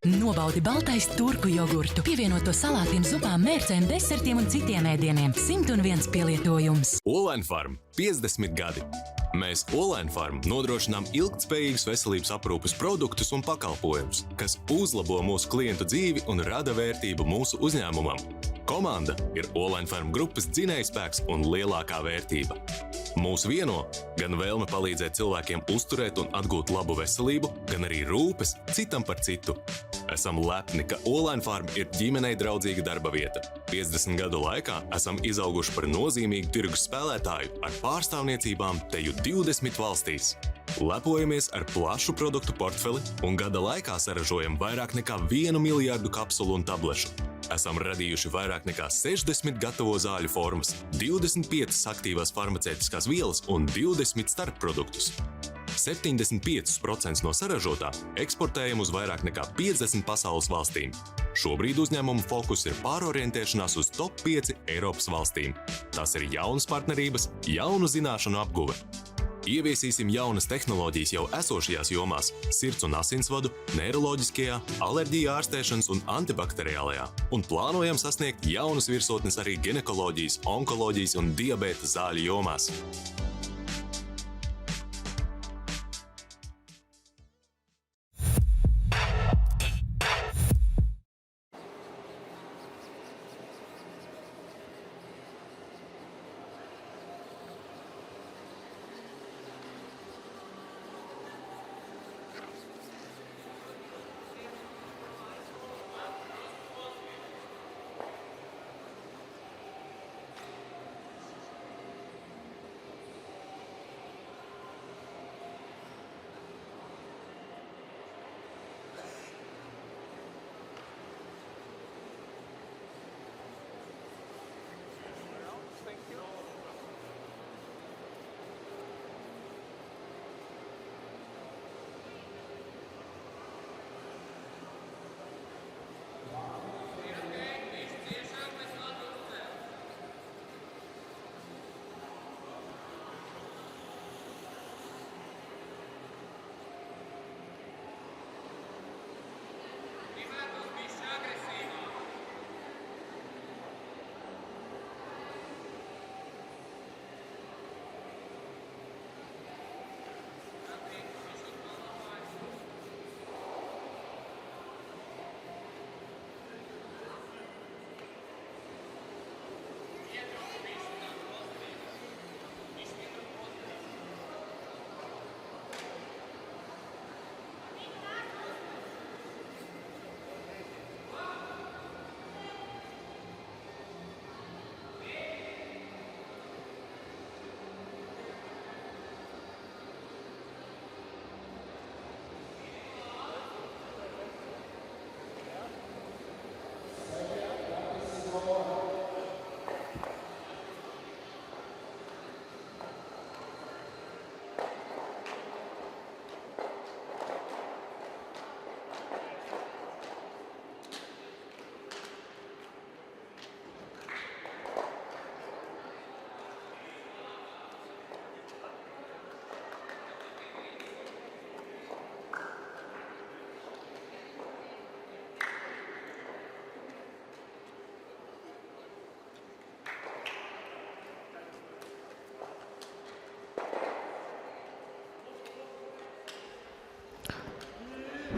Nobaudi baltais turku jogurtu, pievienoto salātiem, zupām, mērcēm, desertiem un citiem ēdieniem. 101 pielietojums. Olain Farm 50 gadi. Mēs Olain Farm nodrošinām ilgtspējīgus veselības aprūpes produktus un pakalpojumus, kas uzlabo mūsu klientu dzīvi un rada vērtību mūsu uzņēmumam. Komanda ir Olain Farm grupas dzinējspēks un lielākā vērtība. Mūs vieno gan vēlme palīdzēt cilvēkiem uzturēt un atgūt labu veselību, gan arī rūpes citam par citu. Esam lepni, ka Olain Farm ir ģimenei draudzīga darba vieta. 50 gadu laikā esam izauguši par nozīmīgu tirgus spēlētāju ar pārstāvniecībām teju 20 valstīs. Lepojamies ar plašu produktu portfeli un gada laikā saražojam vairāk nekā 1 miljardu kapsulu un tablešu. Esam radījuši vairāk nekā 60 gatavo zāļu formas, 25 aktīvās farmaceitiskās vielas un 20 starpproduktus. 75% no saražotā eksportējam uz vairāk nekā 50 pasaules valstīm. Šobrīd uzņēmuma fokus ir pārorientēšanās uz top 5 Eiropas valstīm. Tās ir jaunas partnerības, jaunu zināšanu apguve. Ieviesīsim jaunas tehnoloģijas jau esošajās jomās – sirds un asinsvadu, neiroloģiskajā, alerģiju ārstēšanas un antibakteriālajā. Un plānojam sasniegt jaunas virsotnes arī ginekoloģijas, onkoloģijas un diabēta zāļu jomās.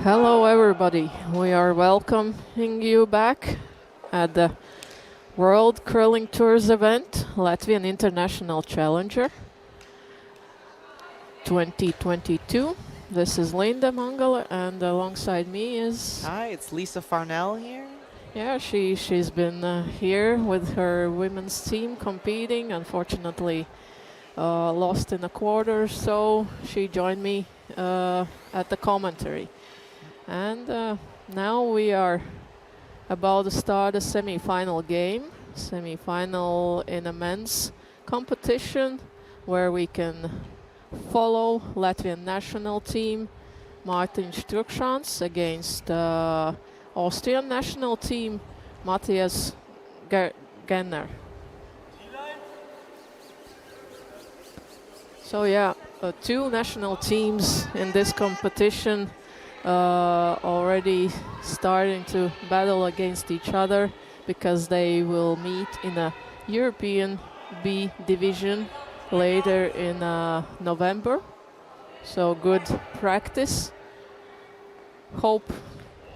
Hello everybody, we are welcoming you back at the World Curling Tours event, Latvian International Challenger 2022. This is Linda Mangala and alongside me is... Hi, it's Lisa Farnell here. Yeah, she's been here with her women's team competing, unfortunately lost in a quarter, so she joined me at the commentary. And now we are about to start a semi-final game, semi-final in a men's competition where we can follow Latvian national team Martin Strukšāns against Austrian national team Matthias Genner. So yeah, two national teams in this competition. already starting to battle against each other because they will meet in a European B division later in November. So good practice. Hope,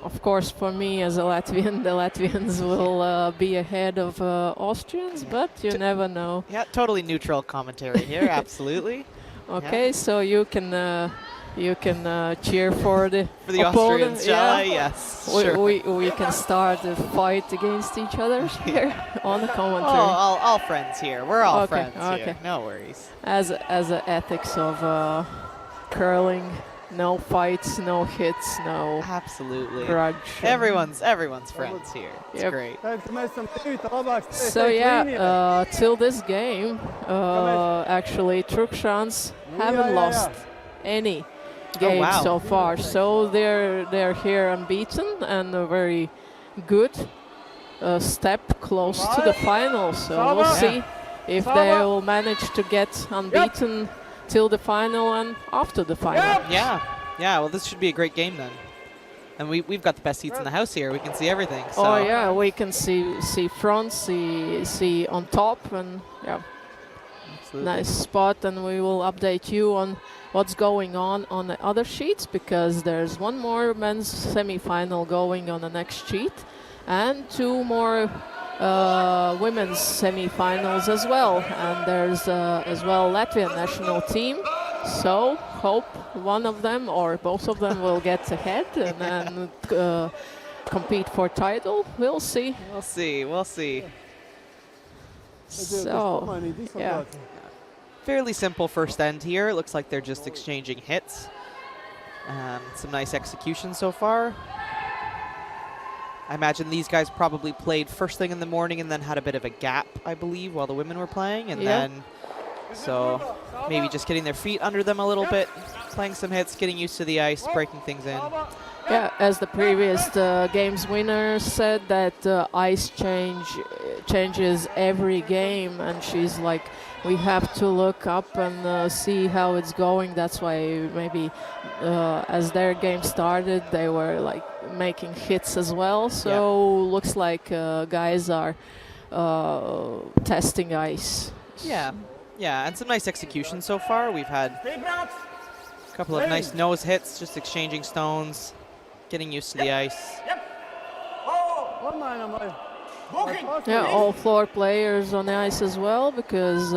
of course, for me as a Latvian, the Latvians will be ahead of Austrians, but you never know. Yeah, totally neutral commentary here, absolutely. Okay, Yeah. so you can cheer for the opponent. Austrians, shall I? Yes, sure. We can start a fight against each other here on the commentary. Oh, all friends here. We're all Okay, friends okay. here. No worries. As the ethics of curling, no fights, no hits, no Absolutely. grudge. Everyone's friends here. It's Yep. great. So yeah, till this game, actually Truksans haven't lost any game wow. so far. So they're here unbeaten and a very good step close to the final. So we'll see if they will manage to get unbeaten till the final and after the final. Yeah. Well, this should be a great game then. And we've got the best seats in the house here. We can see everything. So. Oh yeah, we can see front, see on top, and yeah, Absolutely. nice spot. And we will update you on what's going on the other sheets, because there's one more men's semi-final going on the next sheet, and two more women's semi-finals as well. And there's as well Latvian national team. So hope one of them or both of them will get ahead and compete for title. We'll see. We'll see. So yeah. Fairly simple first end here. It looks like they're just exchanging hits. Some nice execution so far. I imagine these guys probably played first thing in the morning and then had a bit of a gap, I believe, while the women were playing. And then, so maybe just getting their feet under them a little bit, playing some hits, getting used to the ice, breaking things in. Yeah, as the previous game's winner said, that ice changes every game, and she's like, we have to look up and see how it's going. That's why maybe as their game started, they were like making hits as well. So looks like guys are testing ice. Yeah, and some nice execution so far. We've had a couple of nice nose hits, just exchanging stones, getting used to the ice. Yeah, all floor players on the ice as well, because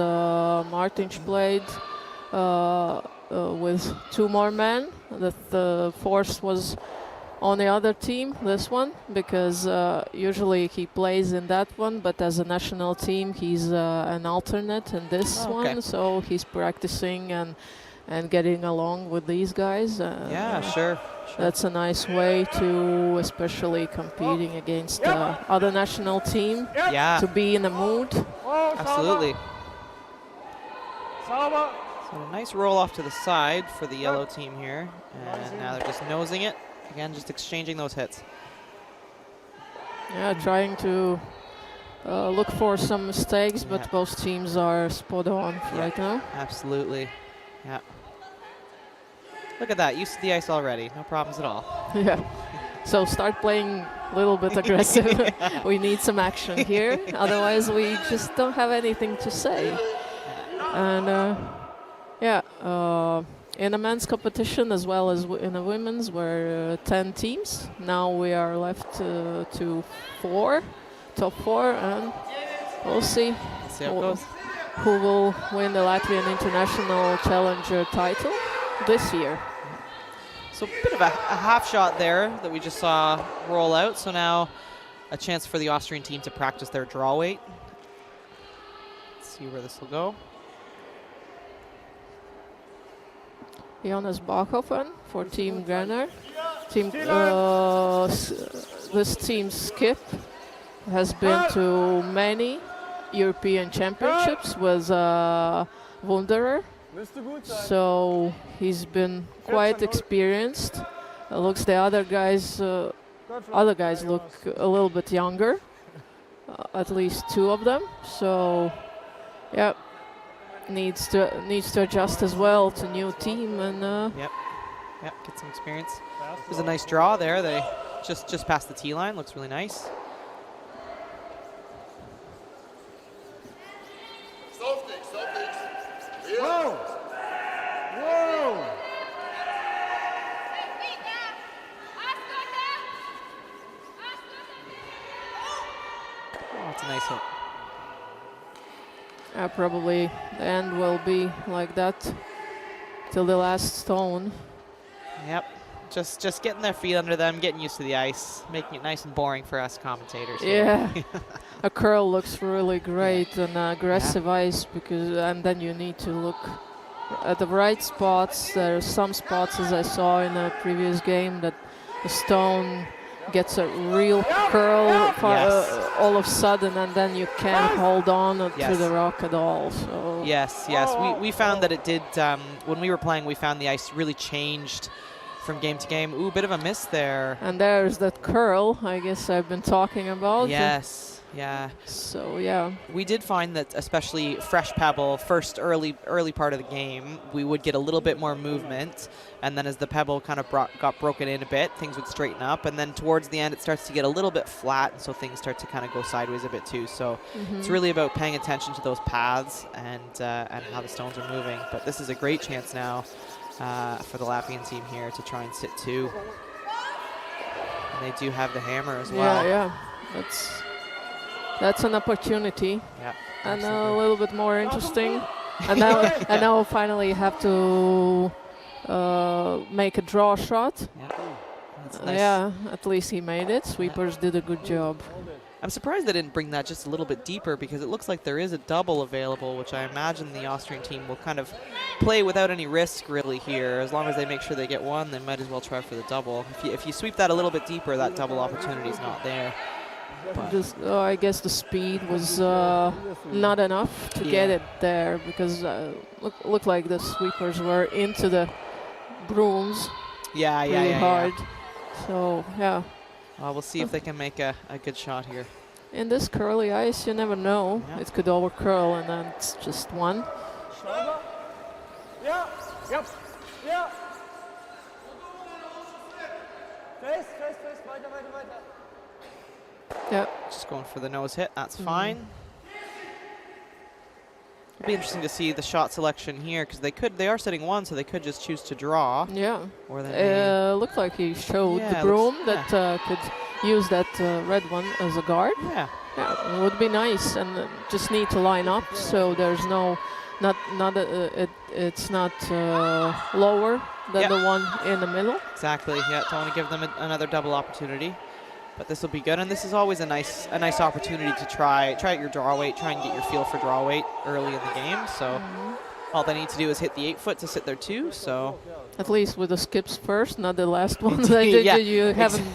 Martins played with two more men. The fourth was on the other team, this one, because usually he plays in that one, but as a national team he's an alternate in this one, so he's practicing and getting along with these guys. Yeah, sure. That's a nice way to, especially competing against other national team, to be in the mood. Absolutely. So a nice roll off to the side for the yellow team here, and now they're just nosing it. Again, just exchanging those hits. Yeah, trying to look for some mistakes, but both teams are spot on right now. Absolutely. Yeah. Look at that, used to the ice already. No problems at all. Yeah. So start playing a little bit aggressive. We need some action here. Otherwise, we just don't have anything to say. And in a men's competition as well as in a women's, we're 10 teams. Now we are left to top four, and we'll see who will win the Latvian International Challenger title this year. So a bit of a half shot there that we just saw roll out. So now a chance for the Austrian team to practice their draw weight. Let's see where this will go. Jonas Bachhofen for Team Grenner. This team Skip has been to many European championships with Wanderer. So he's been quite experienced. Looks the other guys look a little bit younger, at least two of them. So yeah, needs to adjust as well to new team and get some experience. There's a nice draw there. They just past the tee line. Looks really nice. Whoa! Whoa! Oh, it's a nice hit. Probably the end will be like that till the last stone. Yep. Just getting their feet under them, getting used to the ice, making it nice and boring for us commentators. Yeah. A curl looks really great on aggressive ice and then you need to look at the right spots. There are some spots, as I saw in a previous game, that the stone gets a real curl all of a sudden, and then you can't hold on to the rock at all. So yes. We found that it did, when we were playing, we found the ice really changed from game to game. Ooh, bit of a miss there. And there's that curl, I guess I've been talking about. Yes. Yeah. So yeah, we did find that, especially fresh pebble, first early part of the game, we would get a little bit more movement, and then as the pebble kind of got broken in a bit, things would straighten up, and then towards the end it starts to get a little bit flat, and so things start to kind of go sideways a bit too. So it's really about paying attention to those paths and how the stones are moving. But this is a great chance now for the Latvian team here to try and sit two. And they do have the hammer as well. Yeah. That's an opportunity, and a little bit more interesting. And now finally have to make a draw shot. That's nice. Yeah, at least he made it. Sweepers did a good job. I'm surprised they didn't bring that just a little bit deeper, because it looks like there is a double available, which I imagine the Austrian team will kind of play without any risk really here. As long as they make sure they get one, they might as well try for the double. If you sweep that a little bit deeper, that double opportunity is not there. I guess the speed was not enough to get it there, because looked like the sweepers were into the brooms really hard. So yeah. We'll see if they can make a good shot here. In this curly ice, you never know. It could over curl, and then it's just one. Yeah. Yep. Yeah. Face. Weiter. Yeah. Just going for the nose hit. That's fine. It'll be interesting to see the shot selection here, because they are setting one, so they could just choose to draw. Yeah. Or they looked like he showed the broom that could use that red one as a guard. Yeah. Yeah, it would be nice, and just need to line up so there's it's not lower than the one in the middle. Exactly. Yeah. Don't want to give them another double opportunity. But this will be good, and this is always a nice opportunity to try out your draw weight, try and get your feel for draw weight early in the game. So all they need to do is hit the 8-foot to sit there too. So at least with the skips first, not the last one. You haven't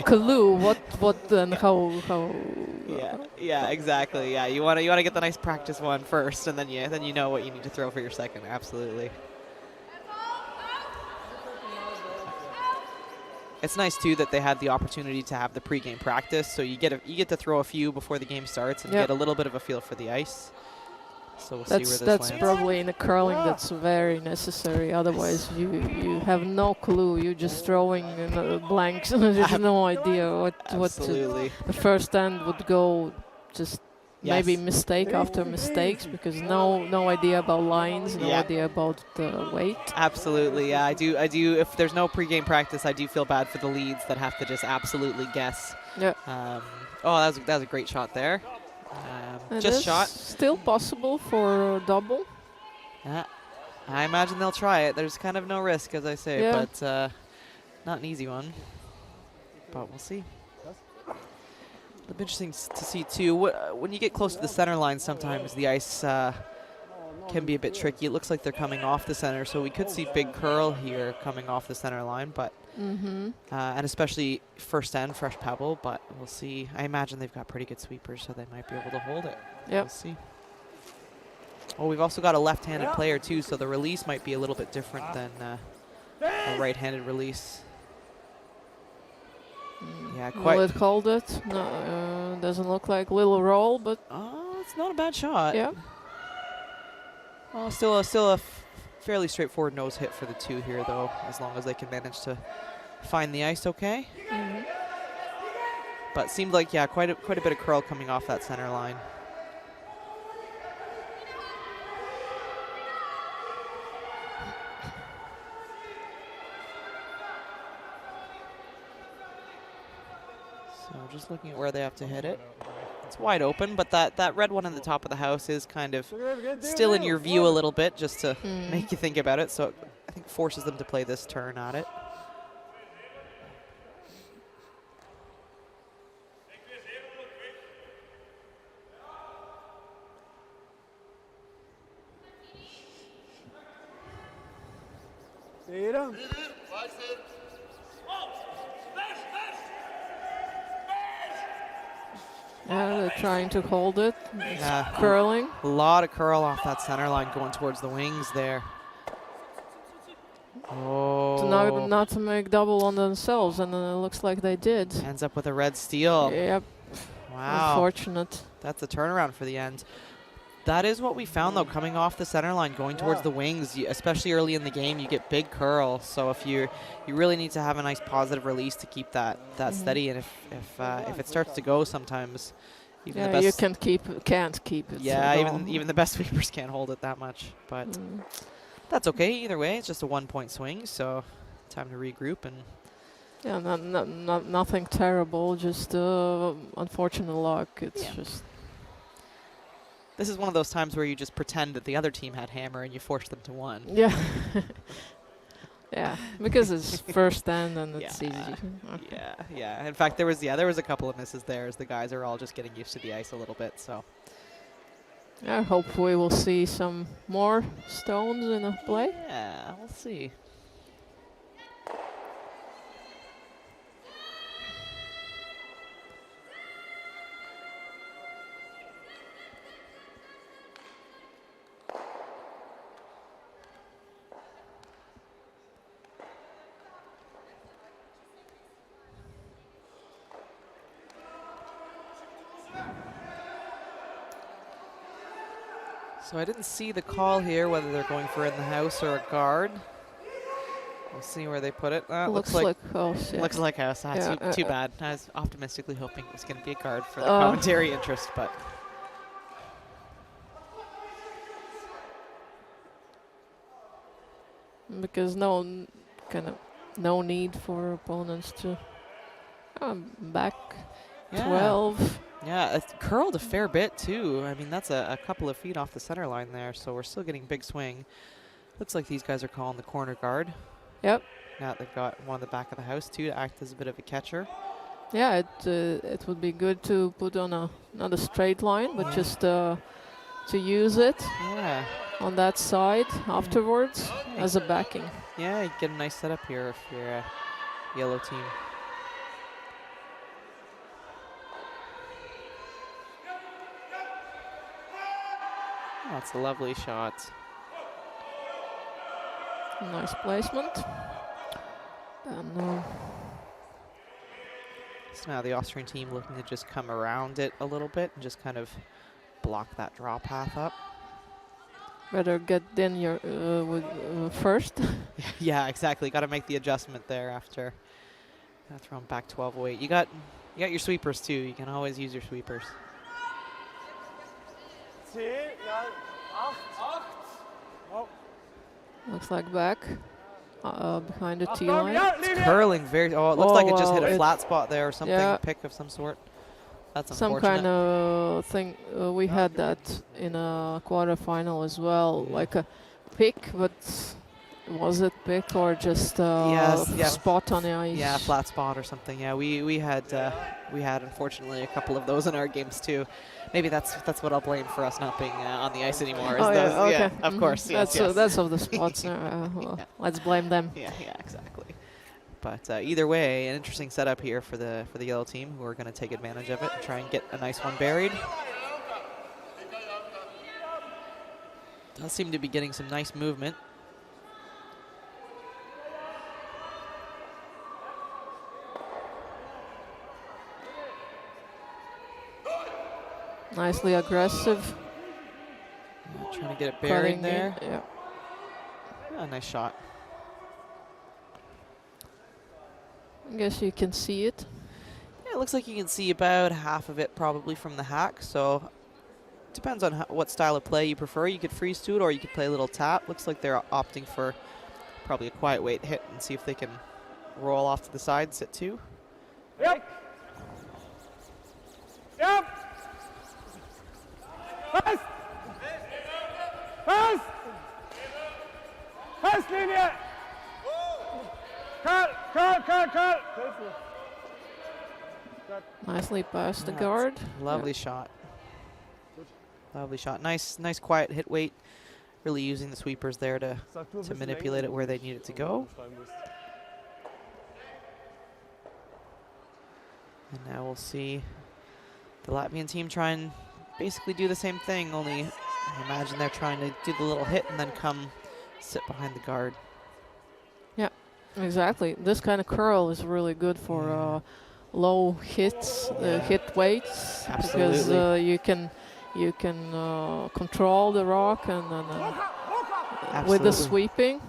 clue what and how. Yeah, exactly. Yeah, you want to get the nice practice one first, and then you know what you need to throw for your second. Absolutely. It's nice too that they had the opportunity to have the pregame practice, so you get to throw a few before the game starts and get a little bit of a feel for the ice. So we'll see where this that's lands. probably in the curling that's very necessary. Otherwise, you have no clue. You're just throwing blanks. There's no idea what Absolutely. The first end would go. Just maybe mistake after mistakes, because no idea about lines, no idea about the weight. Absolutely, yeah. I do. If there's no pregame practice, I do feel bad for the leads that have to just absolutely guess. Yeah. That was a great shot there. Just shot. Still possible for a double. Yeah. I imagine they'll try it. There's kind of no risk, as I say, but not an easy one. But we'll see. It'll be interesting to see too. When you get close to the center line, sometimes the ice can be a bit tricky. It looks like they're coming off the center, so we could see big curl here coming off the center line, but and especially first end fresh pebble. But we'll see. I imagine they've got pretty good sweepers, so they might be able to hold it. Yeah, we'll see. Oh, we've also got a left-handed player too, so the release might be a little bit different than a right-handed release. Yeah, quite. Will it hold it? No, doesn't look like little roll, but it's not a bad shot. Yeah. Well, still a fairly straightforward nose hit for the two here, though, as long as they can manage to find the ice okay. But seemed like, yeah, quite a bit of curl coming off that center line. So just looking at where they have to hit it. It's wide open, but that red one in the top of the house is kind of still in your view a little bit, just to make you think about it. So I think forces them to play this turn at it. Yeah, they're trying to hold it. It's Yeah. curling. A lot of curl off that center line going towards the wings there. Oh. To not to make double on themselves, and it looks like they did. Ends up with a red steal. Yep. Wow. Unfortunate. That's a turnaround for the end. That is what we found, though, coming off the center line, going towards the wings, especially early in the game, you get big curl. So if you really need to have a nice positive release to keep that steady, and if it starts to go, sometimes even the best, you can't keep it. Yeah, even the best sweepers can't hold it that much. But that's okay either way. It's just a 1-point swing, so time to regroup and. Yeah, nothing terrible. Just unfortunate luck. It's just. This is one of those times where you just pretend that the other team had hammer and you force them to one. Yeah. Yeah, because it's first stand and it's easy. Okay. Yeah. In fact, there was a couple of misses there as the guys are all just getting used to the ice a little bit. So. Yeah, hopefully we'll see some more stones in the play. Yeah, we'll see. So I didn't see the call here, whether they're going for in the house or a guard. We'll see where they put it. Looks like house. Yeah. Looks like house. Yeah, Too bad. I was optimistically hoping it was going to be a guard for the commentary interest, but. Because no need for opponents to back 12. Yeah, it curled a fair bit too. I mean, that's a couple of feet off the center line there, so we're still getting big swing. Looks like these guys are calling the corner guard. Yep. Now they've got one in the back of the house too to act as a bit of a catcher. Yeah, it would be good to put on not a straight line, but just to use it on that side afterwards as a backing. Yeah, you get a nice setup here if you're a yellow team. That's a lovely shot. Nice placement. And so now the Austrian team looking to just come around it a little bit and just kind of block that draw path up. Better get in your first. Yeah, exactly. Got to make the adjustment there after throwing back 12-08. You got your sweepers too. You can always use your sweepers. 10, 9, 8. Oh. Looks like back behind the T line. It's curling very. Oh, it looks like it just hit a flat spot there or something. Yeah. Pick of some sort. That's some unfortunate. kind of thing. We had that in a quarterfinal as well, like a pick, but was it pick or just spot on the ice? Yeah, flat spot or something. Yeah, we had unfortunately a couple of those in our games too. Maybe that's what I'll blame for us not being on the ice anymore. Is those, okay. Yeah, of course. Yes, that's of the spots. Let's blame them. Yeah, exactly. But either way, an interesting setup here for the yellow team, who are going to take advantage of it and try and get a nice one buried. Does seem to be getting some nice movement. Nicely aggressive. Trying to get it buried there. Yeah. Nice shot. guess you can see it. Yeah, it looks like you can see about half of it probably from the hack. So depends on what style of play you prefer. You could freeze to it, or you could play a little tap. Looks like they're opting for probably a quiet weight hit and see if they can roll off to the side, sit two. Yep. Yep. Fast. Fast. Fast Linie. Cut. Nicely past the Yeah, guard. Lovely shot. Lovely shot. Nice quiet hit weight. Really using the sweepers there to manipulate it where they need it to go. And now we'll see the Latvian team try and basically do the same thing, only I imagine they're trying to do the little hit and then come sit behind the guard. Yeah, exactly. This kind of curl is really good for low hits, hit weights, because you can control the rock and with the sweeping.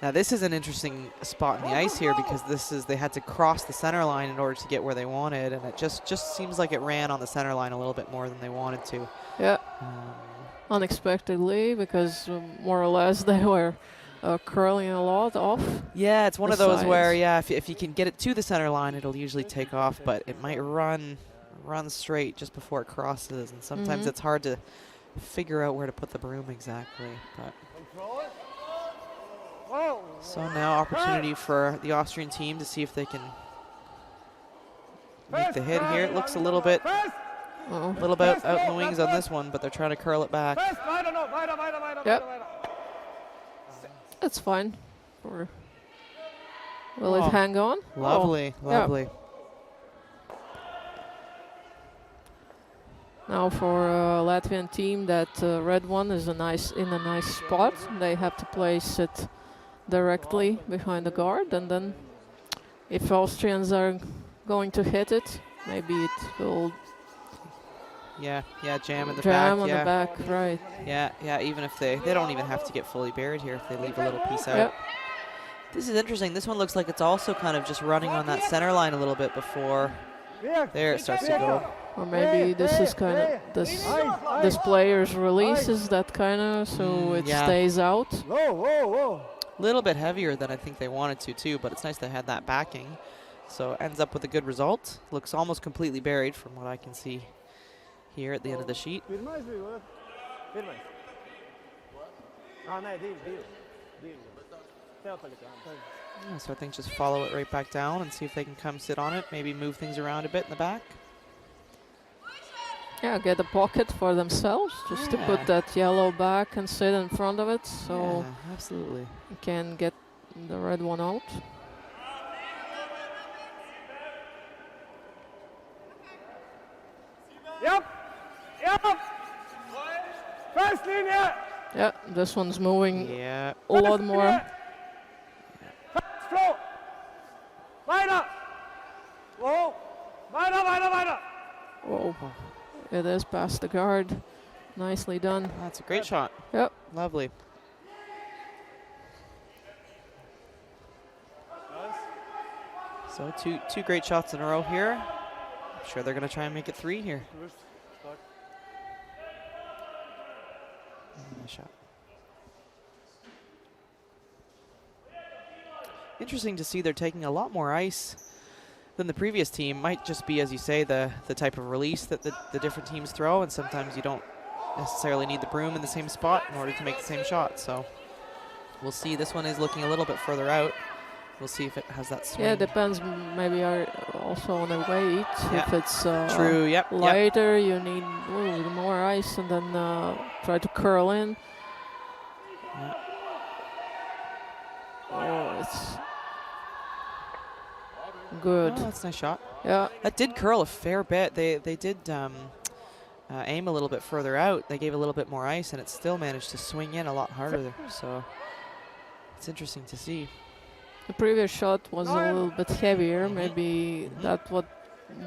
Now this is an interesting spot in the ice here, because they had to cross the center line in order to get where they wanted, and it just seems like it ran on the center line a little bit more than they wanted to. Yeah, unexpectedly, because more or less they were curling a lot off. Yeah, it's one of those sides. where if you can get it to the center line, it'll usually take off, but it might run straight just before it crosses, and sometimes it's hard to figure out where to put the broom exactly. But so now opportunity for the Austrian team to see if they can make the hit here. It looks a little bit out in the wings on this one, but they're trying to curl it back. Yep. That's fine. Will it hang on? Lovely. Yeah. Now for Latvian team, that red one is in a nice spot. They have to place it directly behind the guard, and then if Austrians are going to hit it, maybe it will jam in the back. Jam on the back, right. Yeah, even if they don't even have to get fully buried here if they leave a little piece out. Yep. This is interesting. This one looks like it's also kind of just running on that center line a little bit before there it starts to go. Or maybe this is kind of this player's releases that kind of, so it stays out. A little bit heavier than I think they wanted to too, but it's nice they had that backing. So ends up with a good result. Looks almost completely buried from what I can see here at the end of the sheet. Yeah, so I think just follow it right back down and see if they can come sit on it, maybe move things around a bit in the back. Yeah, get a pocket for themselves, just to put that yellow back and sit in front of it, so absolutely you can get the red one out. Yep. First Linie. Yeah, this one's moving Yeah. a lot more. Fast Flow. Weiter. Whoa. Weiter. Whoa. It is past the guard. Nicely done. That's a great shot. Yep. Lovely. So two great shots in a row here. I'm sure they're going to try and make it 3 here. Nice shot. Interesting to see they're taking a lot more ice than the previous team. Might just be, as you say, the type of release that the different teams throw, and sometimes you don't necessarily need the broom in the same spot in order to make the same shot. So we'll see. This one is looking a little bit further out. We'll see if it has that swing. Yeah, it depends maybe also on the weight. Yeah. If it's True. Yep. lighter, you need more ice, and then try to curl in. Yeah. Oh, it's good. Oh, that's a nice shot. Yeah. That did curl a fair bit. They did aim a little bit further out. They gave a little bit more ice, and it still managed to swing in a lot harder there. So it's interesting to see. The previous shot was a little bit heavier. Maybe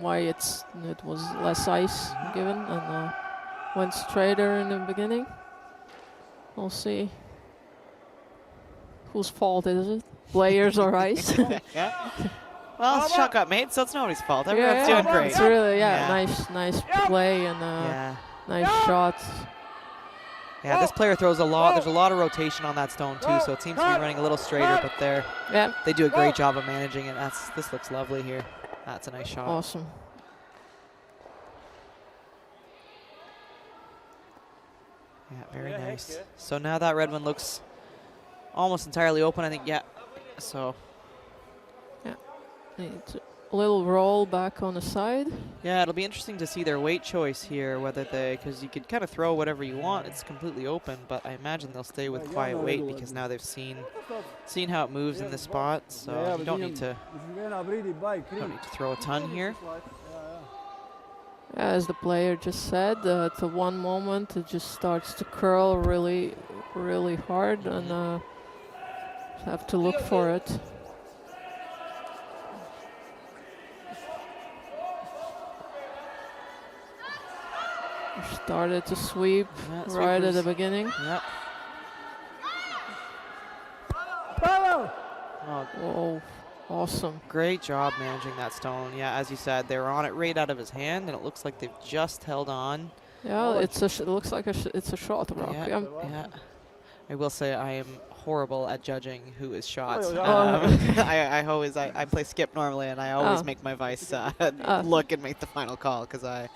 why it was less ice given and went straighter in the beginning. We'll see. Whose fault is it? Players or ice? Well, the shot got made, so it's nobody's fault. Everyone's doing great. It's really, nice play and nice shots. Yeah, this player throws a lot. There's a lot of rotation on that stone too, so it seems to be running a little straighter. But they do a great job of managing it. This looks lovely here. That's a nice shot. Awesome. Yeah, very nice. So now that red one looks almost entirely open, I think. Yeah. So. Yeah. It's a little roll back on the side. Yeah, it'll be interesting to see their weight choice here, whether because you could kind of throw whatever you want. It's completely open, but I imagine they'll stay with quiet weight because now they've seen how it moves in this spot. So you don't need to throw a ton here. As the player just said, at the one moment it just starts to curl really, really hard, and have to look for it. Started to sweep right at the beginning. Yep. Oh, awesome. Great job managing that stone. Yeah, as you said, they were on it right out of his hand, and it looks like they've just held on. Yeah, it looks like it's a shot rock. Yeah. I will say I am horrible at judging who is shots. I play skip normally, and I always make my vice look and make the final call because I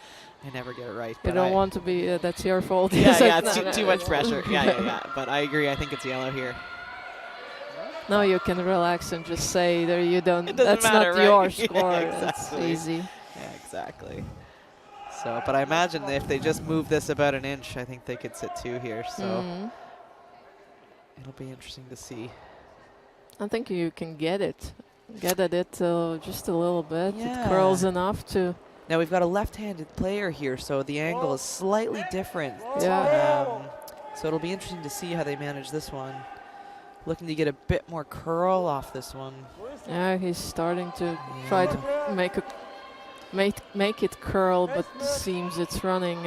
never get it right. You don't want to be, that's your fault. Yeah, it's too much pressure. Yeah. But I agree, I think it's yellow here. Now you can relax and just say there you don't, it doesn't that's matter, not right? your score. Yeah, That's easy. Yeah, exactly. So, but I imagine if they just move this about an inch, I think they could sit 2 here. So it'll be interesting to see. I think you can get at it just a little bit. Yeah. It curls enough to. Now we've got a left-handed player here, so the angle is slightly different. Yeah. So it'll be interesting to see how they manage this one. Looking to get a bit more curl off this one. Yeah, he's starting to try to make it curl, but seems it's running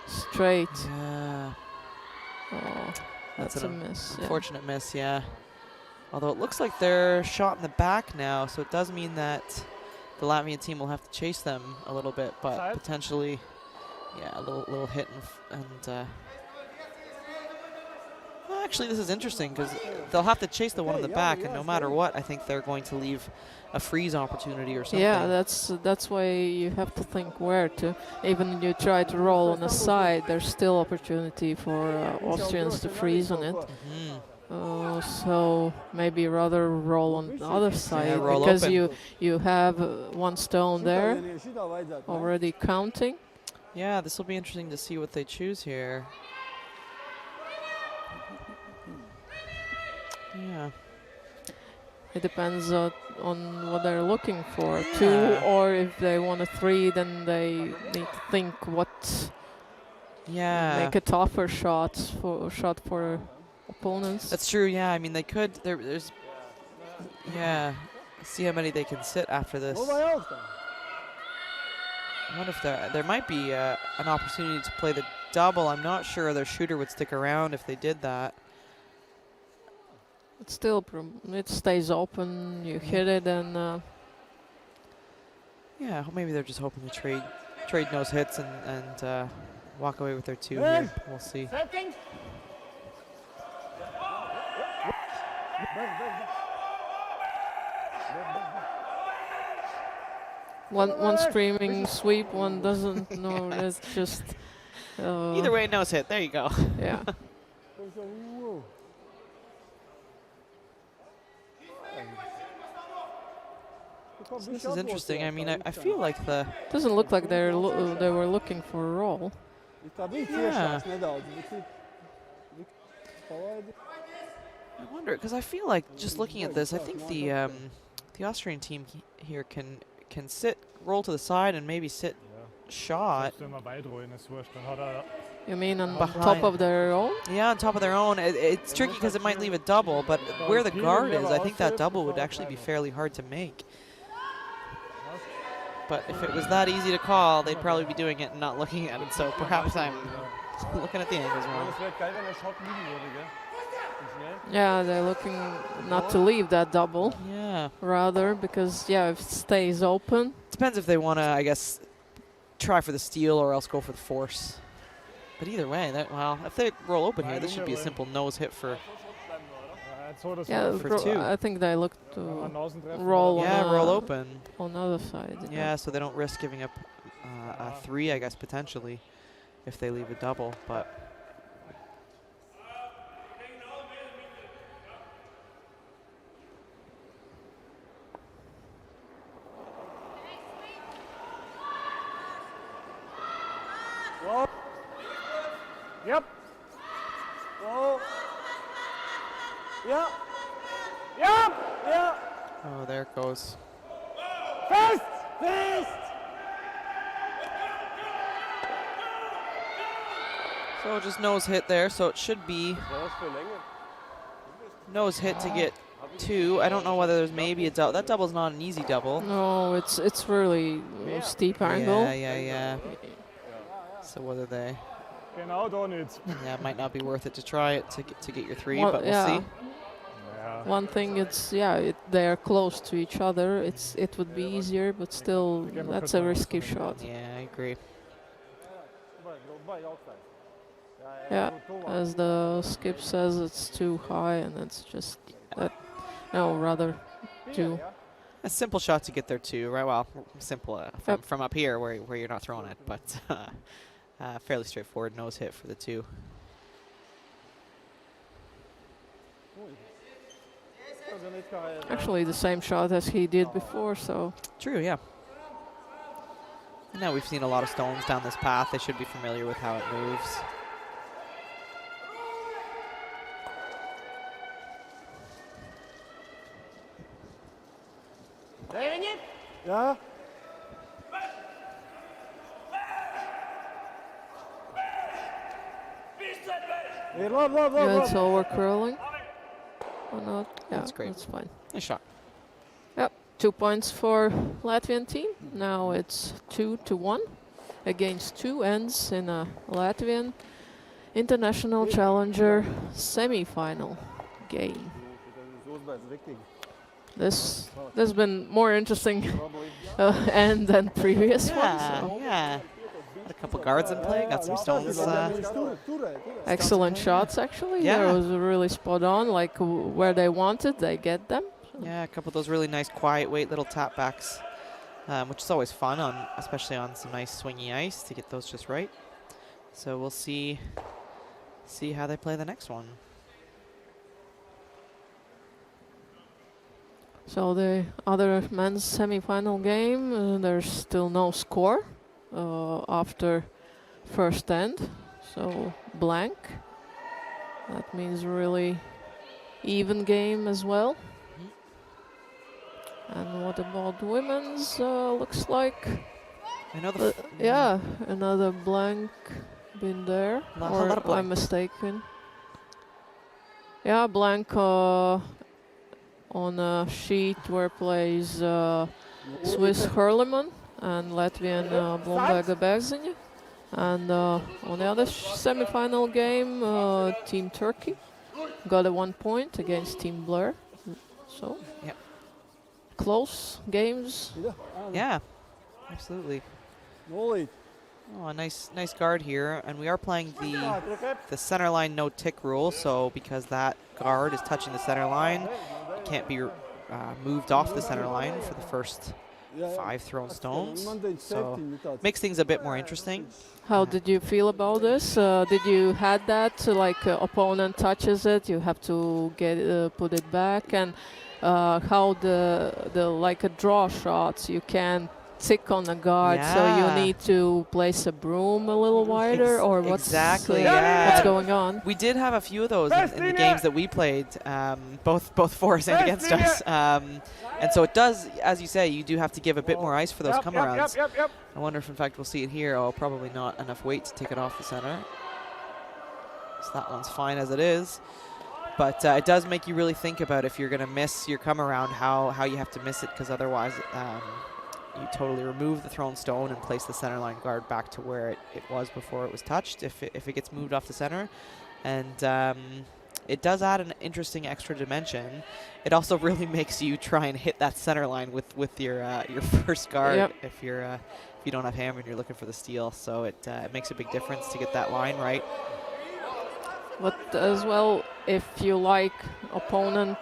straight. Yeah. Oh, that's a miss. Unfortunate miss, yeah. Although it looks like they're shot in the back now, so it does mean that the Latvian team will have to chase them a little bit, but potentially, a little hit and well, actually, this is interesting because they'll have to chase the one in the back, and no matter what, I think they're going to leave a freeze opportunity or something. Yeah, that's why you have to think where to. Even when you try to roll on the side, there's still opportunity for Austrians to freeze on it. So maybe rather roll on the other side because open. you have one stone there already counting. Yeah, this will be interesting to see what they choose here. Yeah. It depends on what they're looking for. 2, or if they want a 3, then they need to think what. Yeah. Make a tougher shot for opponents. That's true. Yeah. I mean, they could. There's. Yeah. See how many they can sit after this. I wonder if there might be an opportunity to play the double. I'm not sure their shooter would stick around if they did that. It's still, it stays open, you hit it, and yeah, maybe they're just hoping to trade nose hits and walk away with their 2 here. We'll see. One screaming sweep, one doesn't. No, it's just. Either way, nose hit. There you go. Yeah. So this is interesting. I mean, I feel like doesn't look like they were looking for a roll. Yeah. I wonder, because I feel like just looking at this, I think the Austrian team here can roll to the side and maybe sit shot. You mean on top of their own? Yeah, on top of their own. It's tricky because it might leave a double, but where the guard is, I think that double would actually be fairly hard to make. But if it was that easy to call, they'd probably be doing it and not looking at it. So perhaps I'm looking at the angles wrong. Yeah, they're looking not to leave that double, Yeah. rather, because, yeah, if it stays open. Depends if they want to, I guess, try for the steal or else go for the force. But either way, well, if they roll open here, this should be a simple nose hit for Yeah, for two. I think they look to roll Yeah, on, roll open. on the other side. Yeah, so they don't risk giving up a 3, I guess, potentially, if they leave a double. But Whoa. Yep. Whoa. Yeah. Yep. Yeah. oh, there it goes. Fest. Fest. So just nose hit there. So it should be nose hit to get 2. I don't know whether there's maybe a double. That double's not an easy double. No, it's really steep angle. Yeah. So whether they, Genau, da nicht. yeah, it might not be worth it to try it to get your 3, Well, but we'll yeah. see. One thing, they're close to each other. It would be easier, but still, that's a risky shot. Yeah, I agree. Yeah, as the skip says, it's too high, and it's just that. No, rather too. A simple shot to get there too, right? Well, simple from up here where you're not throwing it, but fairly straightforward nose hit for the 2. Actually, the same shot as he did before, so. True, yeah. And now we've seen a lot of stones down this path. They should be familiar with how it moves. Ja. Hier, loop. Yeah, it's over curling. Or not? Yeah, That's great. That's fine. Nice shot. Yep, 2 points for Latvian team. Now it's 2-1 against 2 ends in a Latvian International Challenger semi-final game. This has been more interesting end than previous ones. So. Yeah. Got a couple guards in play. Got some stones. Excellent shots, actually. Yeah. That was really spot on. Like where they wanted, they get them. Yeah, a couple of those really nice, quiet weight little tap backs, which is always fun especially on some nice swingy ice to get those just right. So we'll see how they play the next one. So the other men's semi-final game, there's still no score after first end, so blank. That means really even game as well. And what about women's? Looks like I know yeah, another blank been there, a lot of or I'm blanks. mistaken. Yeah, blank on a sheet where plays Swiss Hurleman and Latvian Blomberga Berziņa. And on the other semi-final game, Team Turkey got a 1 point against Team Blair. So, yeah. Close games. Yeah, absolutely. Goalie. Oh, a nice guard here, and we are playing the center line no tick rule. So because that guard is touching the center line, it can't be moved off the center line for the first 5 thrown stones. So makes things a bit more interesting. How did you feel about this? Did you had that like opponent touches it, you have to get put it back, and how the like a draw shots you can tick on the guard, so you need to place a broom a little wider, or what's what's going on? We did have a few of those in the games that we played, both for us and against us. And so it does, as you say, you do have to give a bit more ice for those come-arounds. I wonder if, in fact, we'll see it here. Oh, probably not enough weight to take it off the center. So that one's fine as it is. But it does make you really think about if you're going to miss your come-around, how you have to miss it, because otherwise you totally remove the thrown stone and place the center line guard back to where it was before it was touched, if it gets moved off the center. And it does add an interesting extra dimension. It also really makes you try and hit that center line with your first guard if you don't have hammer and you're looking for the steal. So it makes a big difference to get that line right. But as well, if you like opponent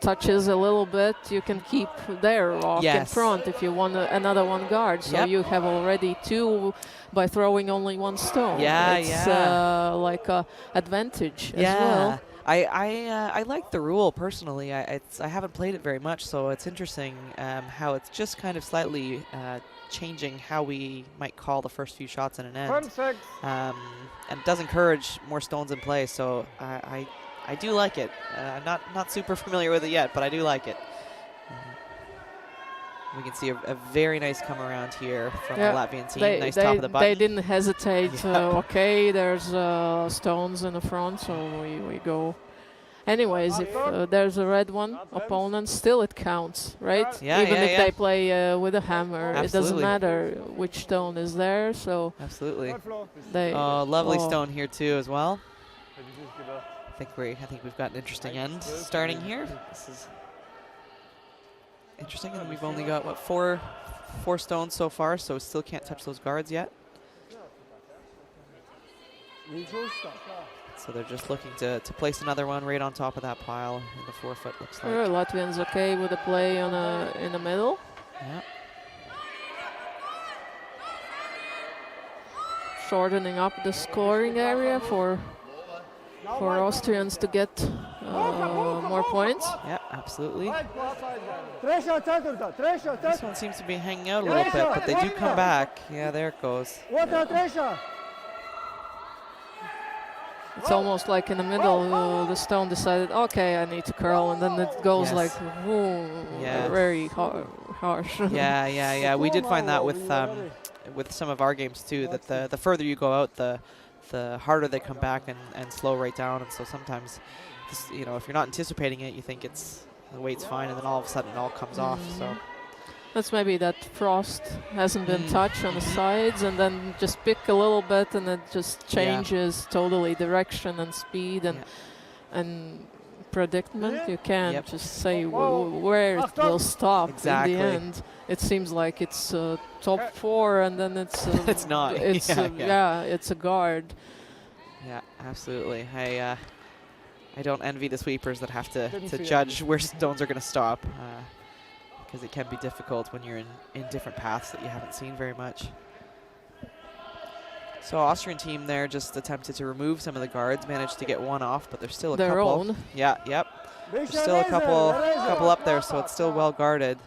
touches a little bit, you can keep their rock in front if you want another one guard. So you have already 2 by throwing only 1 stone. It's like a advantage as well. I like the rule personally. I haven't played it very much, so it's interesting how it's just kind of slightly changing how we might call the first few shots in an end. And it does encourage more stones in play, so I do like it. Not super familiar with it yet, but I do like it. We can see a very nice come around here from the Latvian team. Nice top of the button. They didn't hesitate. Okay, there's stones in the front, so we go. Anyways, if there's a red one, opponent, still it counts, right? Even if they play with a hammer, it doesn't matter which stone is there. So absolutely. Lovely stone here too as well. I think we've got an interesting end starting here. This is interesting, and we've only got what four stones so far, so we still can't touch those guards yet. So they're just looking to place another one right on top of that pile in the 4-foot, looks like. Latvians okay with a play in the middle. Yeah. Shortening up the scoring area for Austrians to get more points. Yeah, absolutely. This one seems to be hanging out a little bit, but they do come back. Yeah, there it goes. It's almost like in the middle, the stone decided, okay, I need to curl, and then it goes like, very harsh. Yeah. We did find that with some of our games too, that the further you go out, the harder they come back and slow right down. And so sometimes, if you're not anticipating it, you think the weight's fine, and then all of a sudden it all comes off. So. That's maybe that frost hasn't been touched on the sides, and then just pick a little bit, and it just changes totally direction and speed and predicament. You can't just say where it will stop in the end. It seems like it's top 4, and then it's it's not. It's it's a guard. Yeah, absolutely. I don't envy the sweepers that have to judge where stones are going to stop. Because it can be difficult when you're in different paths that you haven't seen very much. So Austrian team there just attempted to remove some of the guards, managed to get one off, but there's still a couple. Their own. Yeah, yep. There's still a couple up there, so it's still well guarded.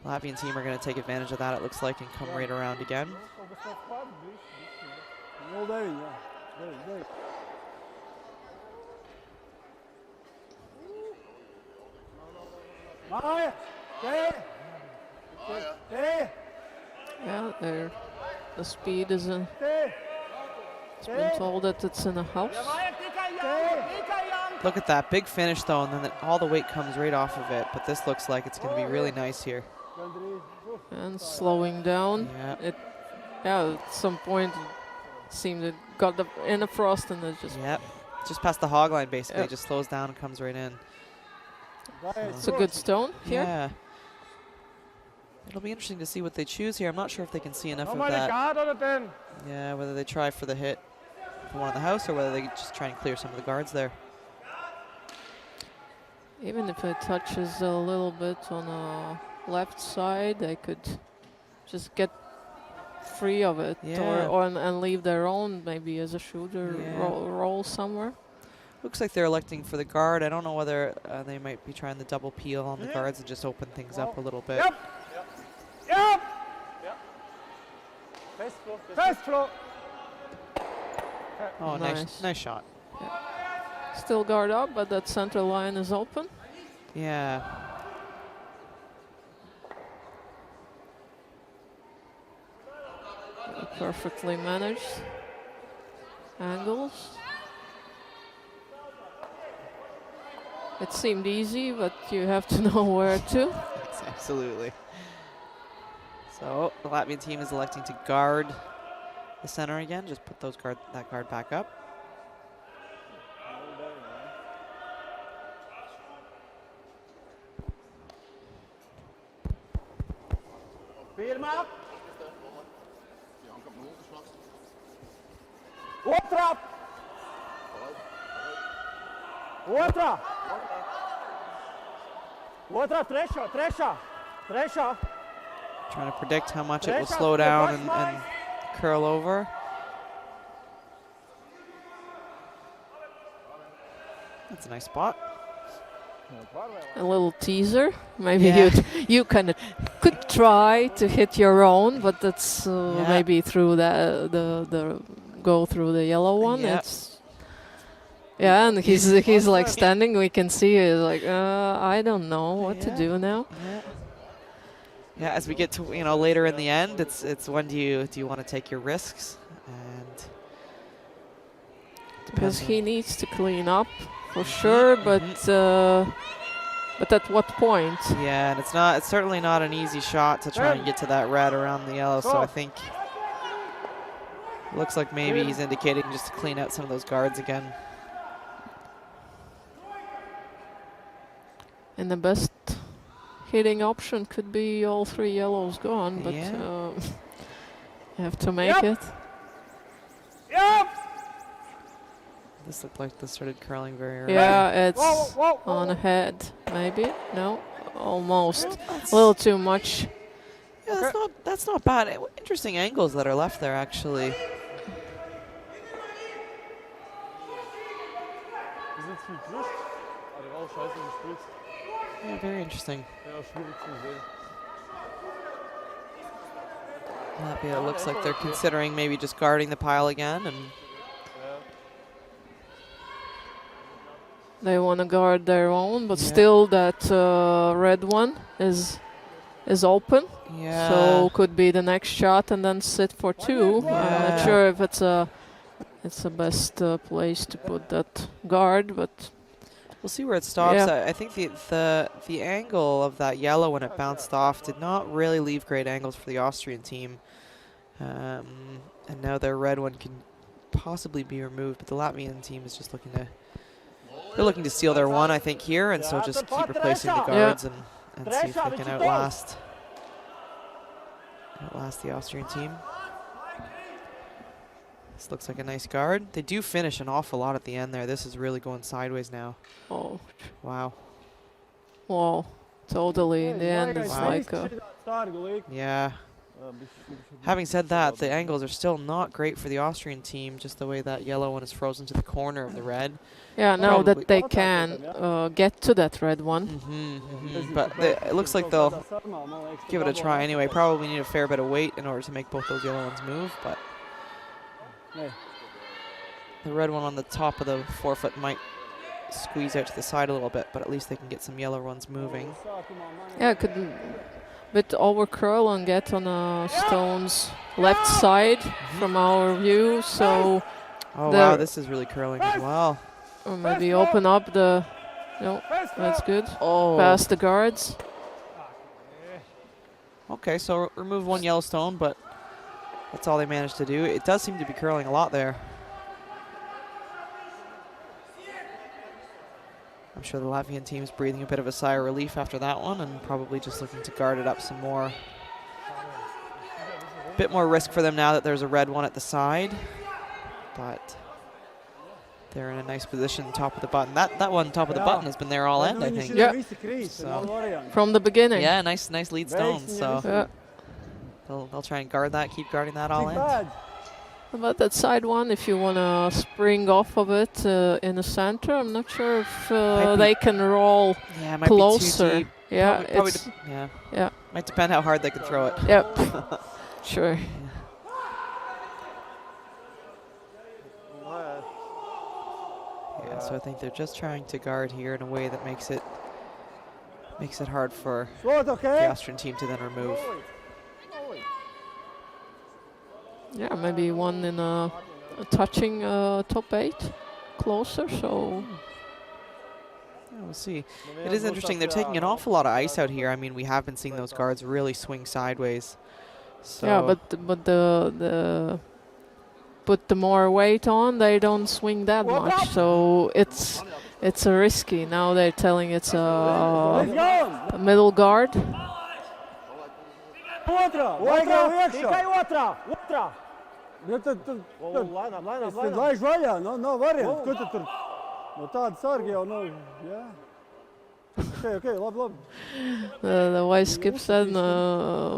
Latvian team are going to take advantage of that, it looks like, and come right around again. Yeah, the speed is it's been told that it's in a house. Look at that big finish though, and then all the weight comes right off of it. But this looks like it's going to be really nice here. And slowing down. At some point it seemed it got in the frost, and it just just past the hog line basically. Just slows down and comes right in. It's a good stone here. Yeah. It'll be interesting to see what they choose here. I'm not sure if they can see enough of that. Yeah, whether they try for the hit for one of the house, or whether they just try and clear some of the guards there. Even if it touches a little bit on the left side, they could just get free of it, and leave their own maybe as a shooter, roll somewhere. Looks like they're electing for the guard. I don't know whether they might be trying the double peel on the guards and just open things up a little bit. Oh, nice shot. Still guard up, but that center line is open. Yeah. Perfectly managed angles. It seemed easy, but you have to know where to. Absolutely. So the Latvian team is electing to guard the center again. Just put that guard back up. Pirmā. Otrā. Otrā. Otrā, trešā. Trying to predict how much it will slow down and curl over. That's a nice spot. A little teaser. Maybe Yeah. you kind of could try to hit your own, but that's Yeah. maybe through the go through the yellow one. Yeah. And he's like standing. We can see he's like I don't know what to do now. Yeah, as we get to later in the end, it's when do you want to take your risks, and Because he needs to clean up for sure, but at what point? Yeah, and it's certainly not an easy shot to try and get to that red around the yellow. So I think it looks like maybe he's indicating just to clean out some of those guards again. And the best hitting option could be all three yellows gone, but you have to make it. Yep. This looked like this started curling very early. Yeah, it's Whoa. on ahead, maybe. No, almost. A little too much. Yeah, that's not bad. Interesting angles that are left there, actually. Is it viel Gewicht? Aber der war auch scheiße gespritzt. Yeah, very interesting. Ja, schwierig zu sehen. Latvia, it looks like they're considering maybe just guarding the pile again, and They want to guard their own, but still that red one is open. yeah. So could be the next shot and then sit for two. I'm Yeah. not sure if it's the best place to put that guard, but We'll see where it stops. Yeah. I think the angle of that yellow when it bounced off did not really leave great angles for the Austrian team. And now their red one can possibly be removed, but the Latvian team is just looking to steal their one, I think, here, and so just keep replacing the guards and see if they can outlast the Austrian team. This looks like a nice guard. They do finish an awful lot at the end there. This is really going sideways now. oh, Wow. well, totally. In the end, it's Wow. like Yeah. Having said that, the angles are still not great for the Austrian team, just the way that yellow one is frozen to the corner of the red. yeah. Now Probably. that they can get to that red one. But it looks like they'll give it a try anyway. Probably need a fair bit of weight in order to make both those yellow ones move, but the red one on the top of the forefoot might squeeze out to the side a little bit, but at least they can get some yellow ones moving. Yeah, could bit over curl and get on stone's left side from our view. So Oh wow, this is really curling as well. or maybe open up the. No, that's good. Oh. Past the guards. Okay, so remove one yellow stone, but that's all they managed to do. It does seem to be curling a lot there. I'm sure the Latvian team is breathing a bit of a sigh of relief after that one and probably just looking to guard it up some more. A bit more risk for them now that there's a red one at the side, but they're in a nice position top of the button. That one top of the button has been there all end, I think. Yeah. So. From the beginning. Yeah, nice lead stone. So Yeah. they'll try and guard that, keep guarding that all end. About that side one, if you want to spring off of it in the center, I'm not sure if they can roll Yeah, it might closer. be too deep. Yeah, Probably it's yeah. Might depend how hard they can throw it. yep. Sure. Yeah, so I think they're just trying to guard here in a way that makes it hard for the Austrian team to then remove. Yeah, maybe one in a touching top 8 closer. So Yeah, we'll see. It is interesting. They're taking an awful lot of ice out here. I mean, we have been seeing those guards really swing sideways. So yeah, but put the more weight on, they don't swing that much. So it's a risky. Now they're telling it's a middle guard. Otrā! Tikai otrā! Nu, tad Lēnām, laiž vaļā, nav variantu. Ko tu tur? No tāda sarga jau, jā. Okay, labi. The vice skip said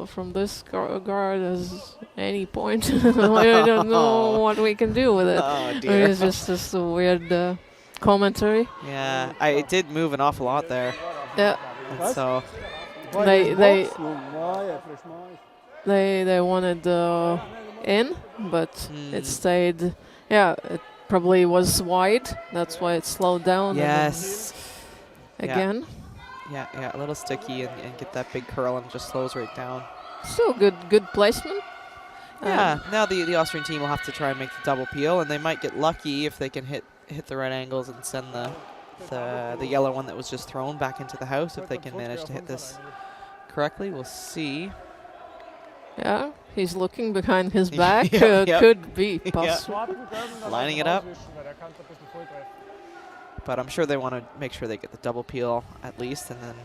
from this guard as any point. I don't know what we can do with it. Oh, dear. It's just a weird commentary. Yeah, it did move an awful lot there. Yeah. And so They wanted in, but it stayed. Yeah, it probably was wide. That's why it slowed down. yes. Again. Yeah, a little sticky and get that big curl and just slows right down. Still good placement. Yeah, now the Austrian team will have to try and make the double peel, and they might get lucky if they can hit the right angles and send the yellow one that was just thrown back into the house. If they can manage to hit this correctly, we'll see. Yeah, he's looking behind his back. Yep. Could be possible. Lining it up. But I'm sure they want to make sure they get the double peel at least, and then.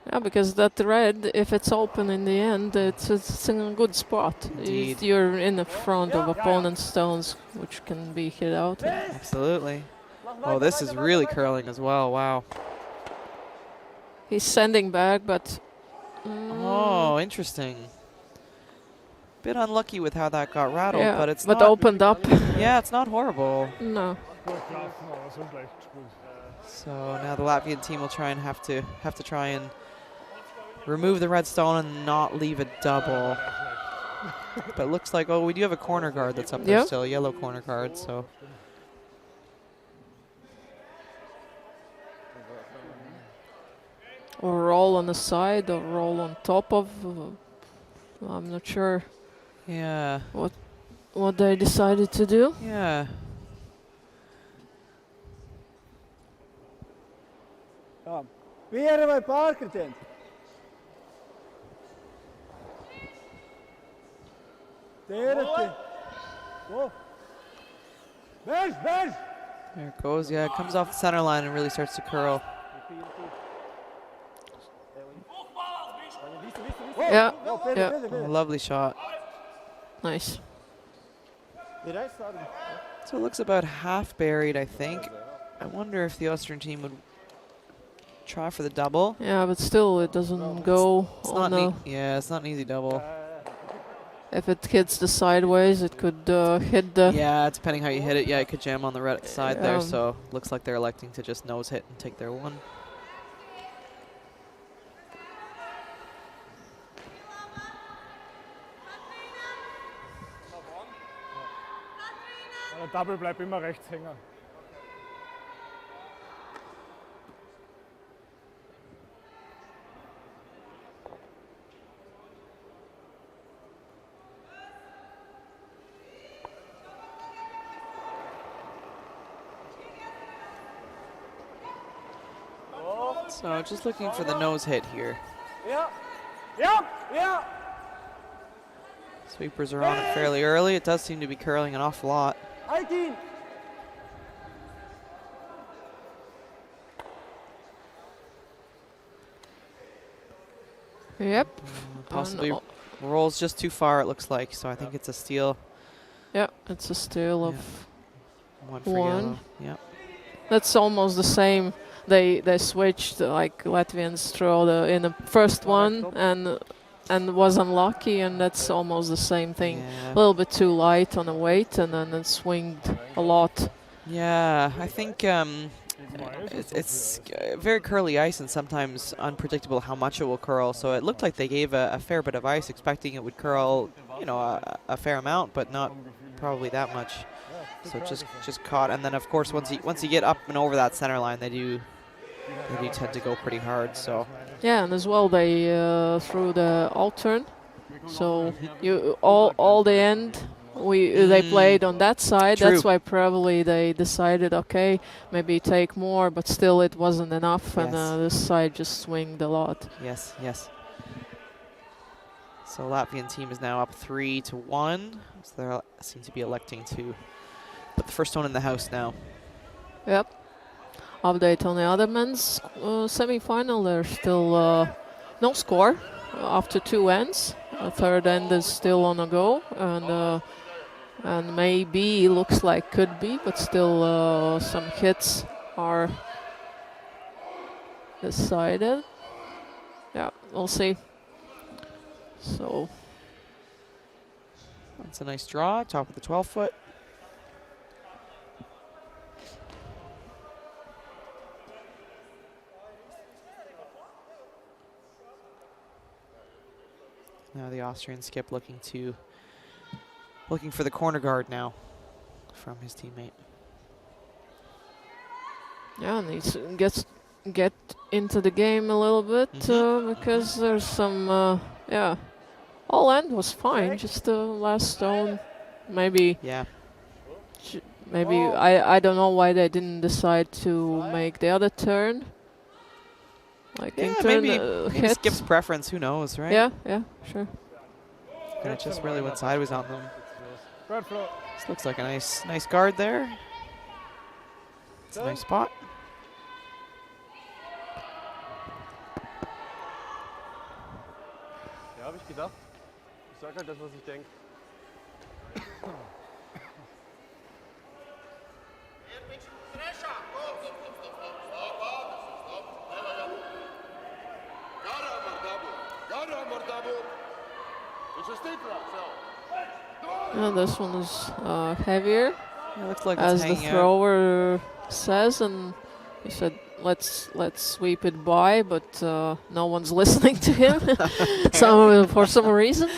Yeah, because that red, if it's open in the end, it's in a good spot. Indeed. You're in the front of opponent's stones, which can be hit out. Absolutely. Oh, this is really curling as well. Wow. He's sending back, but. Oh, interesting. Bit unlucky with how that got rattled, Yeah, but it's but not. opened up. Yeah, it's not horrible. No. So now the Latvian team will try and have to try and remove the red stone and not leave a double. But it looks like, we do have a corner guard that's up there still, a yellow corner guard. So. Or roll on the side, or roll on top of. I'm not sure. Yeah. What they decided to do. Yeah. Pieri vai pārkritiens? Tēreti. Bež! There it goes. Yeah, it comes off the center line and really starts to curl. Yeah. Oh, lovely shot. Nice. So it looks about half buried, I think. I wonder if the Austrian team would try for the double. Yeah, but still, it doesn't go on the. Yeah, it's not an easy double. If it hits the sideways, it could hit the. Yeah, depending how you hit it, it could jam on the red side there. So looks like they're electing to just nose hit and take their one. Der Double bleibt immer rechts hängen. So just looking for the nose hit here. Yeah. Sweepers are on it fairly early. It does seem to be curling an awful lot. 18. Yep. Possibly rolls just too far, it looks like. So I think it's a steal. Yeah, it's a steal of One for one. yellow. Yep. That's almost the same. They switched, like Latvians throw in the first one and was unlucky, and that's almost the same thing. Yeah. A little bit too light on the weight, and then it swinged a lot. Yeah, I think it's very curly ice and sometimes unpredictable how much it will curl. So it looked like they gave a fair bit of ice, expecting it would curl, a fair amount, but not probably that much. So just caught, and then of course once you get up and over that center line, they do tend to go pretty hard. So Yeah, and as well they threw the alt turn. So you all the end they played on that side. True. That's why probably they decided, okay, maybe take more, but still it wasn't enough, and this side just swinged a lot. Yes. So Latvian team is now up 3-1. So they seem to be electing to put the first stone in the house now. Yep. Update on the other men's semi-final. There's still no score. after 2 ends. The third end is still on a go, and maybe looks like could be, but still some hits are decided. Yeah, we'll see. So that's a nice draw, top of the 12-foot. Now the Austrian skip looking for the corner guard now from his teammate. yeah, and he get into the game a little bit because there's some yeah. All end was fine, just the last stone, maybe. Yeah. Maybe I don't know why they didn't decide to make the other turn. Like Yeah, in turn maybe hit. skip's preference, who knows, right? Yeah, sure. And it just really went sideways on them. Third floor. This looks like a nice guard there. It's a nice spot. Ja, habe ich gedacht. Ich sag halt das, was ich denke. This one is heavier, Yeah, looks like as it's the hanging out. thrower says, and he said, "Let's sweep it by," but no one's listening to him. For some reason,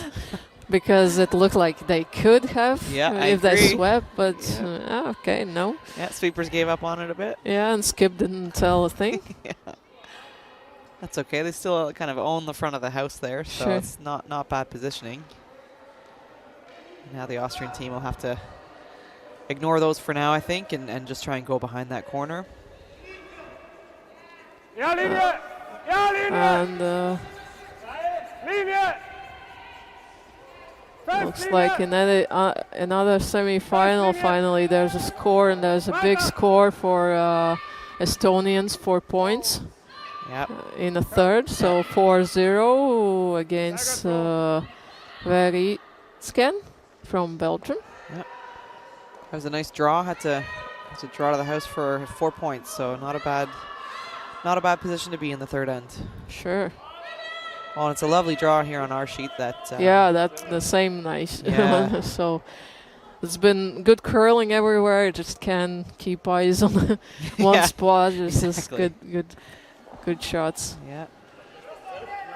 because it looked like they could have if they swept, but okay, no. Yeah, sweepers gave up on it a bit. Yeah, and Skip didn't tell a thing. Yeah. That's okay. They still kind of own the front of the house there, so Sure. it's not bad positioning. Now the Austrian team will have to ignore those for now, I think, and just try and go behind that corner. Ja, Linie! Ja, Linie! And Linie! looks like another semi-final. Finally, there's a score, and there's a big score for Estonians, 4 points. Yep. In a third, so 4-0 against Veritsken from Belgium. That was a nice draw. Had to draw to the house for 4 points, so not a bad position to be in the third end. Sure. Oh, and it's a lovely draw here on our sheet. Yeah, that's the same nice. Yeah. So it's been good curling everywhere. Just can't keep eyes on one spot. Just exactly. Good shots. Yeah.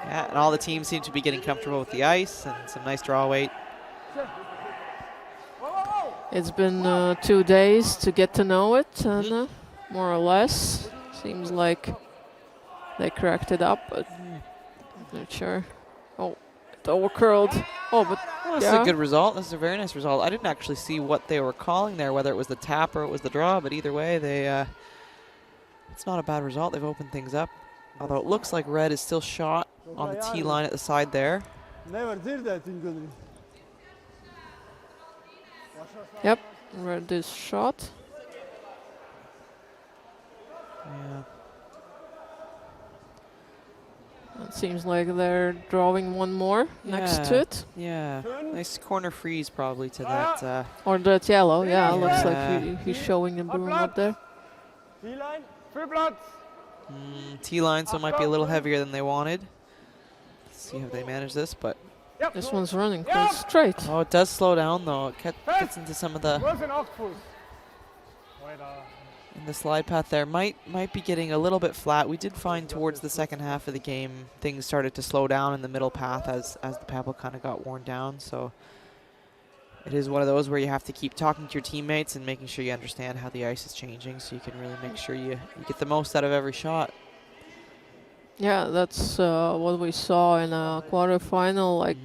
Yeah, and all the teams seem to be getting comfortable with the ice and some nice draw weight. It's been 2 days to get to know it, and more or less seems like they cracked it up, but not sure. Oh, it overcurled. Oh, but Well, this is a good result. This is a very nice result. I didn't actually see what they were calling there, whether it was the tap or it was the draw, but either way, it's not a bad result. They've opened things up. Although it looks like red is still shot on the tee line at the side there. Never dzirdēt viņu gandrīz. Yep, red is shot. Yeah. It seems like they're drawing one more next to it. Yeah, nice corner freeze probably to that. Or that yellow, yeah, looks Yeah. like he's showing the broom up there. T-line, Füllplatz. T-line, so it might be a little heavier than they wanted. Let's see how they manage this, but This one's running quite straight. oh, it does slow down though. It gets into some of the Wo ist ein 8 Fuß? Weiter. in the slide path there. Might be getting a little bit flat. We did find towards the second half of the game things started to slow down in the middle path as the pebble kind of got worn down. So it is one of those where you have to keep talking to your teammates and making sure you understand how the ice is changing, so you can really make sure you get the most out of every shot. Yeah, that's what we saw in a quarterfinal. Like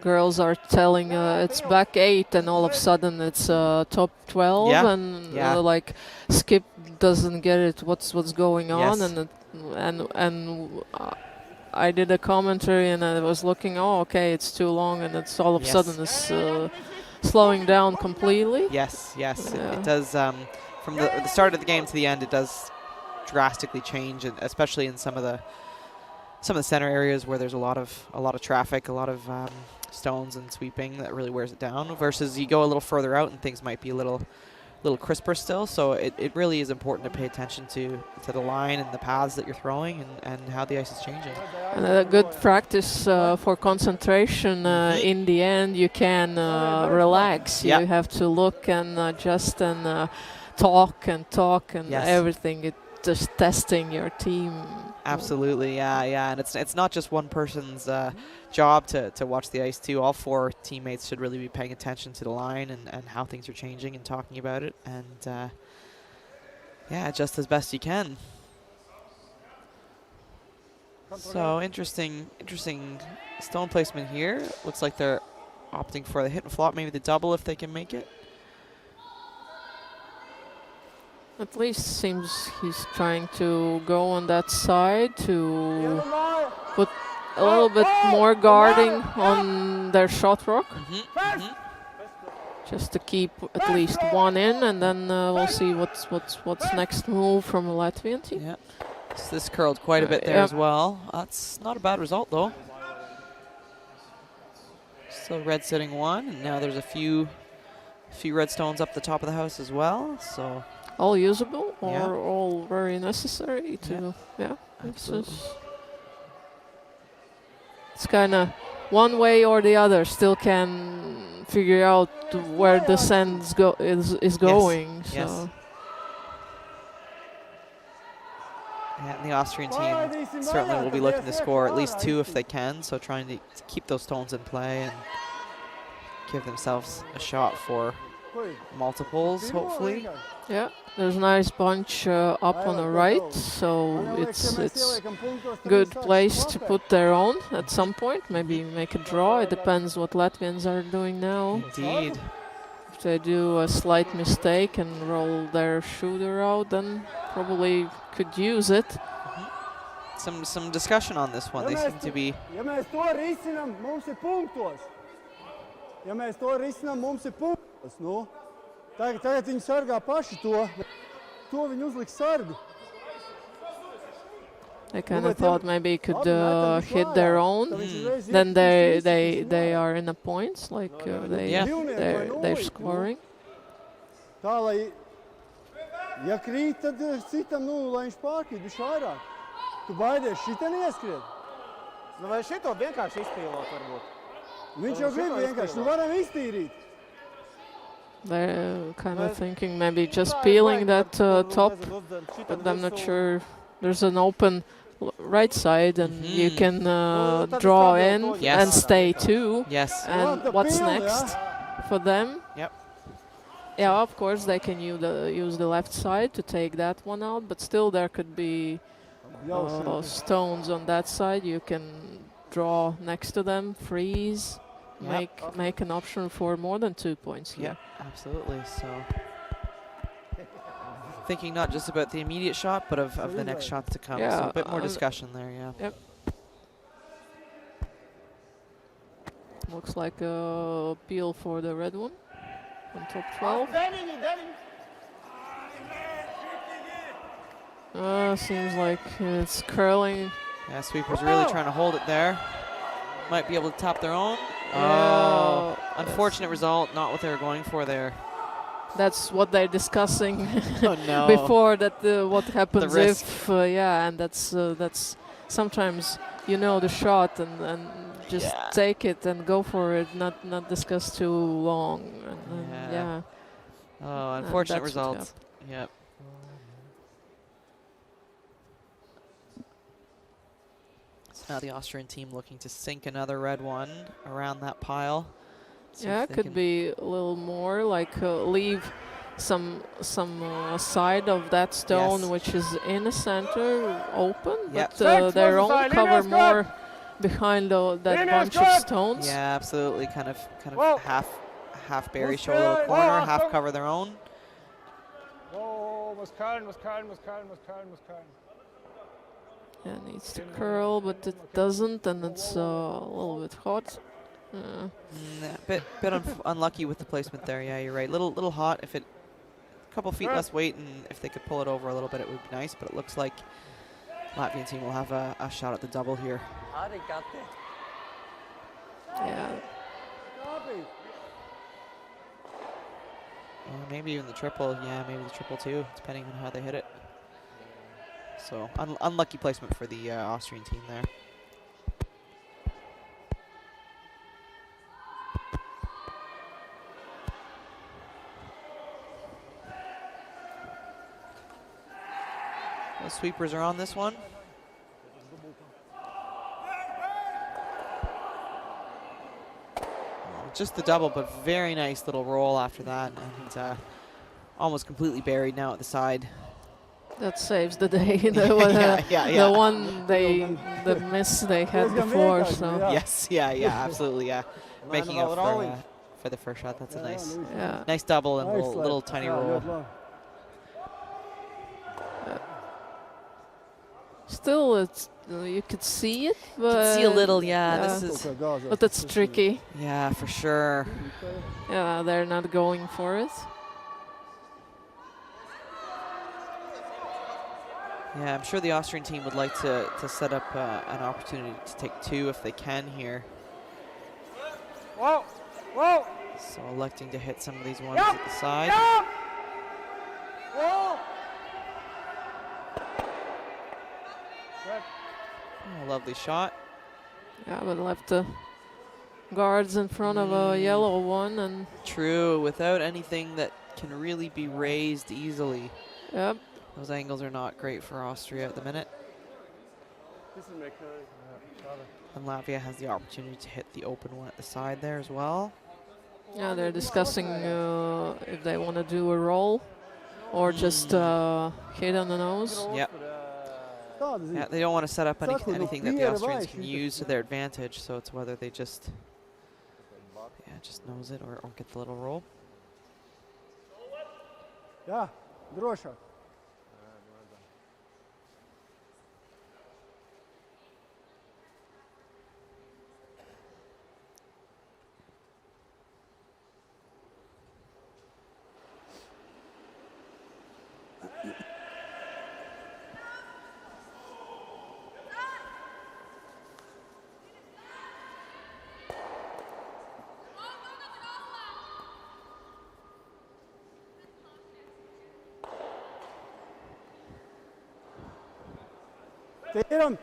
girls are telling it's back 8, and all of a sudden it's top 12, Yeah. and Yeah. like Skip doesn't get it. What's going on? Yes. And I did a commentary, and I was looking. Oh, okay, it's too long, and it's all of a Yes. sudden it's slowing down completely. Yes. Yeah. It does. From the start of the game to the end, it does drastically change, and especially in some of some of the center areas where there's a lot of traffic, a lot of stones and sweeping that really wears it down. Versus you go a little further out and things might be a little crisper still. So it really is important to pay attention to the line and the paths that you're throwing and how the ice is changing. And a good practice for concentration. In the end, you can relax. Yep. You have to look and adjust and talk and Yes. everything. It's just testing your team. Absolutely, yeah. And it's not just one person's job to watch the ice too. All 4 teammates should really be paying attention to the line and how things are changing and talking about it. And adjust as best you can. So interesting stone placement here. Looks like they're opting for the hit and flop, maybe the double if they can make it. At least seems he's trying to go on that side to put a little bit more guarding on their shot rock, just to keep at least one in, and then we'll see what's next move from the Latvian team. Yeah, so this curled quite a bit there as well. That's not a bad result though. Still red sitting 1, and now there's a few red stones up the top of the house as well. So. All usable or all very necessary to, Absolutely. It's kind of one way or the other. Still can figure out where the sand is going. Yes. So. Yeah, and the Austrian team certainly will be looking to score at least 2 if they can. So trying to keep those stones in play and give themselves a shot for multiples, hopefully. Yeah, there's a nice bunch up on the right, so it's good place to put their own at some point. Maybe make a draw. It depends what Latvians are doing now. Indeed. If they do a slight mistake and roll their shooter out, then probably could use it. Some discussion on this one. They seem to be. Ja mēs to risinām, mums ir punktos. Ja mēs to risinām, mums ir punktos. Nu, tagad viņi sargā paši to. To viņi uzliks sargu. I kind of thought maybe could hit their own. Then they are in the points, like they're scoring. Tā, lai, ja krīt, tad citam, lai viņš pārkrīt, viņš vairāk. Tu baidies šitien ieskriet? Nu, vai šito vienkārši izpīlot varbūt? Viņš jau grib vienkārši, nu varam iztīrīt. They're kind of thinking maybe just peeling that top, but I'm not sure. There's an open right side, and you can draw in and stay too. Yes. And what's next for them? Yep. Yeah, of course they can use the left side to take that one out, but still there could be stones on that side. You can draw next to them, freeze, make an option for more than 2 points here. Yeah, absolutely. So thinking not just about the immediate shot, but of the next shots to come. Yeah, so a bit more discussion there, yeah. Yep. Looks like a peel for the red one on top 12. Seems like it's curling. Yeah, sweeper's really trying to hold it there. Might be able to tap their own. Oh, unfortunate result, not what they were going for there. That's what they're discussing Oh no. before that. What happens risk. if? And that's sometimes the shot and just take it and go for it. Not discuss too long. And Oh, unfortunate that's result. Yep. So now the Austrian team looking to sink another red one around that pile. See if it they could can- be a little more like leave some side of that stone which is in the center open, Yep. but their own Side, cover Linus, more behind that bunch of stones. Yeah, absolutely. Kind of Whoa. half bury, Let's show a little go. corner, Whoa. half cover their own. Oh, muss kallen. Yeah, needs to curl, but it doesn't, and it's a little bit hot. Bit unlucky with the placement there. Yeah, you're right. Little hot. If it a couple feet less weight, and if they could pull it over a little bit, it would be nice. But it looks like Latvian team will have a shot at the double here. Yeah. Or maybe even the triple. Yeah, maybe the triple too, depending on how they hit it. So unlucky placement for the Austrian team there. The sweepers are on this one. Just the double, but very nice little roll after that, and almost completely buried now at the side. That saves the day. Yeah. The one the miss they had before. So Yes, yeah, absolutely, yeah. Making up for the first shot. That's a nice double and little tiny roll. Still, it's you could see it, but You can see a little, yeah. This is, but it's tricky. yeah, for sure. Yeah, they're not going for it. Yeah, I'm sure the Austrian team would like to set up an opportunity to take two if they can here. Whoa! Whoa! So electing to hit some of these ones at the side. Whoa! Oh, lovely shot. Yeah, but left the guards in front of a yellow one, and True, without anything that can really be raised easily. yep. Those angles are not great for Austria at the minute. And Latvia has the opportunity to hit the open one at the side there as well. Yeah, they're discussing if they want to do a roll or just hit on the nose. Yep. Yeah, they don't want to set up anything that the Austrians can use to their advantage, so it's whether they just nose it or get the little roll. Jā, drošāk. Tēram.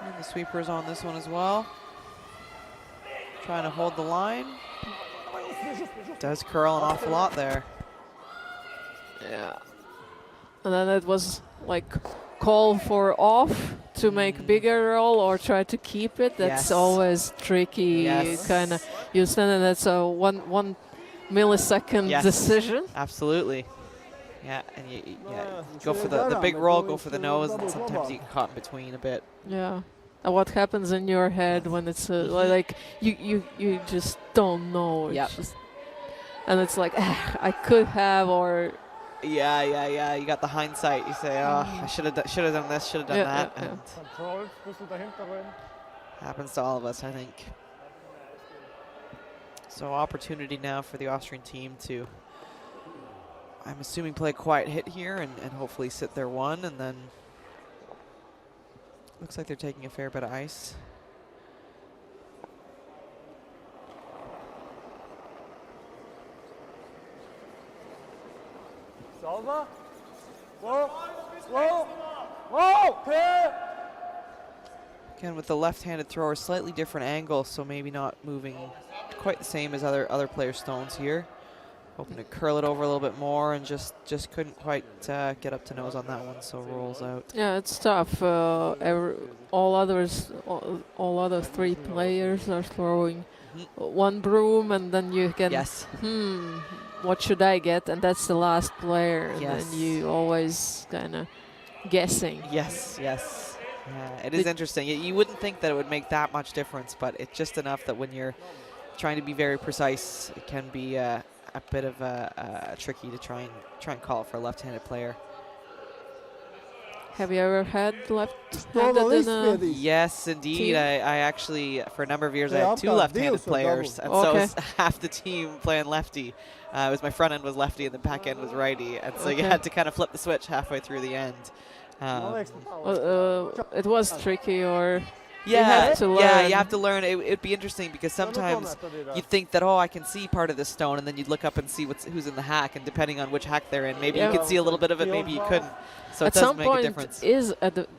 And the sweeper's on this one as well. Trying to hold the line. Does curl an awful lot there. Yeah. And then it was like call for off to make bigger roll or try to keep it. That's Yes. always tricky. Yes. Kind of you stand and that's a one millisecond Yes. decision. Absolutely. Yeah, and you go for the big roll, go for the nose, and sometimes you get caught in between a bit. Yeah. And what happens in your head when it's like you just don't know. Yep. And it's like I could have or Yeah. You got the hindsight. You say, oh, I should have done this, should have done that. Yeah. And Controlled, bisschen dahinter rein. happens to all of us, I think. So opportunity now for the Austrian team to, I'm assuming, play a quiet hit here and hopefully sit their one, and then looks like they're taking a fair bit of ice. Salva. Whoa! Whoa! Whoa! Clear! Again, with the left-handed thrower, slightly different angle, so maybe not moving quite the same as other players' stones here. Hoping to curl it over a little bit more, and just couldn't quite get up to nose on that one, so rolls out. yeah, it's tough. All other three players are throwing one broom, and then you can Yes. what should I get? And that's the last player, and Yes. then you always kind of guessing. Yes. It is interesting. You wouldn't think that it would make that much difference, but it's just enough that when you're trying to be very precise, it can be a bit of a tricky to try and call it for a left-handed player. Have you ever had left-handed in a... Yes, indeed. Team? I actually, for a number of years, I Yeah, had I've two got left-handed deals, so players, and double. so Okay. was half the team playing lefty. It was my front end was lefty and the back end was righty, and so you Okay. had to kind of flip the switch halfway through the end. it was tricky, or Yeah, you have to learn. yeah, you have to learn. It'd be interesting because sometimes you'd think that, oh, I can see part of this stone, and then you'd look up and see who's in the hack, and depending on which hack they're in, maybe you could see a little bit of it, maybe you couldn't. So it At does some make a point, difference.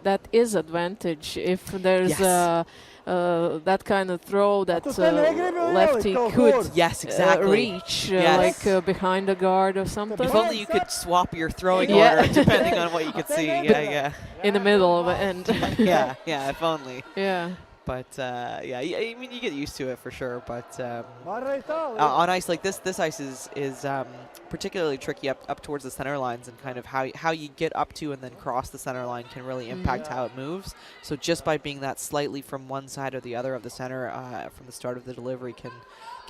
that is advantage if there's Yes. that kind of throw that lefty could Yes, exactly. reach, Yes. like behind the guard or something. If only you could swap your throwing Yeah. order depending on what you could see. Yeah, in the middle of it, and yeah, if only. yeah. But yeah, I mean, you get used to it for sure. But on ice like this ice is particularly tricky up towards the center lines, and kind of how you get up to and then cross the center line can really impact how it moves. So just by being that slightly from one side or the other of the center from the start of the delivery can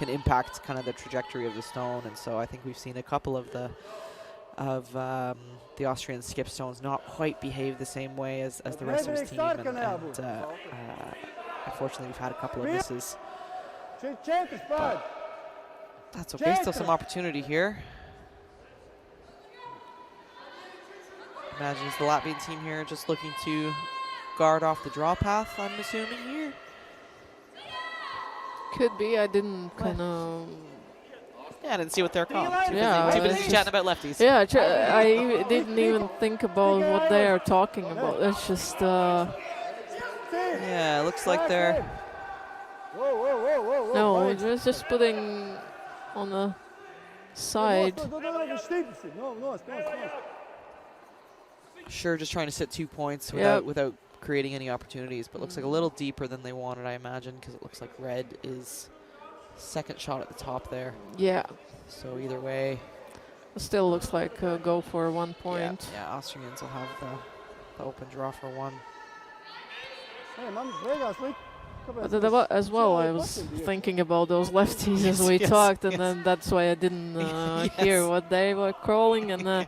impact kind of the trajectory of the stone. And so I think we've seen a couple of the Austrian skip stones not quite behave the same way as the rest of his team, and unfortunately we've had a couple of misses. But that's okay, still some opportunity here. Imagine it's the Latvian team here just looking to guard off the draw path, I'm assuming here. Could be. I didn't kind of... Yeah, I didn't see what they're called. Yeah, Too it's busy just- chatting about lefties. Yeah, I didn't even think about what they are talking about. It's just... Yeah, looks like they're... No, it was just putting on the side. Sure, just trying to sit 2 points Yep. without creating any opportunities, but looks like a little deeper than they wanted, I imagine, because it looks like red is second shot at the top there. Yeah, So either way, it still looks like go for 1 point. yeah, Austrians will have the open draw for one. But as well, I was thinking about those lefties as we talked, and then that's why I didn't hear what they were calling. And I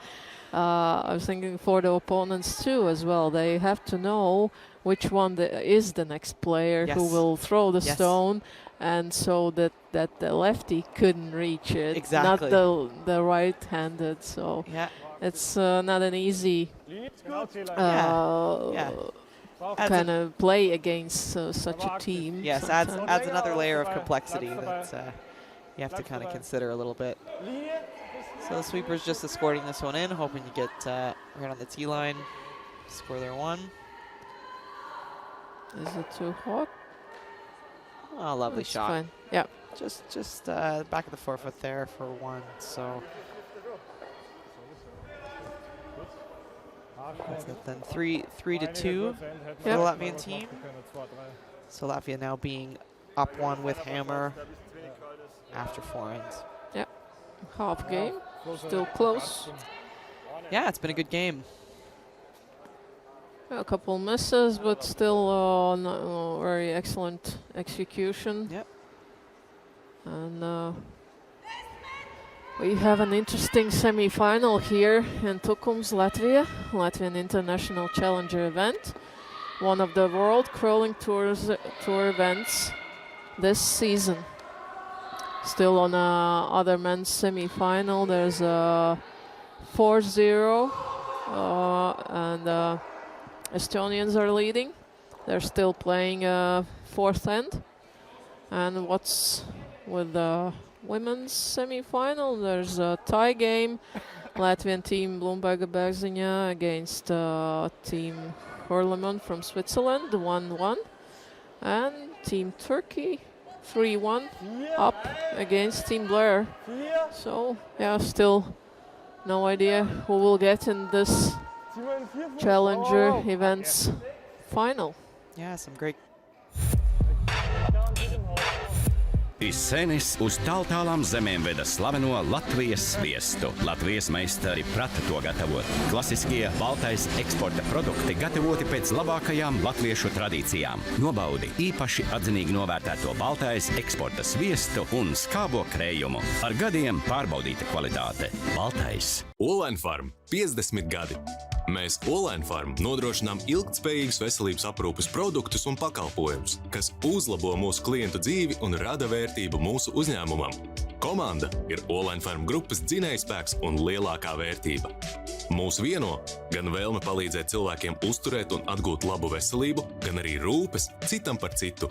was thinking for the opponents too as well. They have to know which one is the next player who will throw the stone, and so that the lefty couldn't reach it, Exactly. not the right-handed. So it's not an easy kind of play against such a team. Yes, sometimes. adds another layer of complexity that you have to kind of consider a little bit. So the sweeper's just escorting this one in, hoping to get right on the tee line, score their one. Is it too hot? Oh, lovely It's shot. fine. Yeah. Just back of the forefoot there for one. So that's it then 3-2 for the Latvian team. So Latvia now being up one with hammer after 4 ends. Half game. Still close. Yeah, it's been a good game. A couple misses, but still very excellent execution. Yep. And we have an interesting semi-final here in Tukums, Latvia, Latvian International Challenger event. One of the World Crawling Tour events this season. Still on other men's semi-final, there's a 4-0 and Estonians are leading. They're still playing fourth end. And what's with the women's semi-final? There's a tie game. Latvian team Blumberga Berziņa against team Horlemon from Switzerland, 1-1. And team Turkey 3-1 up against Team Blair. So, yeah, still no idea who will get in this Challenger events final. Yeah, some great. Izsenis uz tālām zemēm veda slaveno Latvijas sviestu. Latvijas meistari prata to gatavot. Klasiskie baltais eksporta produkti gatavoti pēc labākajām latviešu tradīcijām. Nobaudi īpaši atzinīgi novērtēto baltais eksporta sviestu un skābo krējumu. Ar gadiem pārbaudīta kvalitāte. Baltais. Olaņfarm 50 gadi. Mēs Olain Farm nodrošinām ilgtspējīgus veselības aprūpes produktus un pakalpojumus, kas uzlabo mūsu klientu dzīvi un rada vērtību mūsu uzņēmumam. Komanda ir Olain Farm grupas dzinējspēks un lielākā vērtība. Mūs vieno gan vēlme palīdzēt cilvēkiem uzturēt un atgūt labu veselību, gan arī rūpes citam par citu.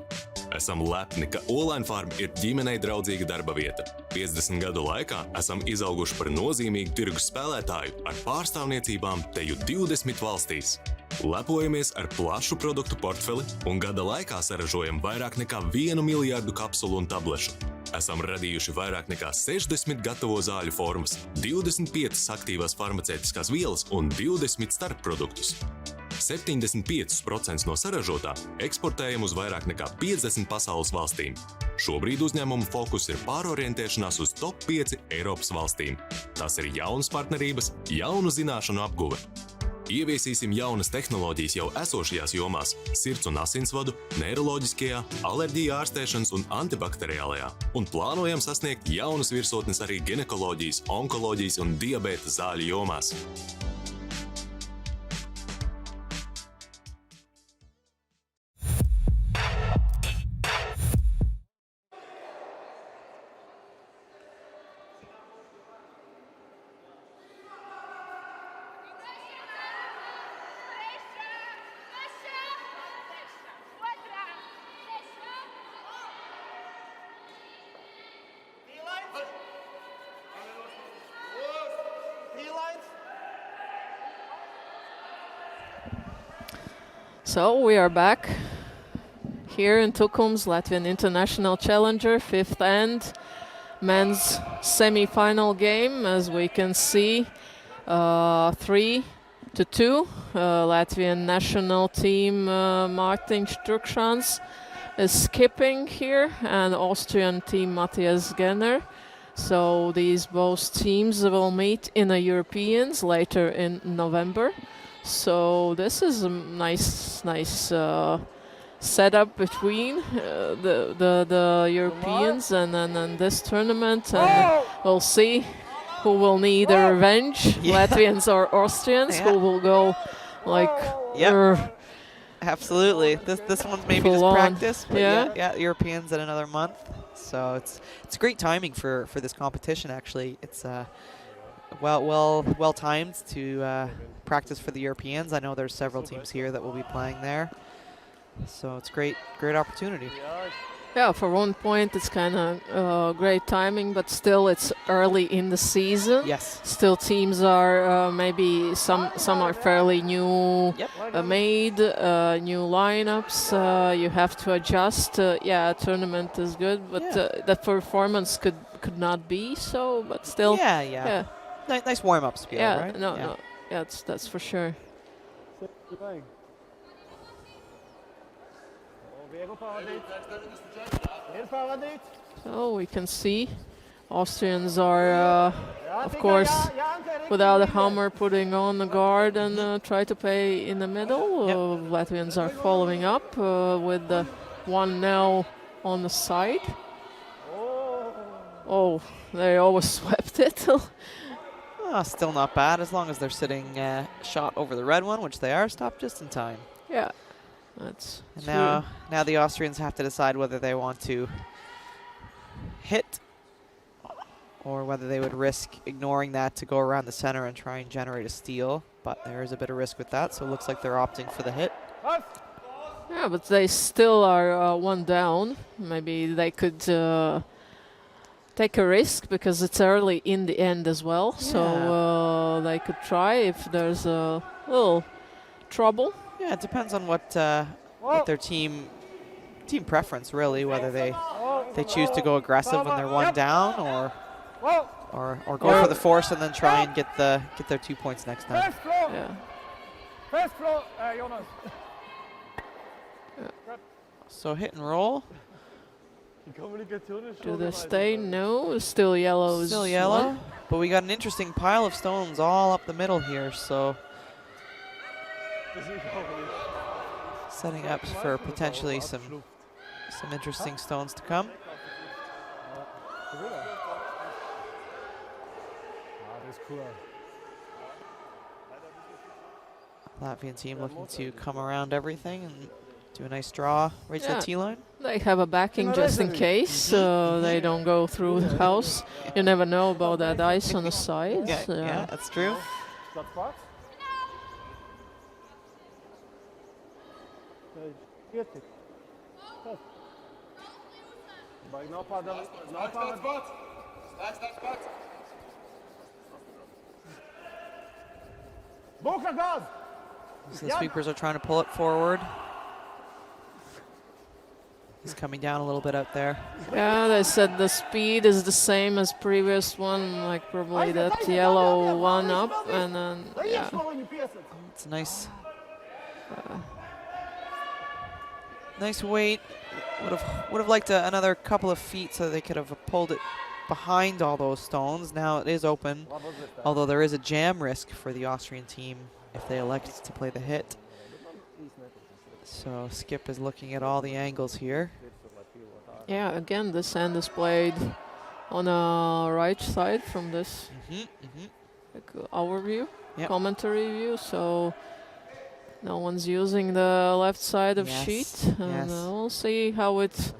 Esam lepni, ka Olain Farm ir ģimenei draudzīga darba vieta. 50 gadu laikā esam izauguši par nozīmīgu tirgus spēlētāju ar pārstāvniecībām teju 20 valstīs. Lepojamies ar plašu produktu portfeli un gada laikā saražojam vairāk nekā 1 miljardu kapsulu un tablešu. Esam radījuši vairāk nekā 60 gatavo zāļu formas, 25 aktīvās farmaceitiskās vielas un 20 starpproduktus. 75% no saražotā eksportējam uz vairāk nekā 50 pasaules valstīm. Šobrīd uzņēmuma fokus ir pārorientēšanās uz top 5 Eiropas valstīm. Tas ir jaunas partnerības, jaunu zināšanu apguve. Ieviesīsim jaunas tehnoloģijas jau esošajās jomās – sirds un asinsvadu, neiroloģiskajā, alerģiju ārstēšanas un antibakteriālajā. Un plānojam sasniegt jaunas virsotnes arī ginekoloģijas, onkoloģijas un diabēta zāļu jomās. So we are back here in Tukums, Latvian International Challenger, 5th end, men's semi-final game. As we can see, 3-2, Latvian national team Martin Strukšans is skipping here, and Austrian team Matthias Genner. So these both teams will meet in the Europeans later in November. So this is a nice setup between the Europeans and this tournament, and we'll see who will need a revenge, Latvians or Austrians, who will go like. Absolutely. This one's maybe just practice, but yeah, Europeans in another month. So it's great timing for this competition. Actually, it's well timed to practice for the Europeans. I know there's several teams here that will be playing there, so it's great opportunity. Yeah, for one point it's kind of great timing, but still it's early in the season. Yes. Still teams are maybe some are fairly new made, new lineups. You have to adjust. Tournament is good, but the performance could not be so, but still. Yeah. Nice warm-ups, right? No. Yeah, that's for sure. So we can see Austrians are, of course, without a hammer, putting on the guard and try to play in the middle. Latvians are following up with the 1-0 on the side. Oh, they always swept it. Still not bad, as long as they're sitting shot over the red one, which they are, stopped just in time. Yeah, that's true. Now the Austrians have to decide whether they want to hit or whether they would risk ignoring that to go around the center and try and generate a steal. But there is a bit of risk with that, so it looks like they're opting for the hit. Yeah, but they still are 1 down. Maybe they could take a risk because it's early in the end as well. So they could try if there's a little trouble. Yeah, it depends on what their team preference, really, whether they choose to go aggressive when they're 1 down or go for the force and then try and get their 2 points next time. So hit and roll. Do they stay? No, still yellow. Still yellow, but we got an interesting pile of stones all up the middle here, so setting up for potentially some interesting stones to come. Latvian team looking to come around everything and do a nice draw right to the tee line. They have a backing just in case, so they don't go through the house. You never know about that ice on the sides. Yeah, that's true. So the sweepers are trying to pull it forward. He's coming down a little bit out there. Yeah, they said the speed is the same as previous one, like probably that yellow one up, and then yeah. It's a nice, nice weight. Would have liked another couple of feet so they could have pulled it behind all those stones. Now it is open, although there is a jam risk for the Austrian team if they elect to play the hit. So Skip is looking at all the angles here. Yeah, again, the sand is played on a right side from this like, overview, commentary view, so no one's using the left side of sheet, and we'll see how it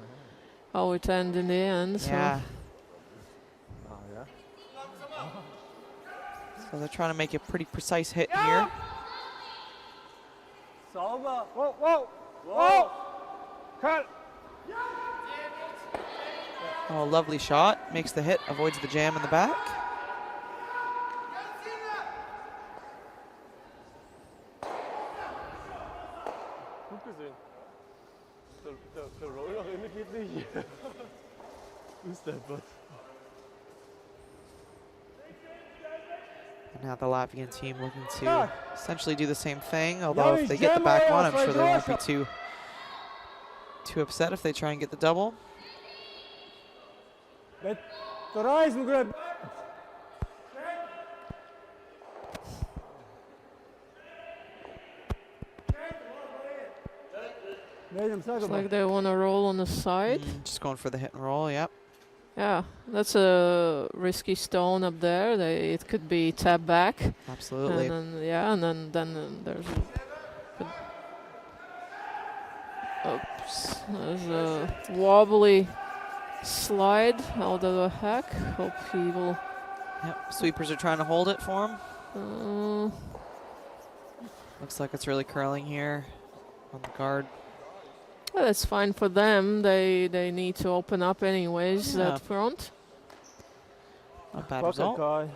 ends in the end. Yeah. So they're trying to make a pretty precise hit here. Sauber. Whoa, whoa, whoa. Cut. Oh, lovely shot. Makes the hit, avoids the jam in the back. Gut gesehen. Der Roll nach innen geht nicht. Ist der was? And now the Latvian team looking to essentially do the same thing, although if they get the back one, I'm sure they won't be too upset if they try and get the double. It's like they want to roll on the side. Just going for the hit and roll, yep. Yeah, that's a risky stone up there. It could be tapped back. Absolutely. And then, yeah, and then there's a wobbly slide out of the hack. Hope he will. Yep, sweepers are trying to hold it for him. Looks like it's really curling here on the guard. Well, that's fine for them. They need to open up anyways that front. Not bad result.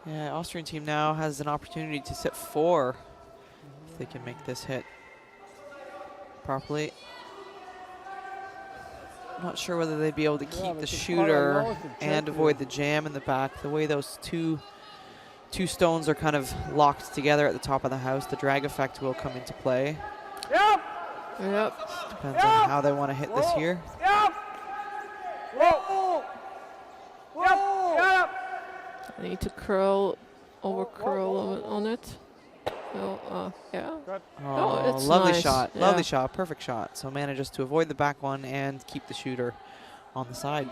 Yeah, Austrian team now has an opportunity to sit 4 if they can make this hit properly. I'm not sure whether they'd be able to keep the shooter and avoid the jam in the back. The way those two stones are kind of locked together at the top of the house, the drag effect will come into play. Yep. Depends on how they want to hit this here. I need to over curl on it. Oh, yeah. Oh, it's lovely nice. shot. Yeah. Lovely shot. Perfect shot. So manages to avoid the back one and keep the shooter on the side.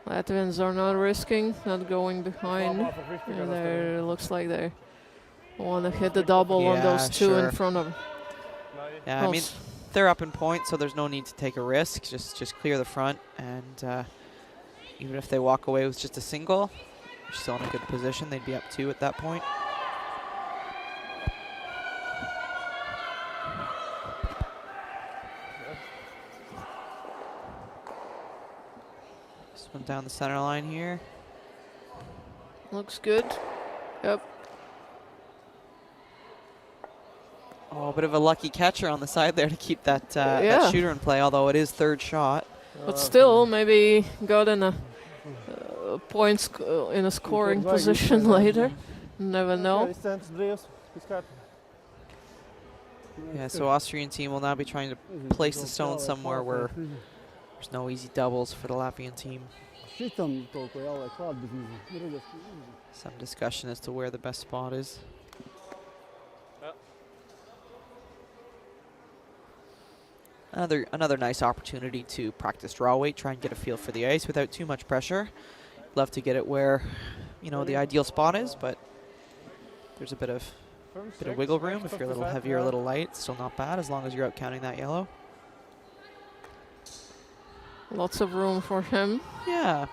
Latvians are not risking, not going behind. It looks like they want to hit the double on those two in front of. Yeah, I mean, they're up in point, so there's no need to take a risk. Just clear the front, and even if they walk away with just a single, they're still in a good position. They'd be up 2 at that point. This one down the center line here. Looks good. Yep. Oh, a bit of a lucky catcher on the side there to keep that, that shooter in play, although it is 3rd shot. But still, maybe got in a points in a scoring position later. Never know. Yeah, so Austrian team will now be trying to place the stone somewhere where there's no easy doubles for the Latvian team. Some discussion as to where the best spot is. Another nice opportunity to practice draw weight, try and get a feel for the ice without too much pressure. Love to get it where, you know, the ideal spot is, but there's a bit of wiggle room. If you're a little heavier, a little light, it's still not bad as long as you're out counting that yellow. Lots of room for him. Yeah.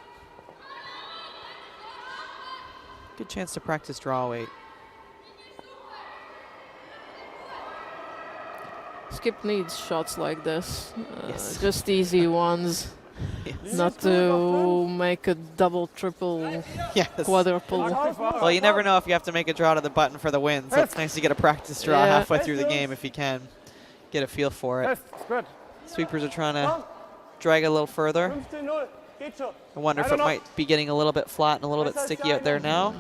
Good chance to practice draw weight. Skip needs shots like this. Yes. Just easy ones. Yes. Not to make a double, triple, Yes. quadruple. Well, you never know if you have to make a draw to the button for the win, so it's nice to get a practice draw Yeah. halfway through the game if you can. Get a feel for it. Good. Sweepers are trying to drag it a little further. 15-0. Geht schon. I wonder if it might be getting a little bit flat and a little bit sticky out there now.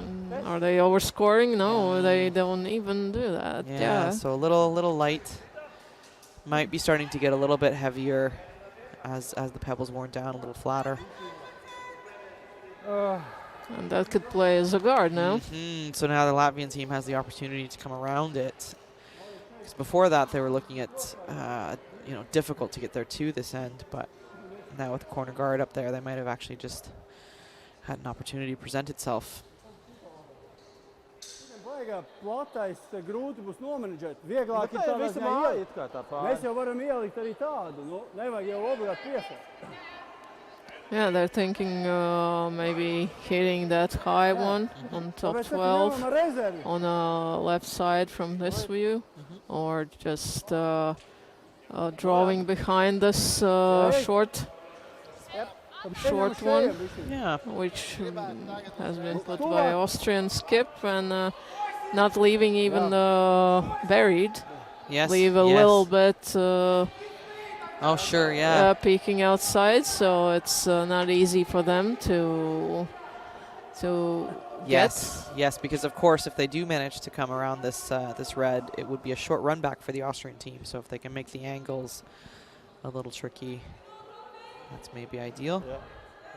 Are they overscoring? No, they don't even do that. Yeah. So a little light. Might be starting to get a little bit heavier as the pebbles worn down, a little flatter. And that could play as a guard now. So now the Latvian team has the opportunity to come around it. Because before that, they were looking at, you know, difficult to get there to this end, but now with the corner guard up there, they might have actually just had an opportunity present itself. Baigā platais, grūti būs nomenedžēt. Vieglāk ir tā tādā visa ziņā māja ielikt. it kā tā pāri. Mēs jau varam ielikt arī tādu, nu, nevajag jau obligāti piesakt. Yeah, they're thinking maybe hitting that high one on top Tāpēc 12 ņemam ar rezervi. on a left side from this view, or just drawing behind this short one, Yeah. which has been put by Austrian skip, and not leaving even buried. Yes. Leave a yes. little bit Oh, sure, yeah. peeking outside, so it's not easy for them to Yes, yes, because of course, if they do manage to come around this this red, it would be a short run back for the Austrian team. So if they can make the angles a little tricky, that's maybe ideal.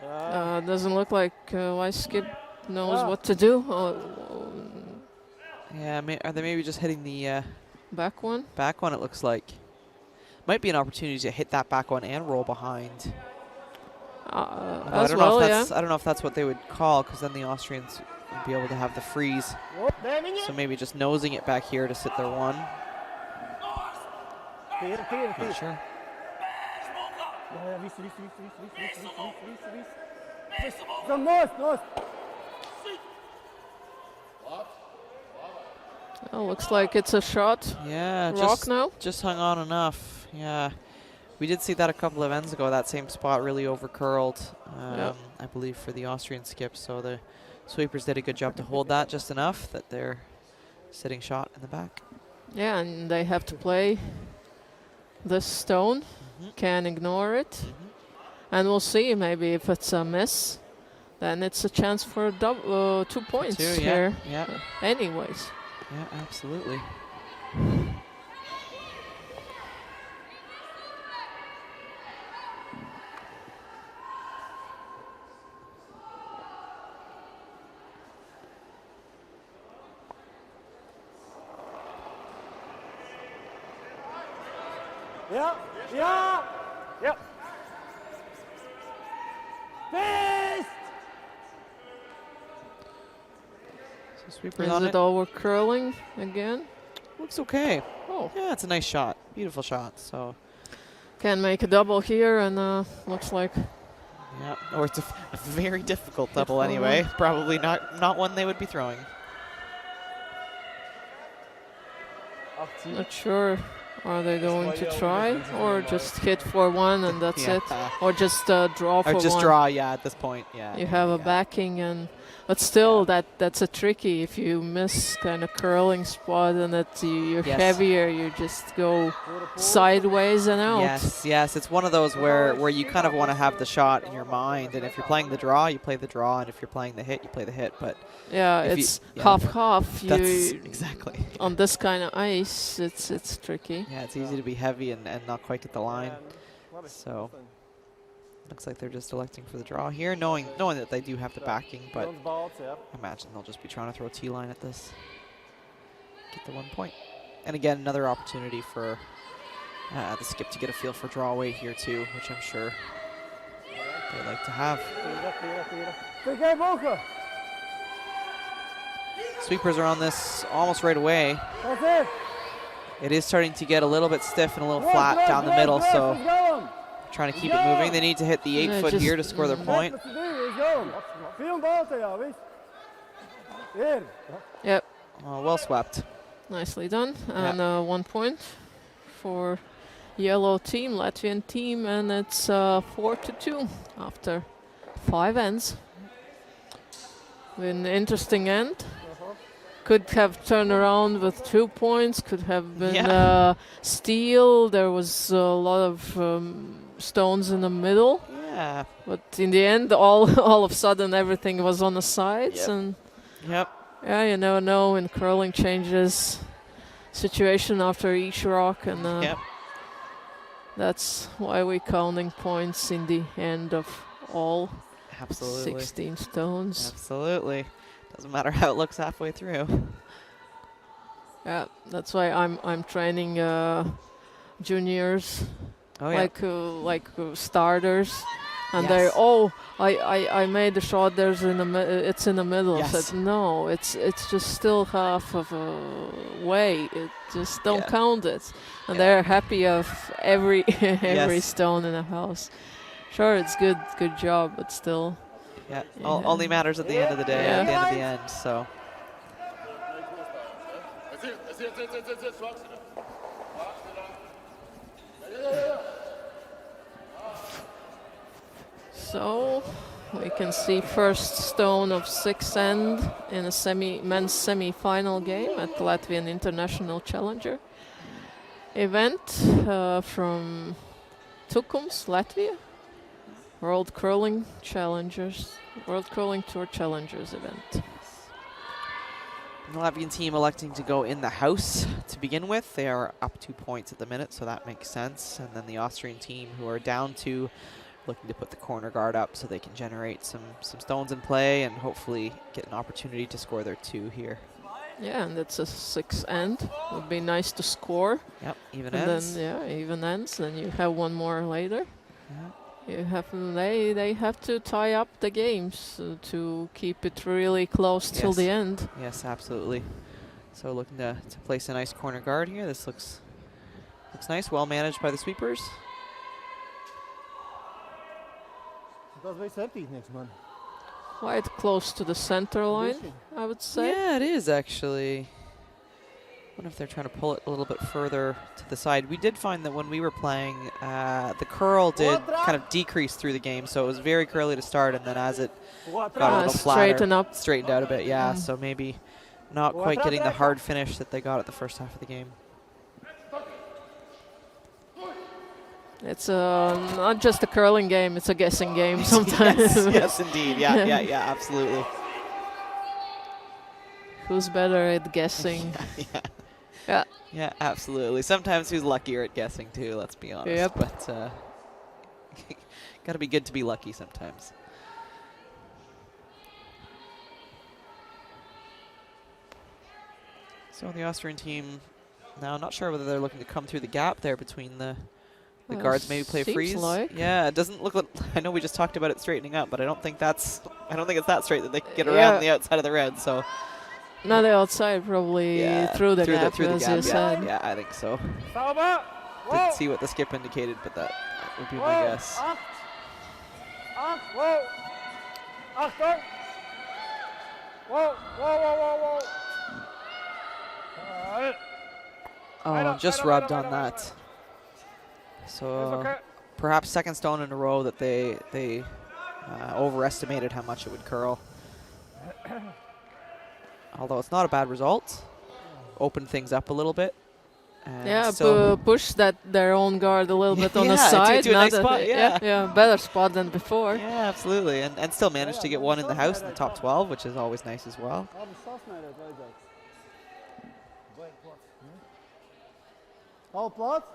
doesn't look like Vice Skip knows what to do. Yeah, are they maybe just hitting the Back one. back one? It looks like might be an opportunity to hit that back one and roll behind. As I well, don't know if that's what they would call, because then the Austrians would be able to have the freeze. So maybe just nosing it back here to sit their one. Not sure. Oh, looks like it's a shot. Yeah, Rock now. just hung on enough. Yeah, we did see that a couple of ends ago. That same spot really over curled, I believe, for the Austrian skip. So the sweepers did a good job to hold that just enough that they're sitting shot in the back. Yeah, and they have to play this stone. Can't ignore it. And we'll see, maybe if it's a miss, then it's a chance for 2 points here. Yeah, Anyways. yeah, absolutely. Ja, ja, Yep. fest! So sweepers Is on it it. over curling again? Looks okay. Oh. Yeah, it's a nice shot. Beautiful shot. So Can make a double here, and looks like yeah, or it's a very difficult double anyway. Probably not one they would be throwing. not sure. Are they going to try, or just hit for one and that's Yeah. it, or just draw for Or just one? draw, yeah, at this point, yeah. You have a backing, but still that's a tricky. If you miss kind of curling spot and you're Yes. heavier, you just go sideways and out. Yes, it's one of those where you kind of want to have the shot in your mind, and if you're playing the draw, you play the draw, and if you're playing the hit, you play the hit. But Yeah, if it's you- half. that's You exactly. on this kind of ice, it's tricky. Yeah, it's easy to be heavy and not quite get the line. So looks like they're just electing for the draw here, knowing that they do have the backing, but I imagine they'll just be trying to throw T-line at this. Get the 1 point. And again, another opportunity for the skip to get a feel for draw weight here too, which I'm sure they like to have. Sweepers are on this almost right away. It is starting to get a little bit stiff and a little flat down the middle, so trying to keep it moving. They need to hit the 8 foot here to score their point. Yep. Well swept. Nicely done. And 1 point for yellow team, Latvian team, and it's 4-2 after 5 ends. An interesting end. Could have turned around with 2 points, could have been steal. There was a lot of stones in the middle. Yeah. But in the end, all of a sudden, everything was on the sides. And yeah, you never know when curling changes situation after each rock. And that's why we're counting points in the end of all 16 stones. Absolutely. Doesn't matter how it looks halfway through. Yeah, that's why I'm training juniors, like starters, and they I made the shot. It's in the middle. I said no, it's just still half of a way. It just don't count it, and they're happy of every stone in the house. Sure, it's good job, but still. Yeah, only matters at the end of the day, at the end of the end, so. So, we can see first stone of 6th end in a men's semi-final game at the Latvian International Challenger event from Tukums, Latvia. World Curling Tour Challengers event. The Latvian team electing to go in the house to begin with. They are up 2 points at the minute, so that makes sense. And then the Austrian team, who are down 2, looking to put the corner guard up so they can generate some stones in play and hopefully get an opportunity to score their 2 here. Yeah, and it's a 6th end. Would be nice to score. Yep, even and ends. Then, even ends. Then you have one more later. Yeah. They have to tie up the games to keep it really close till the end. Yes, absolutely. So looking to place a nice corner guard here. This looks nice, well managed by the sweepers. Quite close to the center line, I would say. Yeah, it is actually. I wonder if they're trying to pull it a little bit further to the side. We did find that when we were playing, the curl did kind of decrease through the game, so it was very curly to start, and then as it got a little flatter, straightened out a bit, so maybe not quite getting the hard finish that they got at the first half of the game. It's not just a curling game, it's a guessing game sometimes. yes, indeed. Yeah, absolutely. Who's better at guessing? Yeah, absolutely. Sometimes who's luckier at guessing too, let's be honest. Yep. But gotta be good to be lucky sometimes. So the Austrian team now, not sure whether they're looking to come through the gap there between the guards, maybe play freeze. Yeah, it doesn't look like, I know we just talked about it straightening up, but I don't think it's that straight that they can get around the outside of the red, so. Not the outside, probably through the gap, through the as gap, you said. Yeah, I think so. Didn't see what the skip indicated, but that would be my guess. Oh, just rubbed on that. So perhaps second stone in a row that they overestimated how much it would curl. Although it's not a bad result. Opened things up a little bit. Push their own guard a little bit on the side. To a nice spot, yeah, better spot than before. Yeah, absolutely. And still managed to get one in the house in the top 12, which is always nice as well. Al plaats?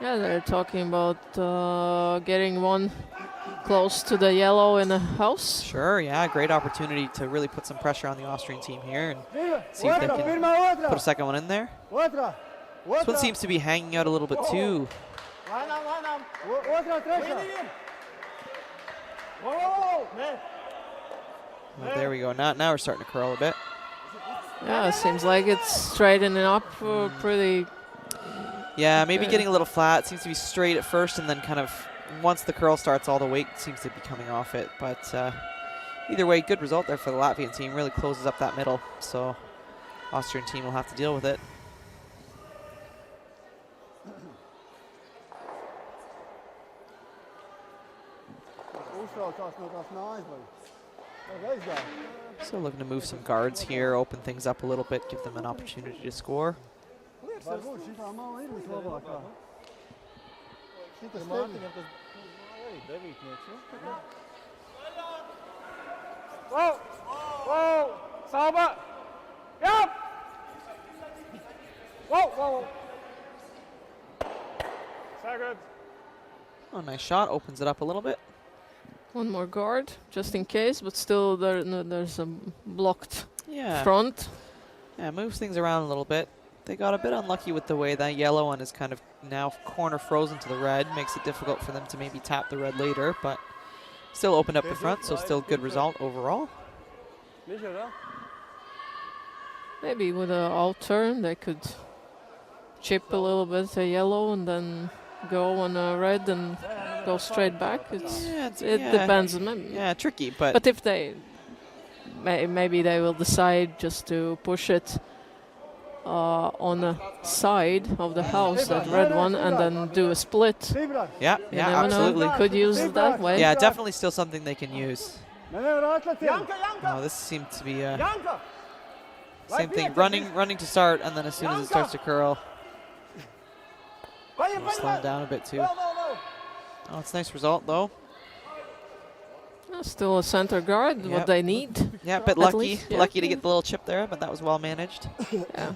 Yeah, they're talking about getting one close to the yellow in the house. Sure, yeah, great opportunity to really put some pressure on the Austrian team here and see if they can put a second one in there. This one seems to be hanging out a little bit too. Well, there we go. Now we're starting to curl a bit. Yeah, it seems like it's straightening up pretty. Yeah, maybe getting a little flat. Seems to be straight at first, and then kind of once the curl starts, all the weight seems to be coming off it. But either way, good result there for the Latvian team. Really closes up that middle. So Austrian team will have to deal with it. So looking to move some guards here, open things up a little bit, give them an opportunity to score. Oh, nice shot, opens it up a little bit. One more guard, just in case, but still there's a blocked front. Yeah, moves things around a little bit. They got a bit unlucky with the way that yellow one is kind of now corner frozen to the red. Makes it difficult for them to maybe tap the red later, but still opened up the front, so still good result overall. Maybe with an alt turn, they could chip a little bit the yellow and then go on a red and go straight back. It depends. Yeah, tricky, but. But if they, maybe they will decide just to push it on the side of the house, that red one, and then do a split. Yeah, absolutely. Could use it that way. Yeah, definitely still something they can use. Oh, this seemed to be same thing. Running to start, and then as soon as it starts to curl, slow down a bit too. Oh, it's a nice result though. Still a center guard, what they need. Yeah, a bit lucky. Lucky to get the little chip there, but that was well managed. Yeah.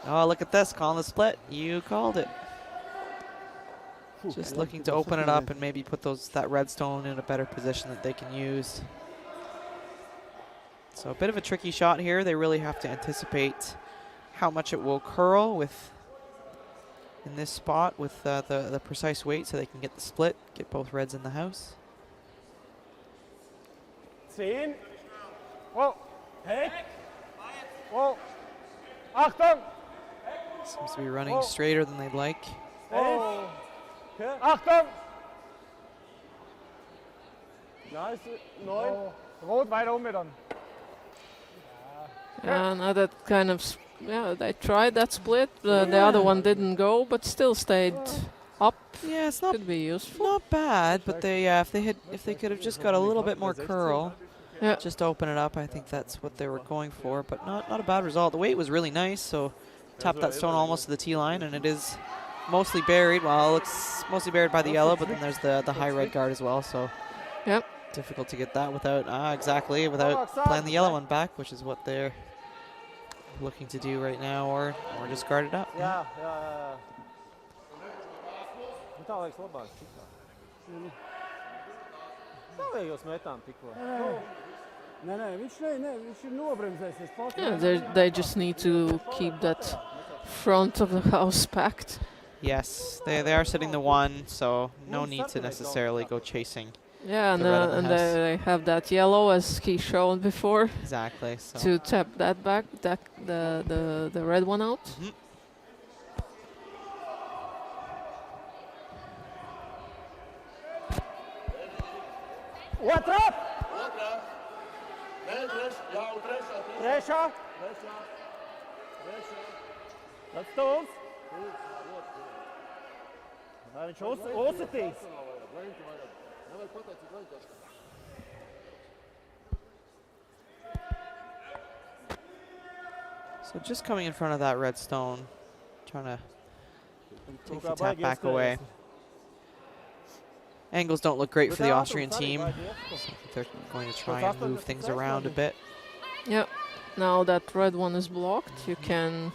Oh, look at this, calling the split. You called it. Just looking to open it up and maybe put that redstone in a better position that they can use. So a bit of a tricky shot here. They really have to anticipate how much it will curl in this spot with the precise weight so they can get the split, get both reds in the house. 10. Oh, hey. Oh, Achtung. Seems to be running straighter than they'd like. Oh. Achtung. Nice. 9. Rot weiter mit dann. Yeah, now that kind of, they tried that split. The other one didn't go, but still stayed up. Yeah, it's not could be useful. Not bad, but they if they could have just got a little bit more curl, just open it up. I think that's what they were going for, but not a bad result. The weight was really nice, so tapped that stone almost to the tee line, and it is mostly buried. Well, it looks mostly buried by the yellow, but then there's the high red guard as well. So difficult to get that without playing the yellow one back, which is what they're looking to do right now, or just guard it up. They just need to keep that front of the house packed. Yes, they are sitting the one, so no need to necessarily go chasing. Yeah, and they have that yellow as he showed before. Exactly. So to tap that back, the red one out. Mm-hmm. What up? Trešā. Tas stūls. Vai viņš uzsitīs? So just coming in front of that red stone, trying to take the tap back away. Angles don't look great for the Austrian team. So they're going to try and move things around a bit. Yeah. Now that red one is blocked, you can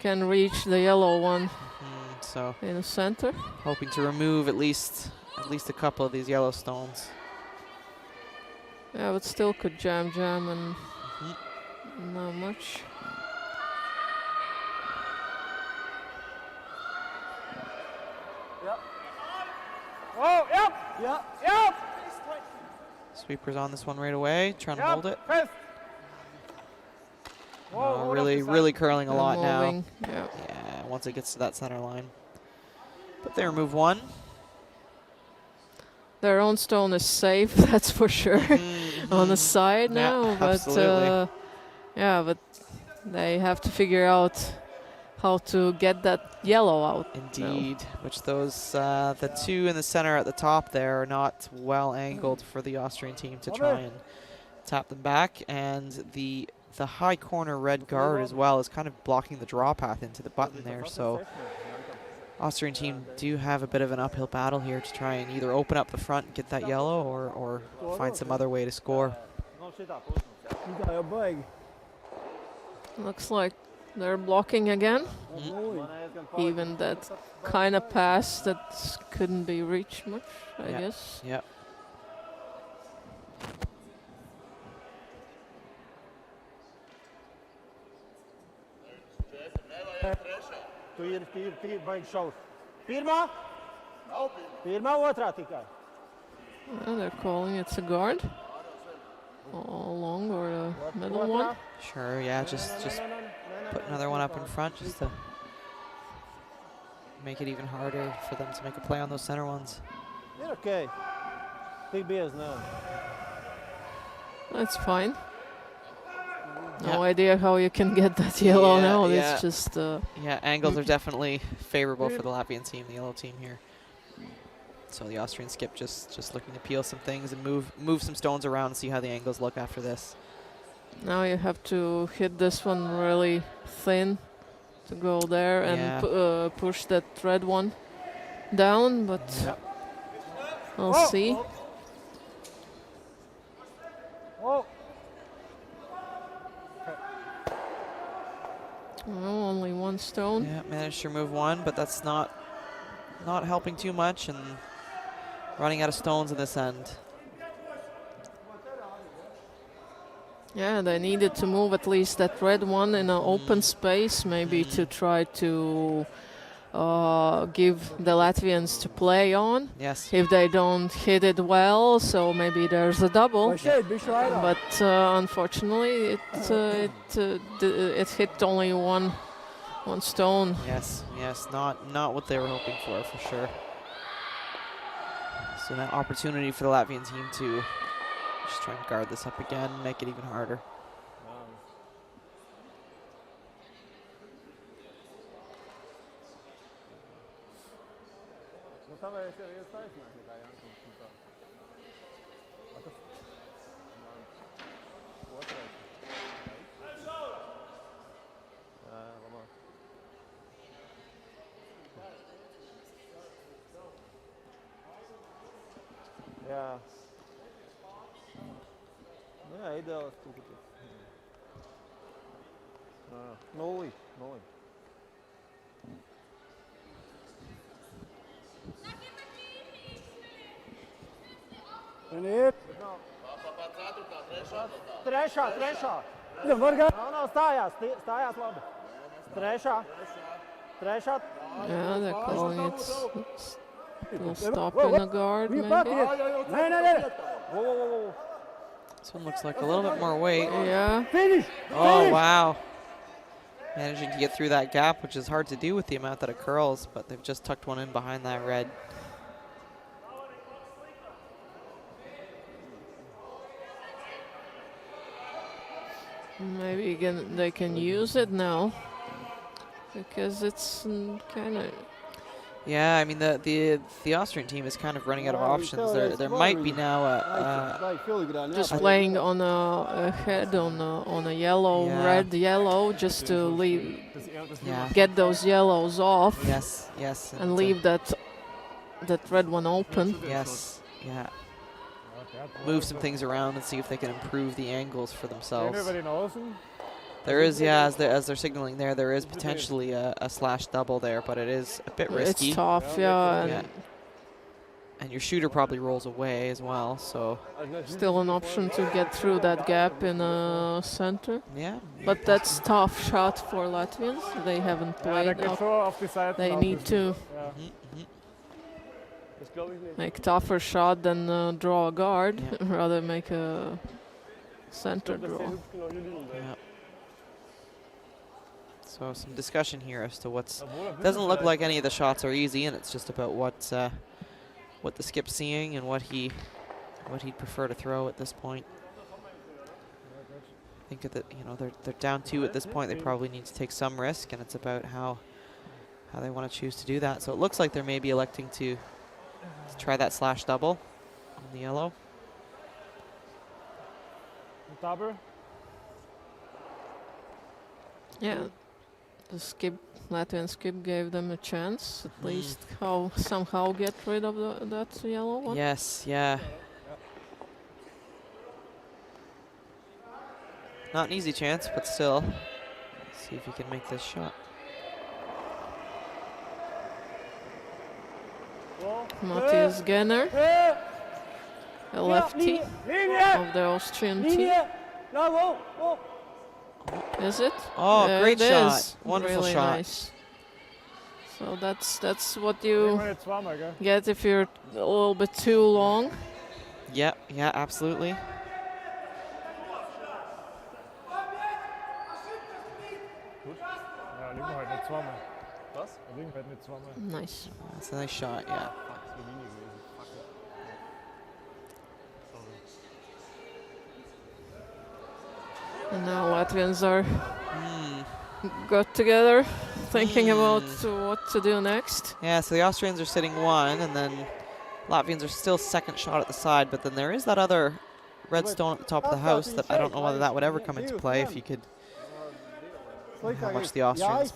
can reach the yellow one So in the center. hoping to remove at least a couple of these yellow stones. Yeah, but still could jam and not much. Oh, yep. Yep. Sweeper's on this one right away, trying to hold it. Fifth. Oh, really curling a lot now. Moving. Yeah. Yeah, once it gets to that center line. But they remove one. Their own stone is safe, that's for sure, on the side now. Yeah, but absolutely. yeah, but they have to figure out how to get that yellow out. Indeed, which those the two in the center at the top there are not well angled for the Austrian team to try and tap them back, and the high corner red guard as well is kind of blocking the draw path into the button there. So Austrian team do have a bit of an uphill battle here to try and either open up the front and get that yellow or find some other way to score. Looks like they're blocking again. Even that kind of pass that couldn't be reached much, I guess. Yep. Tu ir baigi šaut. Pirmā? Pirmā, otrā tikai. Well, they're calling it's a guard. Long or a middle one. Sure, yeah, just put another one up in front just to make it even harder for them to make a play on those center ones. Ir okay. Tik biezi, nē. That's fine. No idea how you can get that yellow now. Yeah. It's just. Yeah, angles are definitely favorable for the Latvian team, the yellow team here. So the Austrian skip just looking to peel some things and move some stones around and see how the angles look after this. Now you have to hit this one really thin to go there and push that red one down, but we'll see. Oh. Well, only one stone. Yeah, managed to remove one, but that's not helping too much and running out of stones in this end. Yeah, they needed to move at least that red one in an open space, maybe to try to give the Latvians to play on. Yes. If they don't hit it well, so maybe there's a double. But unfortunately, it hit only one stone. Yes, not what they were hoping for sure. So that opportunity for the Latvian team to just try and guard this up again, make it even harder. Jā. Nu jā, ideāls tūkutis. Nulli. Trešā. Nav, stājās labi. Trešā. Yeah, they're calling it. We'll stop in the guard, maybe. Whoa. This one looks like a little bit more weight. Yeah. Oh, wow. Managing to get through that gap, which is hard to do with the amount that it curls, but they've just tucked one in behind that red. Maybe again they can use it now, because it's kind of. Yeah, I mean the Austrian team is kind of running out of options. There might be now just playing on a head on a yellow, red yellow, just to leave, get those yellows off. Yes, and leave that red one open. Yes, yeah. Move some things around and see if they can improve the angles for themselves. There is, yeah, as they're signaling there is potentially a slash double there, but it is a bit risky. It's tough, yeah. Yeah. And your shooter probably rolls away as well, so. Still an option to get through that gap in center. Yeah. But that's tough shot for Latvians. They haven't played up. They need to make tougher shot than draw a guard, rather make a center draw. Yeah. So some discussion here as to what's. Doesn't look like any of the shots are easy, and it's just about what the skip's seeing and what he'd prefer to throw at this point. I think that they're down 2 at this point. They probably need to take some risk, and it's about how they want to choose to do that. So it looks like they're maybe electing to try that slash double on the yellow. Yeah, the Latvian skip gave them a chance, at least somehow get rid of that yellow one. Yes, yeah. Not an easy chance, but still. Let's see if he can make this shot. Matthias Genner, a lefty of the Austrian team. Is it? Oh, great shot. Is. Wonderful really shot. Nice. So that's what you get if you're a little bit too long. Yeah, absolutely. Nice. That's a nice shot, yeah. And now Latvians are got together, thinking about what to do next. Yeah, so the Austrians are sitting 1, and then Latvians are still second shot at the side, but then there is that other red stone at the top of the house that I don't know whether that would ever come into play if you could. How much the Austrians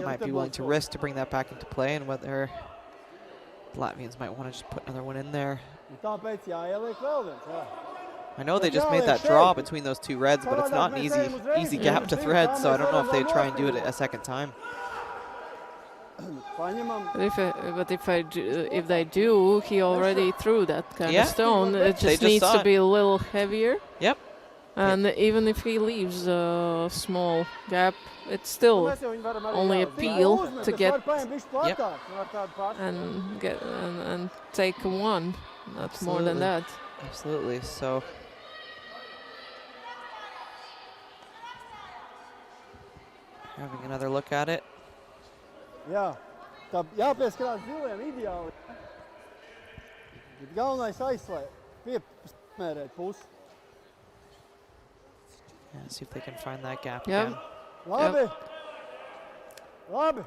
might be willing to risk to bring that back into play, and whether the Latvians might want to just put another one in there. I know they just made that draw between those 2 reds, but it's not an easy gap to thread, so I don't know if they'd try and do it a second time. But if they do, he already threw that kind of stone. It just needs to be a little heavier. Yep. And even if he leaves a small gap, it's still only a peel to get and take 1, not more than that. Absolutely. So having another look at it. Jā, tā jāpieskarās ziliem ideāli. Galvenais aizslēgt, piemērēt pusi. Yeah, see if they can find that gap Yep. again. Labi. Labi.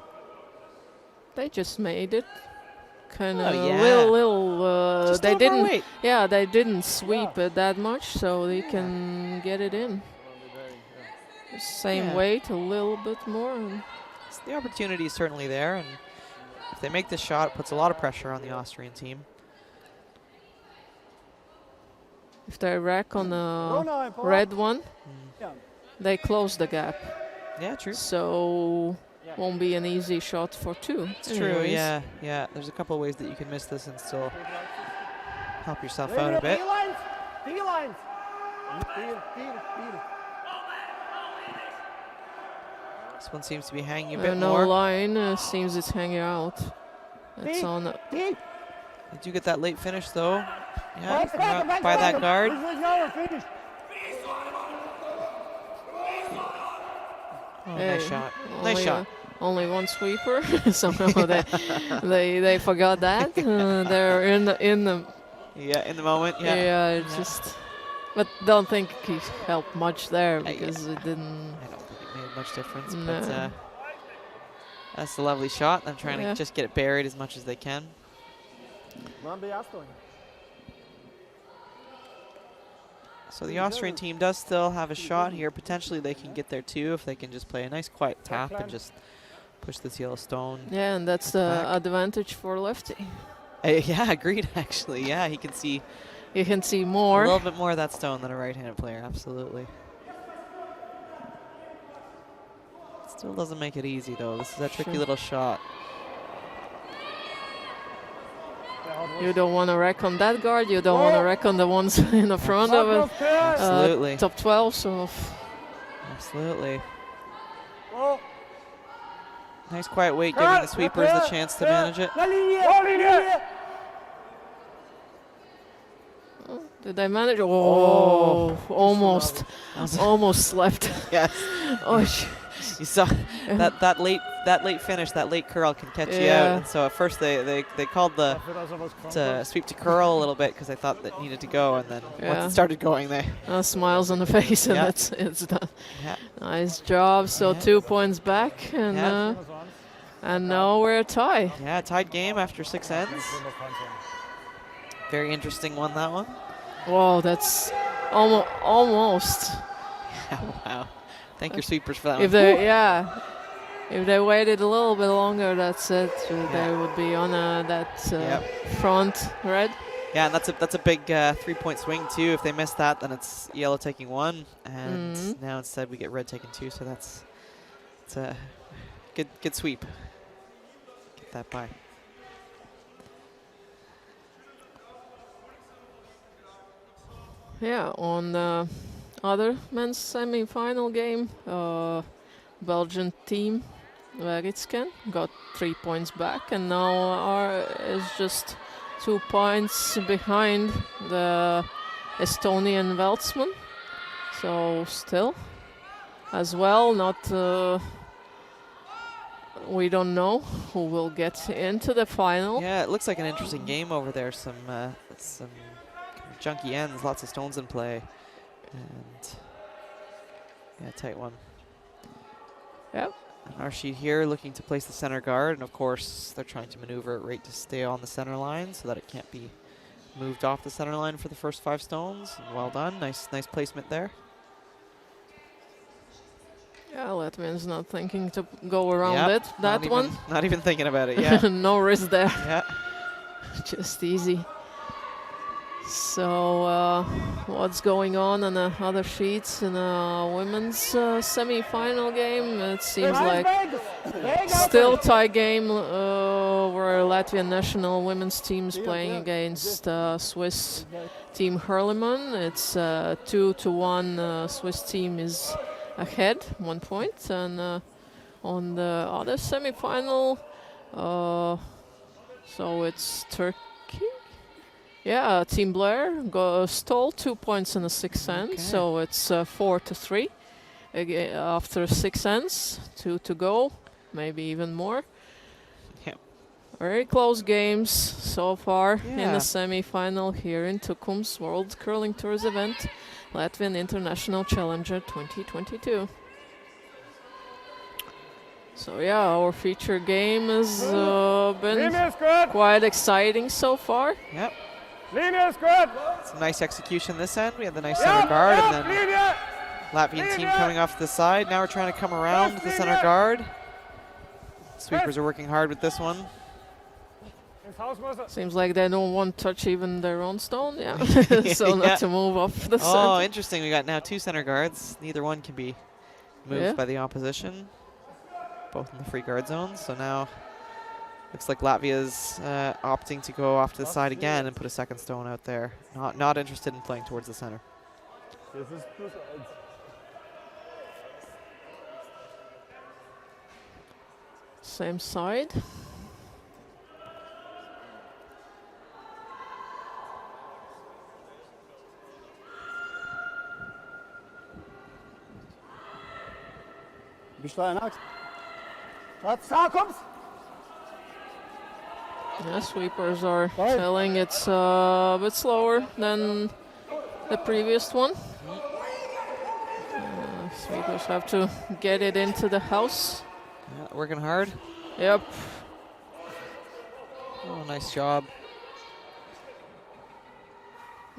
They just made it. Kind of yeah. little Just they didn't overweight. yeah, they didn't sweep it that much, so they can get it in. Same weight, a little bit more. And So the opportunity is certainly there, and if they make this shot, it puts a lot of pressure on the Austrian team. if they rack on the red one, they close the gap. Yeah, true. So won't be an easy shot for 2. It's true, yeah. There's a couple of ways that you can miss this and still help yourself out a bit. This one seems to be hanging a bit no more. line, seems it's hanging out. It's on. They do get that late finish though. Yeah, not by that guard. Oh, nice shot. Nice shot. Only 1 sweeper. Somehow they forgot that. They're in the. Yeah, in the moment. Yeah. Yeah, it's just. But don't think he helped much there because it didn't. I don't think it made much difference. No. But that's a lovely shot. I'm trying to just get it buried as much as they can. So the Austrian team does still have a shot here. Potentially they can get there too if they can just play a nice quiet tap and just push this yellow stone. Yeah, and that's the advantage for lefty. Yeah, agreed actually. Yeah, he can see. You can see more. A little bit more of that stone than a right-handed player, absolutely. Still doesn't make it easy, though. This is a tricky Sure. little shot. You don't want to wreck on that guard. You don't want to wreck on the ones in the front of it. Absolutely. Top 12, so. Absolutely. Nice quiet wait, giving the sweepers the chance to manage it. Did they manage? Oh, almost. That was- Almost slept. Yes. Oh, You saw that late finish, that late curl can catch you out. And so at first they called the sweep to curl a little bit because they thought that needed to go, and then once it started going, they smiles on the face, and it's done. Yeah. Nice job. So 2 points back, and now we're a tie. Yeah, tied game after 6 ends. Very interesting one, that one. Whoa, that's almost. Wow. Thank your sweepers for that If one. they if they waited a little bit longer, that's it. They would be on that front red. Yeah, and that's a big 3-point swing too. If they miss that, then it's yellow taking 1, and now instead we get red taking 2. So it's a good sweep. Get that by. Yeah, on the other men's semi-final game, Belgian team Veritsken got 3 points back, and now is just 2 points behind the Estonian Veldsman. So still, as well, not. We don't know who will get into the final. Yeah, it looks like an interesting game over there. Some junky ends, lots of stones in play, and yeah, tight one. Yep. And our sheet here looking to place the center guard, and of course they're trying to maneuver it right to stay on the center line so that it can't be moved off the center line for the first 5 stones. Well done, nice placement there. Yeah, Latvian's not thinking to go around that one. Not even thinking about it, yeah. No risk there. Yeah. Just easy. So what's going on the other sheets in the women's semi-final game? It seems like still tie game where Latvian national women's team is playing against Swiss team Hurleman. It's 2-1. Swiss team is ahead, 1 point, and on the other semi-final, so it's Turkey. Yeah, Team Blair stole 2 points in the 6th end, so it's 4-3 after 6 ends, 2 to go, maybe even more. Yep. Very close games so far in the semi-final here in Tukums World Curling Tours event, Latvian International Challenger 2022. So yeah, our feature game has been quite exciting so far. Yep. Some nice execution this end. We had the nice center guard, and then Latvian team coming off to the side. Now we're trying to come around the center guard. Sweepers are working hard with this one. Seems like they don't want to touch even their own stone, so not to move off the center. Oh, interesting. We got now 2 center guards. Neither one can be moved by the opposition. Both in the free guard zones. So now looks like Latvia's opting to go off to the side again and put a second stone out there. Not interested in playing towards the center. Same side. Yeah, sweepers are telling it's a bit slower than the previous one. Sweepers have to get it into the house. Yeah, working hard. Yep. Oh, nice job.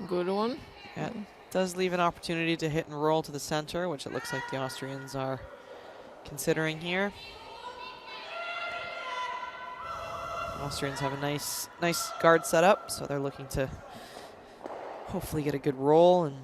Good one. Yeah, does leave an opportunity to hit and roll to the center, which it looks like the Austrians are considering here. Austrians have a nice guard set up, so they're looking to hopefully get a good roll and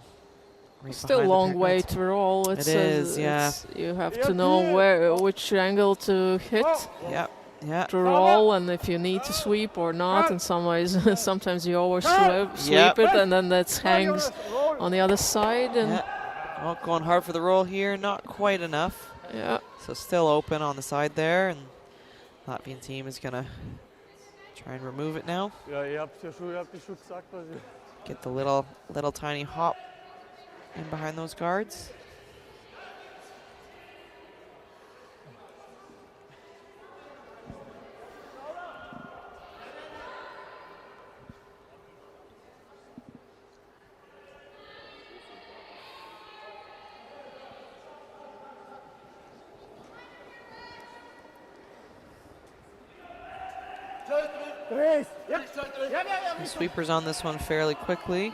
right Still a behind the long pair way nets. to roll. It is, yeah. You have to know which angle to hit Yep, yeah. to roll, and if you need to sweep or not. In some ways, sometimes you always sweep Yep. it, and then that hangs on the other side. And Yeah. Oh, going hard for the roll here, not quite enough. yeah, So still open on the side there, and Latvian team is gonna try and remove it now. Ja, ihr habt ja schon gesagt, was ihr... Get the little tiny hop in behind those guards. The sweepers on this one fairly quickly.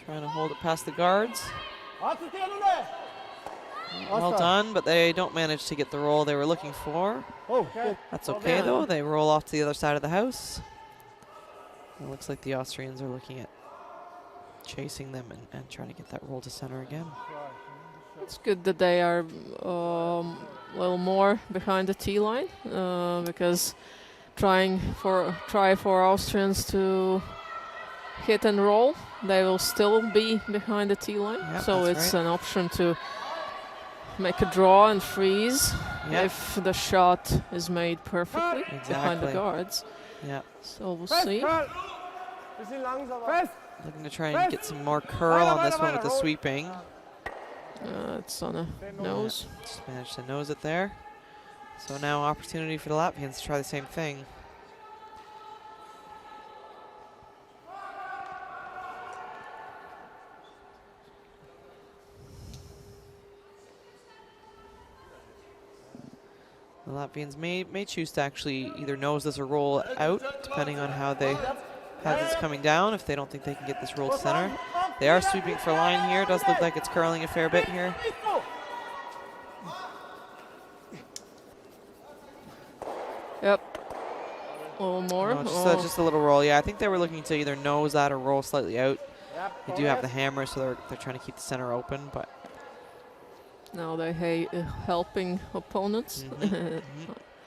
Trying to hold it past the guards. Well done, but they don't manage to get the roll they were looking for. That's okay though, they roll off to the other side of the house. It looks like the Austrians are looking at chasing them and trying to get that roll to center again. it's good that they are a little more behind the tee line, because try for Austrians to hit and roll, they will still be behind the tee line. Yep, So that's it's right. an option to make a draw and freeze Yep. if the shot is made perfectly behind the Exactly. guards. Yeah, So we'll see. Bisschen langsamer. looking to try and get some more curl on this one with the sweeping. It's on a nose. Just managed to nose it there. So now opportunity for the Latvians to try the same thing. The Latvians may choose to actually either nose this or roll out, depending on how they have this coming down, if they don't think they can get this roll to center. They are sweeping for line here. Does look like it's curling a fair bit here. Yep. A little more. No, just a little roll. Yeah, I think they were looking to either nose that or roll slightly out. They do have the hammer, so they're trying to keep the center open, but Now they helping opponents.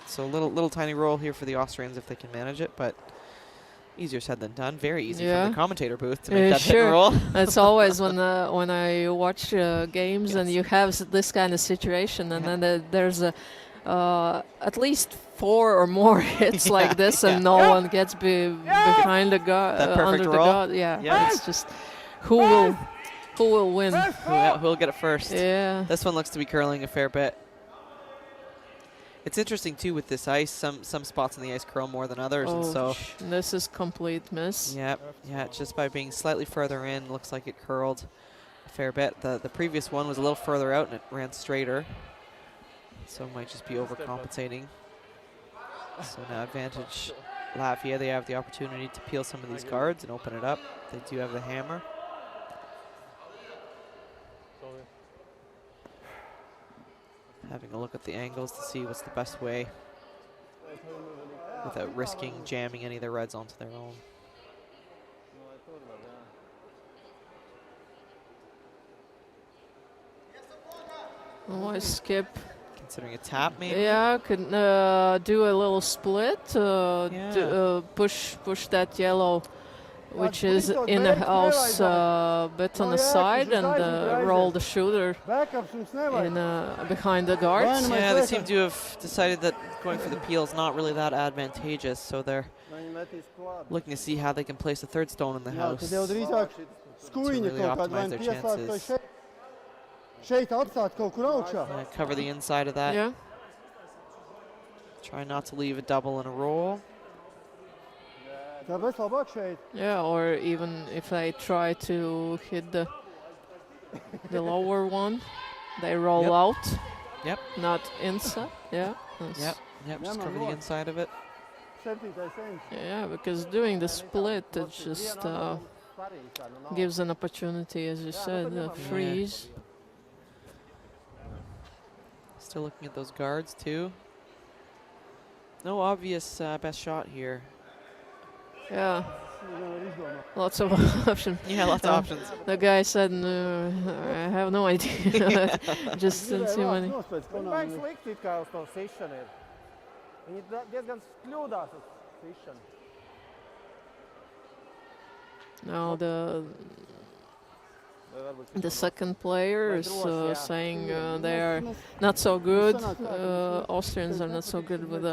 so a little tiny roll here for the Austrians if they can manage it, but easier said than done. Very easy from the commentator booth to make that hit and roll. It's always when I watch games and you have this kind of situation, and then there's at least 4 or more hits like this, and no one gets behind the guard, That perfect under the roll? guard. Yeah, it's just who will win. Who'll get it first? Yeah. This one looks to be curling a fair bit. It's interesting too with this ice. Some spots in the ice curl more than others, and so this is complete miss. yeah, just by being slightly further in, looks like it curled a fair bit. The previous one was a little further out and it ran straighter, so it might just be overcompensating. So now advantage Latvia. They have the opportunity to peel some of these guards and open it up. They do have the hammer. Having a look at the angles to see what's the best way without risking jamming any of their reds onto their own. Oh, I skip. Considering a tap, maybe? Yeah, could do a little split. Push that yellow, which is in the house, bit on the side, and roll the shooter in behind the guards. Yeah, they seem to have decided that going for the peel is not really that advantageous, so they're looking to see how they can place a third stone in the house to really optimize their chances. Cover the inside of that. Yeah. Try not to leave a double and a roll. Yeah, or even if they try to hit the lower one, they roll out. Yep. Not inside. Yeah. Yep, just cover the inside of it. Yeah, because doing the split, it just gives an opportunity, as you said, freeze. Still looking at those guards too. No obvious best shot here. Yeah. Lots of options. Yeah, lots of options. The guy said, no, I have no idea. Just too many. Viņi baigi slikti it kā uz to sišanu ir. Viņi diezgan kļūdās uz sišanu. Now the second player is saying they are not so good. Austrians are not so good with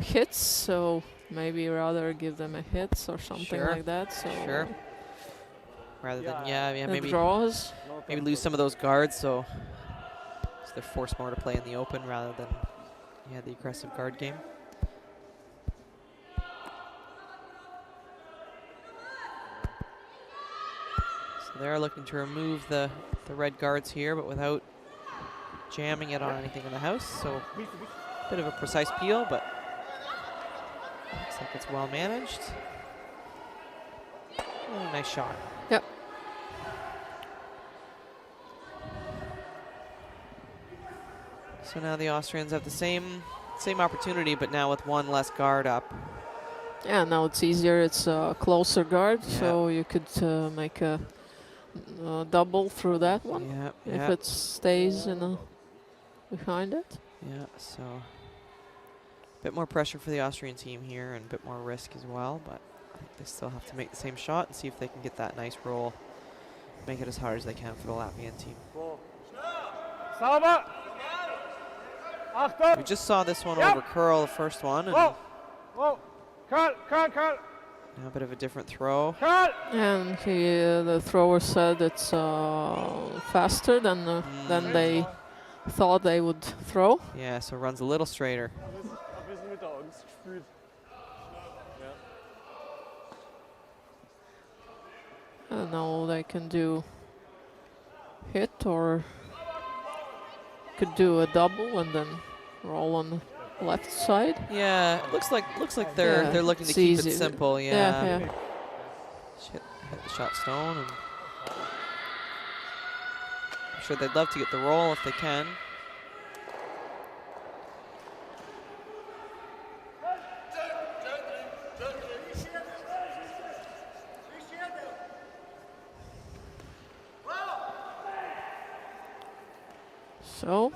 hits, so maybe rather give them a hits or something like that. So Sure. Rather than maybe draws. maybe lose some of those guards, so they're forced more to play in the open rather than the aggressive guard game. They're looking to remove the red guards here, but without jamming it on anything in the house. So a bit of a precise peel, but looks like it's well managed. Oh, nice shot. Yep. So now the Austrians have the same opportunity, but now with one less guard up. Yeah, now it's easier. It's a closer guard, so you could make a double through that one if it stays behind it. Yeah, so a bit more pressure for the Austrian team here and a bit more risk as well, but I think they still have to make the same shot and see if they can get that nice roll, make it as hard as they can for the Latvian team. We just saw this one over curl, the first one, and now a bit of a different throw. And the thrower said it's faster than they thought they would throw. Yeah, so runs a little straighter. And now they can do hit, or could do a double and then roll on the left side. Yeah, it looks like they're looking to keep it simple. Yeah. Hit the shot stone, and I'm sure they'd love to get the roll if they can. So,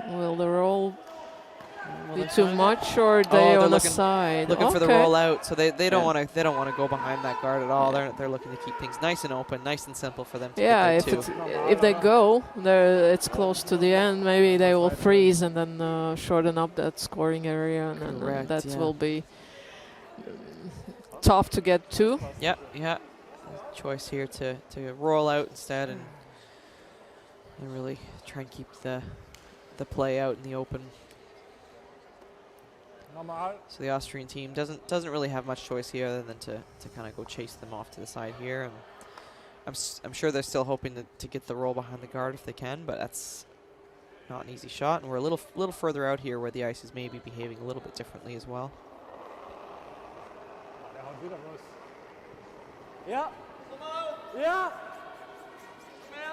will the roll be too much, or they on the side? Looking for the roll out, so they don't want to go behind that guard at all. They're looking to keep things nice and open, nice and simple for them to get there too. If they go, it's close to the end. Maybe they will freeze and then shorten up that scoring area, and then that will be tough to get to. Yeah. Choice here to roll out instead and really try and keep the play out in the open. So the Austrian team doesn't really have much choice here other than to kind of go chase them off to the side here. And I'm sure they're still hoping to get the roll behind the guard if they can, but that's not an easy shot. And we're a little further out here where the ice is maybe behaving a little bit differently as well. Ja.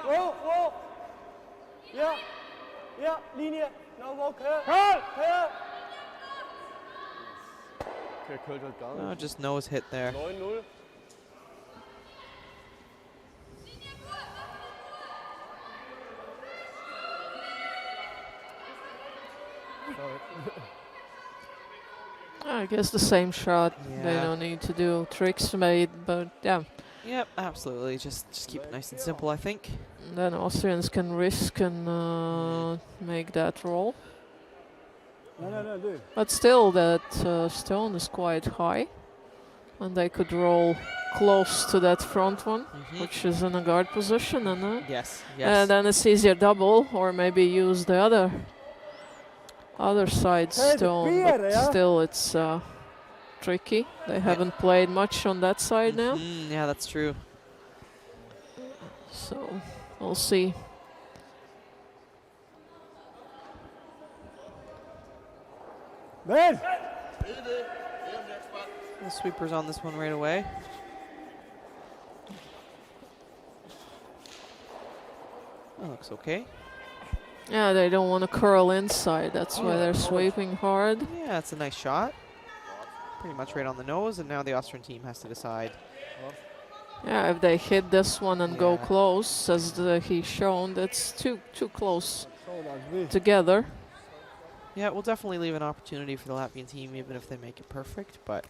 Whoa. Ja, Linie. Nou, ook her. Okay, Köln hat gar nicht. No, just nose hit there. 9-0. I guess the same shot. Yeah. They don't need to do tricks made, but yeah. Yep, absolutely. Just keep it nice and simple, I think. And then Austrians can risk and make that roll. But still, that stone is quite high, and they could roll close to that front one, which is in a guard position, and yes. And then it's easier double, or maybe use the other side stone. But still, it's tricky. They haven't played much on that side now. Yeah, that's true. So we'll see. Ben! The sweeper's on this one right away. That looks okay. Yeah, they don't want to curl inside. That's why they're sweeping hard. Yeah, it's a nice shot. pretty much right on the nose, and now the Austrian team has to decide. Yeah, if they hit this one and go Yeah. close, as he's shown, that's too close together. Yeah, we'll definitely leave an opportunity for the Latvian team, even if they make it perfect. But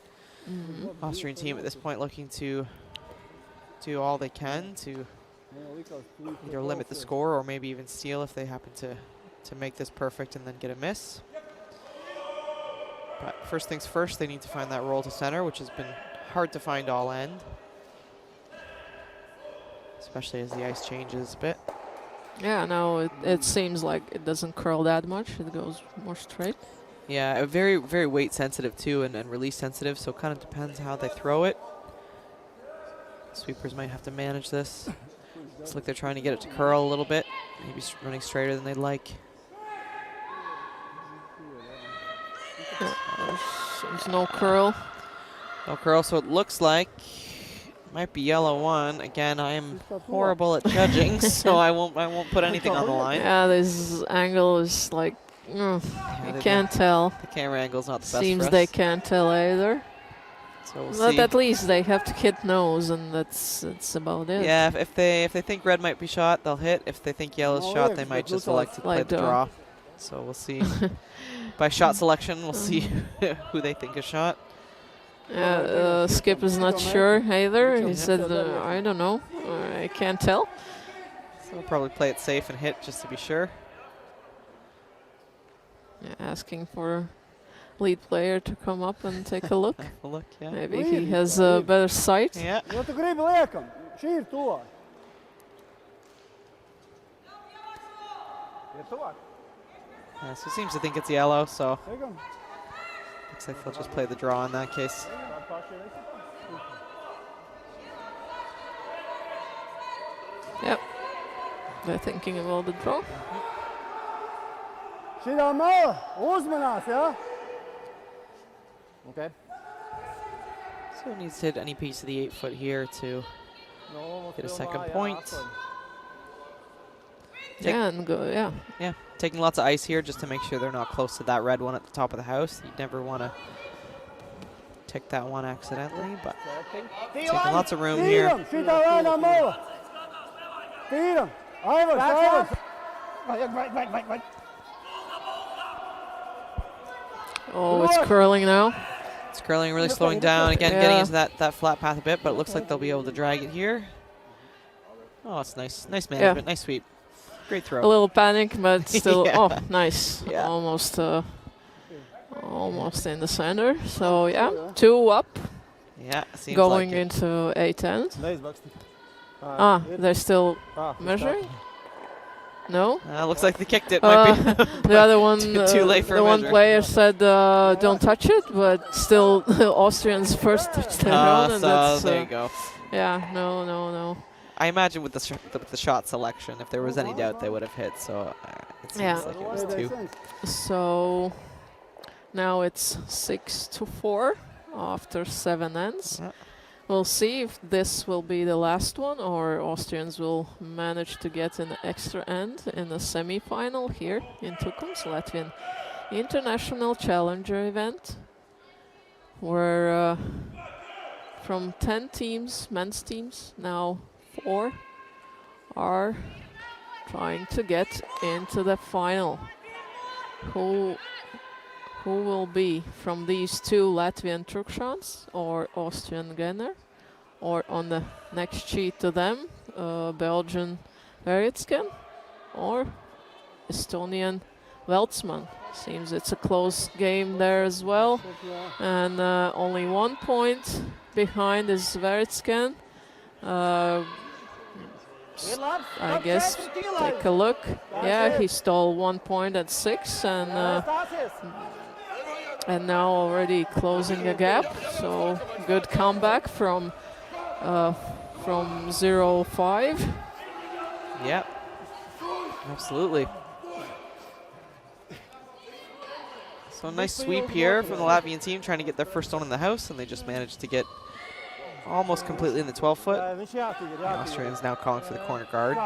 Austrian team at this point looking to do all they can to either limit the score or maybe even steal if they happen to make this perfect and then get a miss. But first things first, they need to find that roll to center, which has been hard to find all end, especially as the ice changes a bit. Yeah, now it seems like it doesn't curl that much. It goes more straight. Yeah, very, very weight sensitive too, and release sensitive, so it kind of depends how they throw it. Sweepers might have to manage this. Looks like they're trying to get it to curl a little bit, maybe running straighter than they'd like. Yeah, there's no curl. No curl, so it looks like might be yellow one. Again, I am horrible at judging, so I won't put anything on the line. Yeah, this angle is like, you can't tell. The camera angle's not the best Seems for us. they can't tell either. So we'll But see. at least they have to hit nose, and that's about it. Yeah, if they think red might be shot, they'll hit. If they think yellow's shot, they might just elect to play Like the draw. So we'll see. By shot selection, we'll see who they think is shot. Yeah, Skip is not sure either. He said, I don't know. I can't tell. So we'll probably play it safe and hit just to be sure. Yeah, asking for lead player to come up and take a look. Have a look, yeah. Maybe he has a better sight. Yeah. Ja tu gribi liekam, šī ir tuvāk. So seems to think it's yellow, so Liekam. looks like they'll just play the draw in that case. Yep. They're thinking about the draw. Šitā mala, uzmanās, ja? Okay. So it needs to hit any piece of the 8-foot here to get a second point. Yeah, and go, yeah. Yeah, taking lots of ice here just to make sure they're not close to that red one at the top of the house. You never want to take that one accidentally, but taking lots of room here. Tīram, šitā lēnā mala. Tīram. Aivars. Oh, it's curling now. It's curling, really slowing down. Again, getting into that flat path a bit, but it looks like they'll be able to drag it here. Oh, it's nice. Nice management. Nice sweep. Great throw. A little panic, but still, Yeah. oh, nice. Yeah. Almost in the center. So, yeah, 2 up, Yeah, seems going like it. into 8-10. Neizbaksti. They're still measuring? No? Looks like they kicked it. Might be The other one, too late for the a one measure. player said, don't touch it, but still the Austrians first touched their own. And so that's, there you go. yeah, no. I imagine with the shot selection, if there was any doubt, they would have hit. So it seems Yeah. like it was 2. So now it's 6-4 after 7 ends. Yeah. We'll see if this will be the last one or Austrians will manage to get an extra end in the semi-final here in Tukums, Latvian International Challenger event, where from 10 teams, men's teams, now 4 are trying to get into the final. Who will be from these 2 Latvian Trukšāns or Austrian Genner, or on the next sheet to them, Belgian Veritsken or Estonian Veltsman. Seems it's a close game there as well, and only 1 point behind is Veritsken. I guess take a look. Yeah, he stole 1 point at 6, and now already closing a gap. So good comeback from 0-5. Yeah, absolutely. So a nice sweep here from the Latvian team, trying to get their first one in the house, and they just managed to get almost completely in the 12-foot. The Austrians now calling for the corner guard.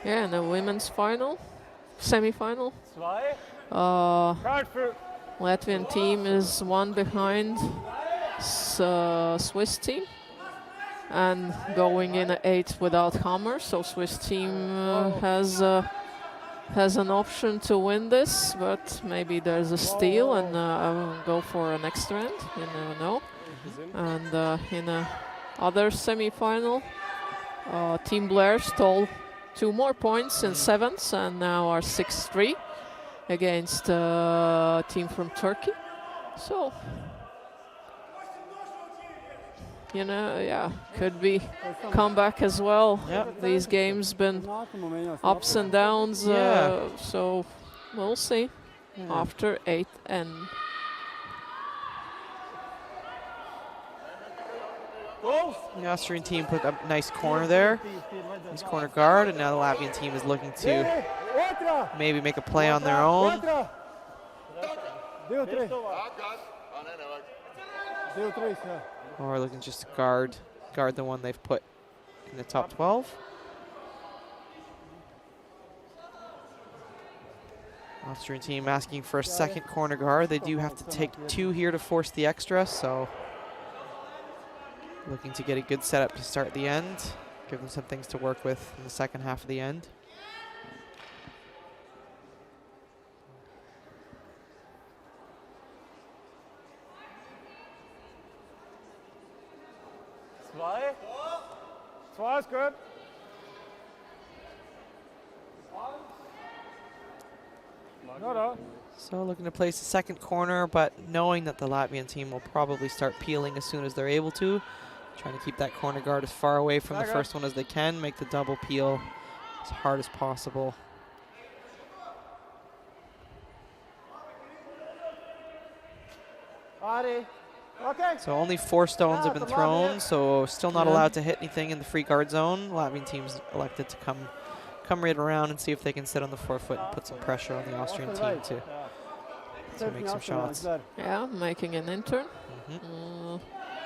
Yeah, in the women's final, semi-final. 2. Uh, Card für Latvian team is one behind Swiss team and going in at 8 without hammer. So Swiss team has an option to win this, but maybe there's a steal and I will go for an extra end. You never know. And in a other semi-final, Team Blair stole 2 more points in sevens and now are 6-3 against a team from Turkey. So, you know, yeah, could be comeback as well. Yep. These games been ups and downs, Yeah. so we'll see after 8 and The Austrian team put a nice corner there. Nice corner guard, and now the Latvian team is looking to maybe make a play on their own. Or looking just to guard the one they've put in the top 12. Austrian team asking for a second corner guard. They do have to take 2 here to force the extra, so looking to get a good setup to start the end. Give them some things to work with in the second half of the end. Zwei ist gut. So looking to place a second corner, but knowing that the Latvian team will probably start peeling as soon as they're able to. Trying to keep that corner guard as far away from the first one as they can, make the double peel as hard as possible. So only 4 stones have been thrown, so still not allowed to hit anything in the free guard zone. Latvian team's elected to come right around and see if they can sit on the forefoot and put some pressure on the Austrian team to make some shots. yeah, making an intern.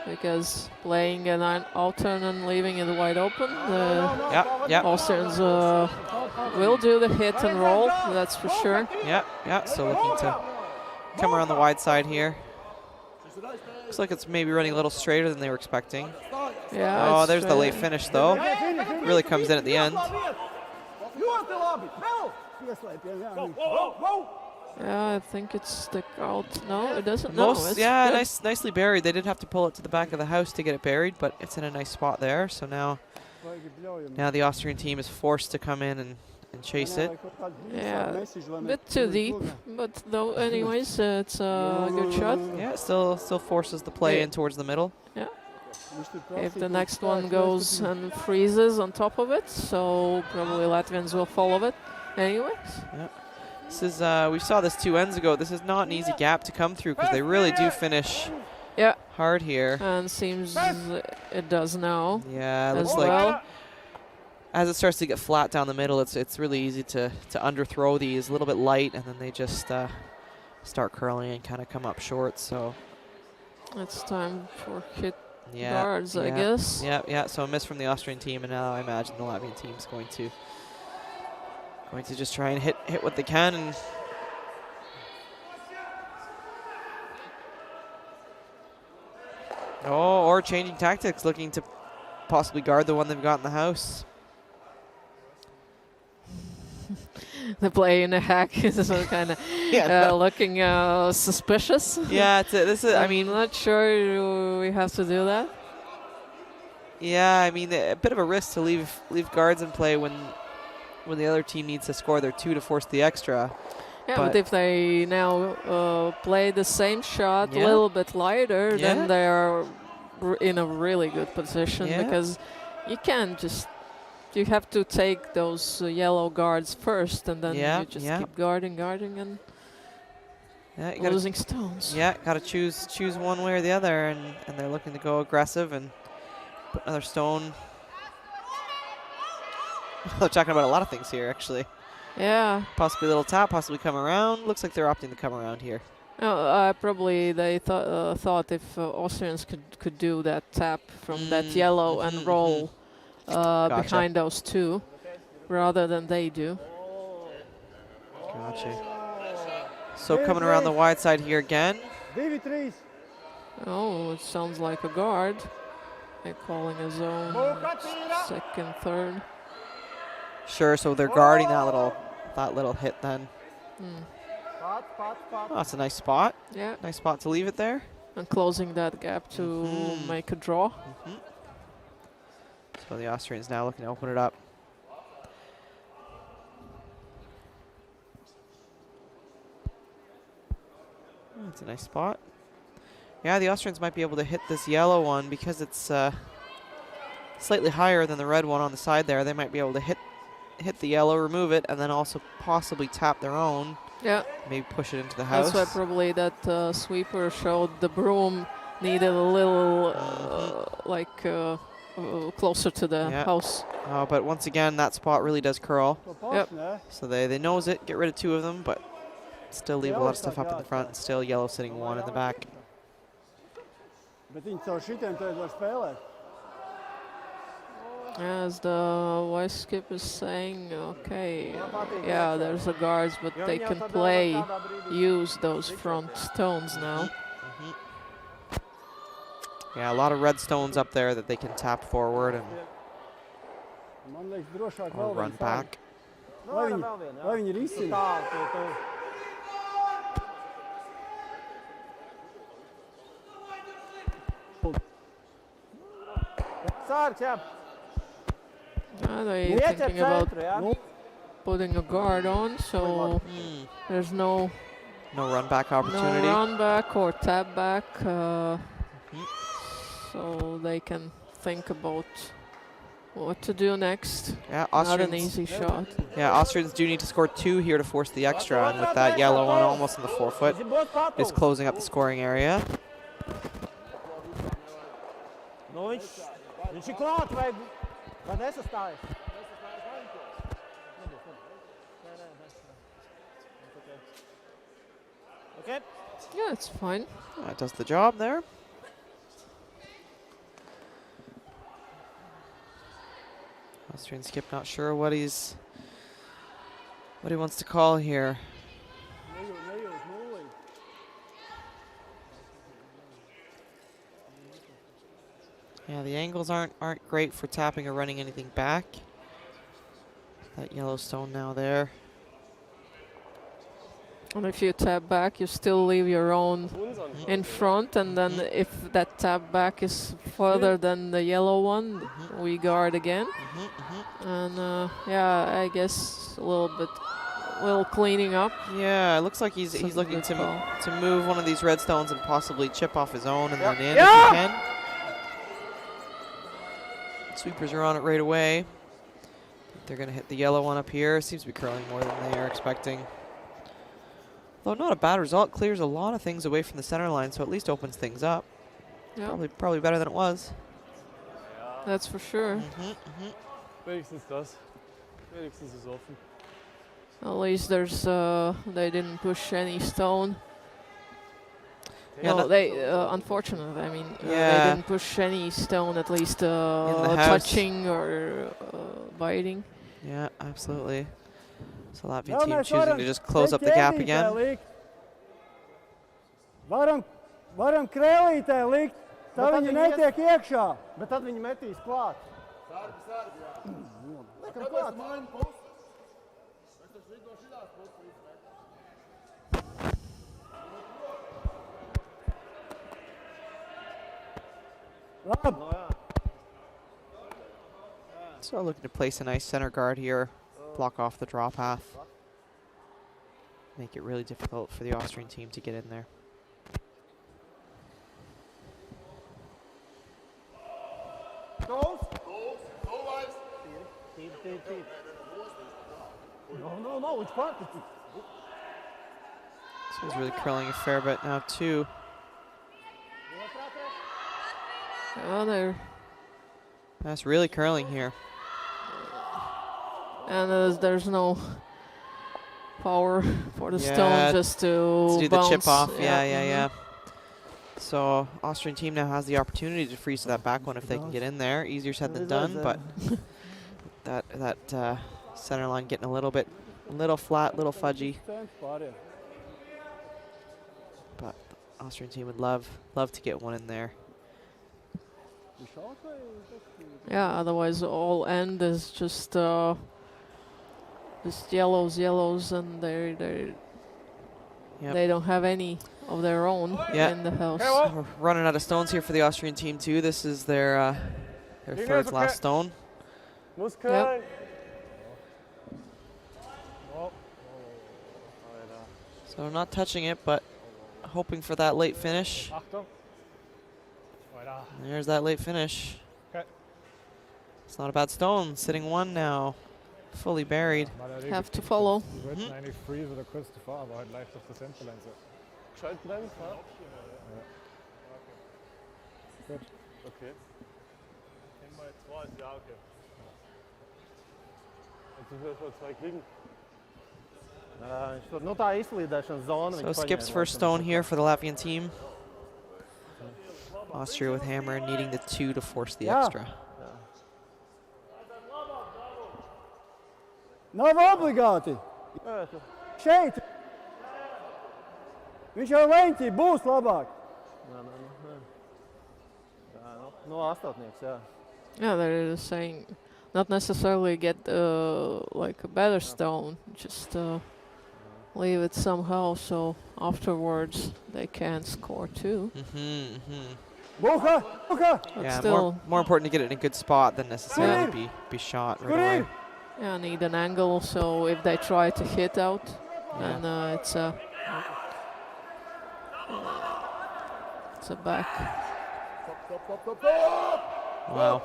Because playing an outturn and leaving it wide open, the Austrians will do the hit and roll, that's for sure. Yeah, so looking to come around the wide side here. Looks like it's maybe running a little straighter than they were expecting. Yeah. Oh, there's the late finish though. Really comes in at the end. Yeah, I think it's stick out. No, it doesn't. No, it's yeah, good. nicely buried. They did have to pull it to the back of the house to get it buried, but it's in a nice spot there. So now the Austrian team is forced to come in and chase it. Yeah, a bit too deep, but though anyways, it's a good shot. Yeah, it still forces the play in towards the middle. Yeah. If the next one goes and freezes on top of it, so probably Latvians will follow it anyways. Yeah. This is we saw this 2 ends ago. This is not an easy gap to come through because they really do finish hard here. And seems it does now. Yeah, it as looks like well. As it starts to get flat down the middle, it's really easy to underthrow these, a little bit light, and then they just start curling and kind of come up short. So it's time for hit yeah, guards, yeah, I guess. Yeah. So a miss from the Austrian team, and now I imagine the Latvian team's going to just try and hit what they can. And or changing tactics, looking to possibly guard the one they've got in the house. The play in the hack is kind of looking suspicious. Yeah, this is. I mean, I'm not sure we have to do that. Yeah, I mean, a bit of a risk to leave guards in play when the other team needs to score their 2 to force the extra. Yeah, but if they now play the same shot a little bit lighter, then they are in a really good position because you can't just. You have to take those yellow guards first, and then you just keep guarding, and losing stones. Yeah, got to choose one way or the other, and they're looking to go aggressive and put another stone. They're talking about a lot of things here, actually. Yeah. Possibly a little tap, possibly come around. Looks like they're opting to come around here. Probably they thought if Austrians could do that tap from that yellow and roll behind those 2, rather than they do. Gotcha. So coming around the wide side here again. 2-3. Oh, it sounds like a guard. They're calling a zone. Second, third. Sure, so they're guarding that little hit then. Oh, that's a nice spot. Yeah. Nice spot to leave it there. And closing that gap to make a draw. So the Austrians now looking to open it up. That's a nice spot. Yeah, the Austrians might be able to hit this yellow one because it's slightly higher than the red one on the side there. They might be able to hit the yellow, remove it, and then also possibly tap their own. Yeah. Maybe push it into the house. That's why probably that sweeper showed the broom needed a little closer to the house. But once again, that spot really does curl. Yep. So they nose it, get rid of 2 of them, but still leave a lot of stuff up in the front. Still yellow sitting 1 in the back. Bet viņi caur šitiem tad var spēlēt. As the vice skip is saying, okay, yeah, there's the guards, but they can use those front stones now. Yeah, a lot of red stones up there that they can tap forward and or run back. Vai viņi risina? They're thinking about putting a guard on, so there's no run back opportunity. No run back or tap back, so they can think about what to do next. Yeah, not an easy shot. Yeah, Austrians do need to score 2 here to force the extra, and with that yellow one almost in the forefoot, is closing up the scoring area. Yeah, it's fine. That does the job there. Austrian skip not sure what he wants to call here. Yeah, the angles aren't great for tapping or running anything back. That yellow stone now there. And if you tap back, you still leave your own in front, and then if that tap back is further than the yellow one, we guard again. And yeah, I guess a little cleaning up. Yeah, it looks like he's looking to move one of these red stones and possibly chip off his own and then in if he can. Sweepers are on it right away. They're going to hit the yellow one up here. Seems to be curling more than they are expecting. Though not a bad result. Clears a lot of things away from the center line, so at least opens things up. Yep. Probably better than it was. That's for sure. Wenigstens das. Wenigstens ist offen. At least there's they didn't push any stone. Yeah, well, they unfortunately, I mean, they didn't push any stone, at least touching or biting. Yeah, absolutely. So Latvian team choosing to just close up the gap again. Varam krēlītē likt, tā viņi netiek iekšā. Bet tad viņi metīs klāt. So looking to place a nice center guard here, block off the draw path, make it really difficult for the Austrian team to get in there. No, it's perfect. So he's really curling a fair bit now too. Oh, that's really curling here. And there's no power for the stone just to do bounce. the chip off. Yeah. So Austrian team now has the opportunity to freeze that back one if they can get in there. Easier said than done, but that Center line getting a little flat, little fudgy. But the Austrian team would love to get one in there. Yeah, otherwise all end is just yellows, and they don't have any of their own in the house. We're running out of stones here for the Austrian team too. This is their third to last stone. Yep. So not touching it, but hoping for that late finish. There's that late finish. It's not a bad stone. Sitting one now. Fully buried. Have to follow. Okay. So skips first stone here for the Latvian team. Austria with hammer needing the 2 to force the extra. Nav obligāti. Šeit. Viņš jau leņķī būs labāk. Yeah, they're saying not necessarily get like a better stone, just leave it somehow so afterwards they can score too. Buha, buha. Yeah, still more important to get it in a good spot than necessarily be shot right away. Yeah, need an angle, so if they try to hit out, then it's a back. Wow.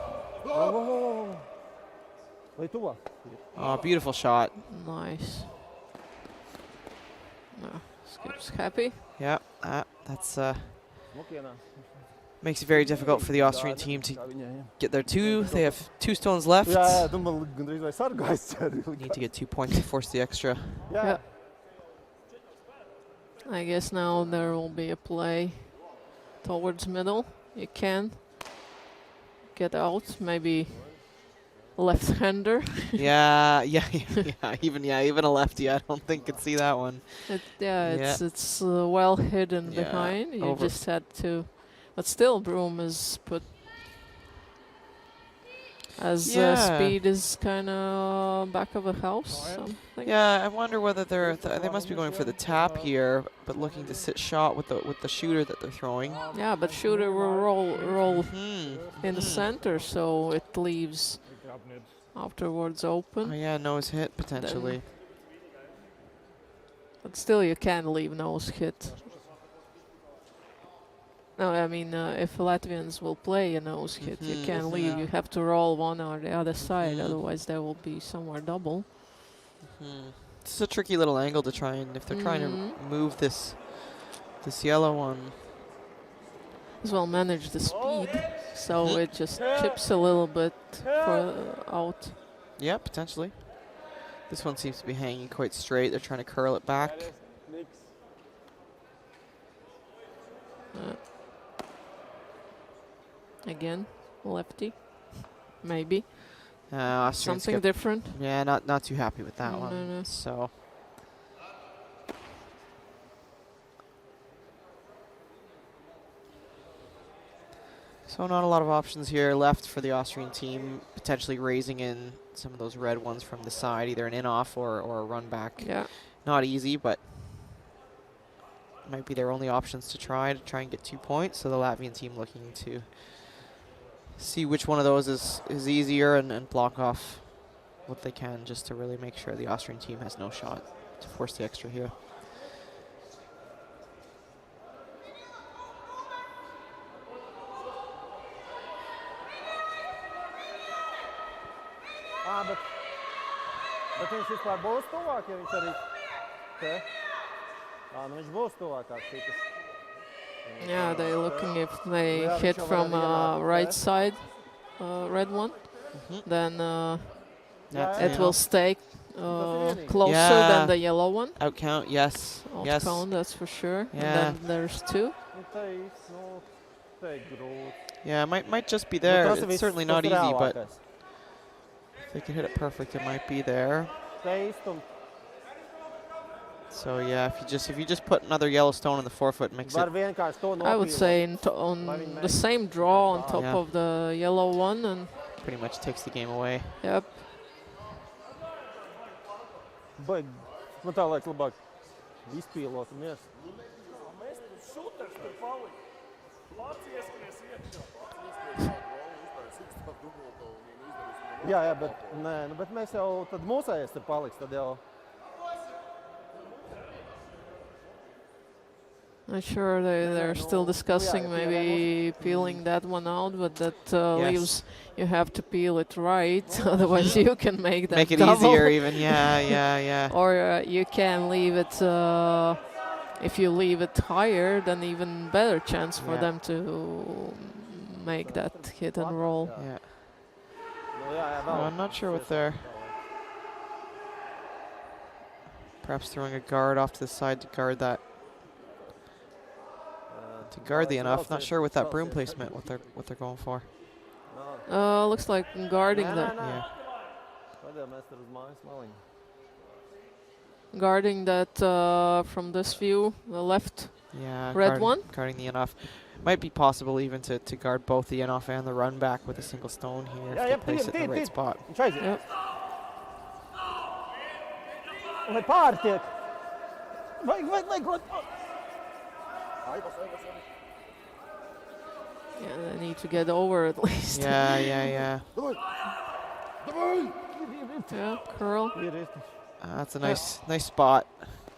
Oh, beautiful shot. Nice. Skip's happy. Yeah, that's makes it very difficult for the Austrian team to get their 2. They have 2 stones left. Need to get 2 points to force the extra. Yeah. I guess now there will be a play towards middle. You can get out, maybe left-hander. Even a lefty, I don't think could see that one. It's well hidden behind. You just had to. But still, Broom is put as speed is kind of back of the house. Something. Yeah, I wonder whether they must be going for the tap here, but looking to sit shot with the shooter that they're throwing. Yeah, but shooter will roll in the center, so it leaves afterwards open. Oh yeah, nose hit potentially. But still, you can't leave nose hit. No, I mean, if Latvians will play a nose hit, you can't leave. You have to roll one or the other side, otherwise there will be somewhere double. This is a tricky little angle to try, and if they're trying to move this yellow one. As well manage the speed, so it just chips a little bit out. Yeah, potentially. This one seems to be hanging quite straight. They're trying to curl it back. Again, lefty, maybe. Something different. Yeah, not too happy with that one. No. So. So not a lot of options here left for the Austrian team, potentially raising in some of those red ones from the side, either an in-off or a run back. Yeah. Not easy, but might be their only options to try and get 2 points. So the Latvian team looking to see which one of those is easier and block off what they can just to really make sure the Austrian team has no shot to force the extra here. Bet viņš vispār būs tuvāk, ja viņš arī te? Viņš būs tuvākāk šitas. Yeah, they're looking if they hit from right side, red one, then it will stay closer than the yellow one. Out count, yes. Out count, that's for sure. Yeah. And then there's 2. Yeah, might just be there. It's certainly not easy, but If they can hit it perfect, it might be there. So yeah, if you just put another yellow stone in the forefoot, makes it. I would say on the same draw on top Yeah. of the yellow one, and Pretty much takes the game away. yep. Baigi. Man tā liekas labāk izpīlot un ies. Jā, bet, nē, nu, bet mēs jau tad mūsējais te paliks, tad jau. Not sure they're still discussing maybe peeling that one out, but that leaves you have to peel it right, otherwise you can make that Make it double. easier even, yeah. Or you can leave it, if you leave it higher, then even better chance for them to make that hit and roll. Yeah. No, I'm not sure what they're. Perhaps throwing a guard off to the side to guard that. To guard the enough. Not sure with that broom placement what they're going for. Looks like guarding that. Yeah. Guarding that from this view, the left red one. Guarding the enough. Might be possible even to guard both the enough and the run back with a single stone here if they place it in the right spot. Yep. Yeah, they need to get over at least. Yeah. Yeah, curl. That's a nice spot.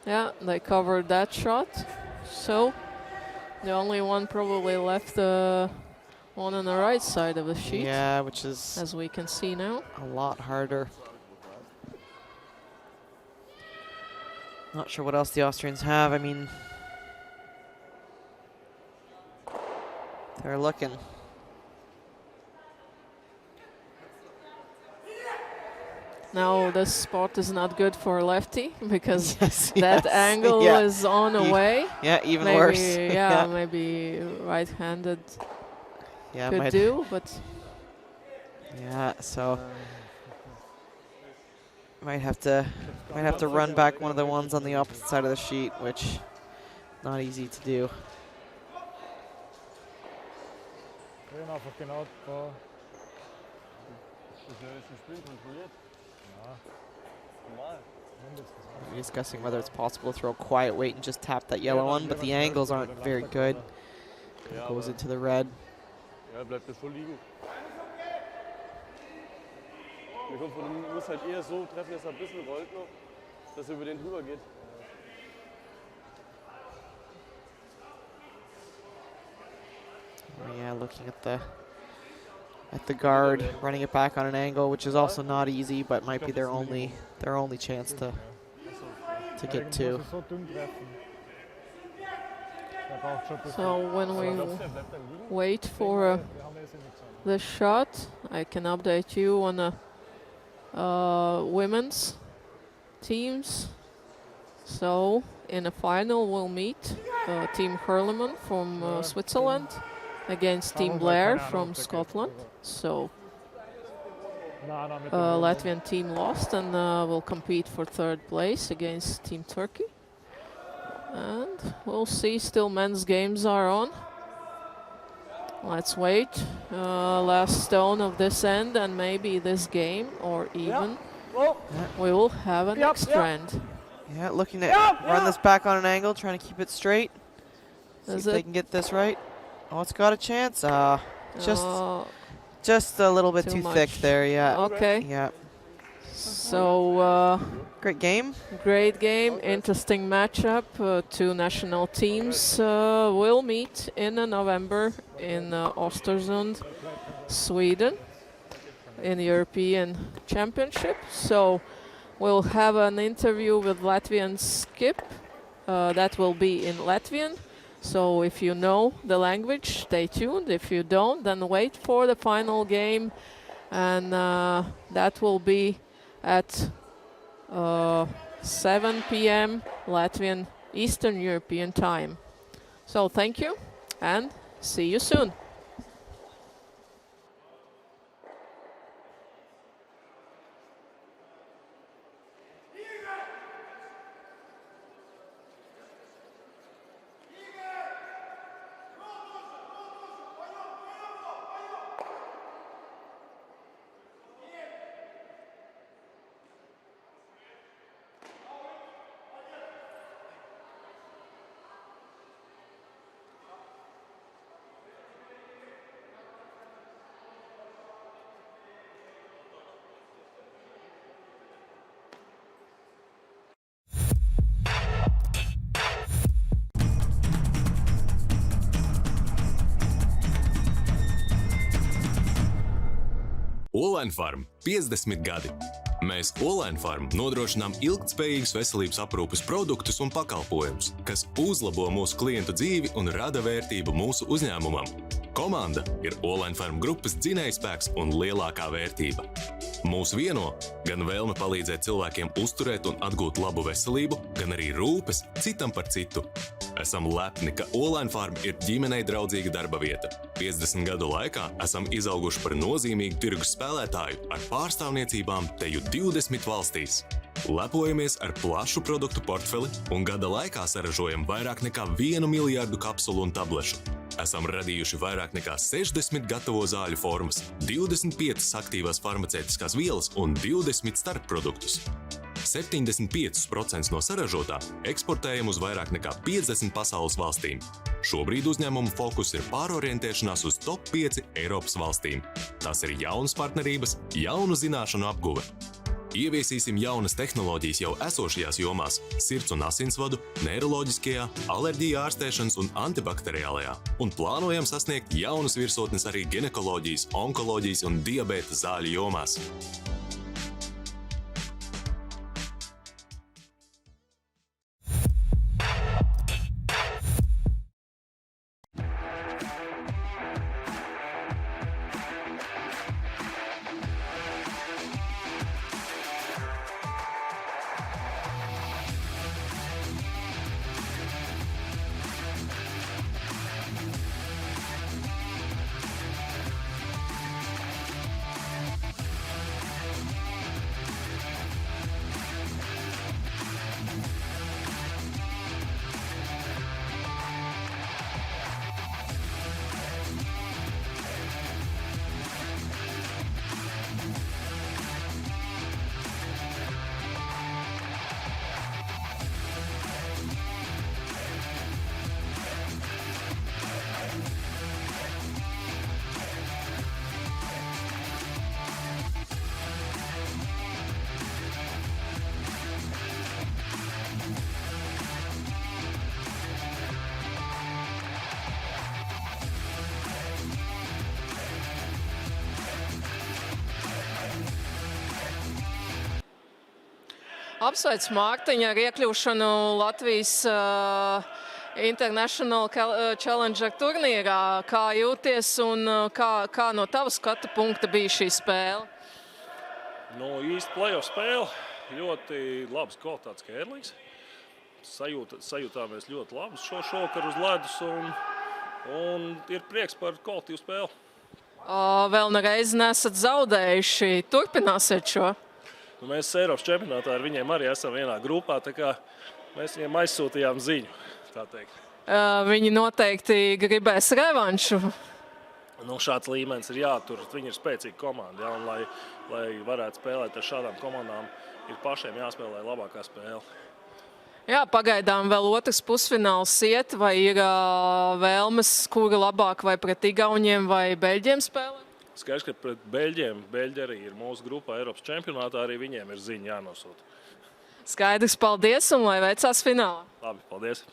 Yeah, they covered that shot. So the only one probably left the one on the right side of the sheet. Yeah, which is as we can see now. A lot harder. Not sure what else the Austrians have. I mean, they're looking. Now this spot is not good for lefty because Yes, angle is on away. Yeah, even maybe, worse. Yeah, maybe right-handed could do, but yeah, so might have to run back one of the ones on the opposite side of the sheet, which not easy to do. We're discussing whether it's possible to throw quiet weight and just tap that yellow one, but the angles aren't very good. It goes into the red. Ja, bleibt das so liegen. Du musst halt eher so treffen, dass er ein bisschen rollt noch, dass er über den drüber geht. Yeah, looking at the guard, running it back on an angle, which is also not easy, but might be their only chance to get two. So when we wait for the shot, I can update you on the women's teams. So in the final we'll meet Team Hurleman from Switzerland against Team Blair from Scotland. So Latvian team lost and will compete for third place against Team Turkey. And we'll see, still men's games are on. Let's wait. Last stone of this end and maybe this game or even we will have an extra end. Yeah, looking to run this back on an angle, trying to keep it straight. See if they can get this right. Oh, it's got a chance. Just a little bit too thick there, yeah. Okay. Yeah. So great game. Great game, interesting matchup. Two national teams will meet in November in Östersund, Sweden, in the European Championship. So we'll have an interview with Latvian skip. That will be in Latvian. So if you know the language, stay tuned. If you don't, then wait for the final game. And that will be at 7 p.m. Latvian Eastern European time. So thank you and see you soon. Olain Farm 50 gadi. Mēs Olain Farm nodrošinām ilgtspējīgus veselības aprūpes produktus un pakalpojumus, kas uzlabo mūsu klientu dzīvi un rada vērtību mūsu uzņēmumam. Komanda ir Olain Farm grupas dzinējspēks un lielākā vērtība. Mūs vieno gan vēlme palīdzēt cilvēkiem uzturēt un atgūt labu veselību, gan arī rūpes citam par citu. Esam lepni, ka Olain Farm ir ģimenei draudzīga darba vieta. 50 gadu laikā esam izauguši par nozīmīgu tirgus spēlētāju ar pārstāvniecībām teju 20 valstīs. Lepojamies ar plašu produktu portfeli un gada laikā saražojam vairāk nekā 1 miljardu kapsulu un tablešu. Esam radījuši vairāk nekā 60 gatavo zāļu formas, 25 aktīvās farmaceitiskās vielas un 20 starpproduktus. 75% no saražotā eksportējam uz vairāk nekā 50 pasaules valstīm. Šobrīd uzņēmuma fokus ir pārorientēšanās uz top 5 Eiropas valstīm. Tas ir jaunas partnerības, jaunu zināšanu apguve. Ieviesīsim jaunas tehnoloģijas jau esošajās jomās – sirds un asinsvadu, neiroloģiskajā, alerģiju ārstēšanas un antibakteriālajā. Un plānojam sasniegt jaunas virsotnes arī ginekoloģijas, onkoloģijas un diabēta zāļu jomās. Apsveic Mārtiņu ar iekļūšanu Latvijas International Challenger turnīrā. Kā jūties un kā no tava skatu punkta bija šī spēle? Īsti playoff spēle. Ļoti labs kvalitātes kērlīgs. Sajūtāmies ļoti labus šovakar uz ledus un ir prieks par kvalitīvu spēli. Vēl nereiz nesat zaudējuši. Turpināsiet šo? Mēs Eiropas čempionātā ar viņiem arī esam vienā grupā, tā kā mēs viņiem aizsūtījām ziņu, tā teikt. Viņi noteikti gribēs revanšu. Šāds līmenis ir jātur, viņi ir spēcīga komanda, un lai varētu spēlēt ar šādām komandām, ir pašiem jāspēlē labākā spēle. Jā, pagaidām vēl otrs pusfināls iet, vai ir vēlmes, kura labāk vai pret Igauņiem vai Beļģiem spēlē? Skaidrs, ka pret Beļģiem, Beļģi arī ir mūsu grupā Eiropas čempionātā, arī viņiem ir ziņa jānosūta. Skaidrs, paldies un lai veicās finālā. Labi, paldies.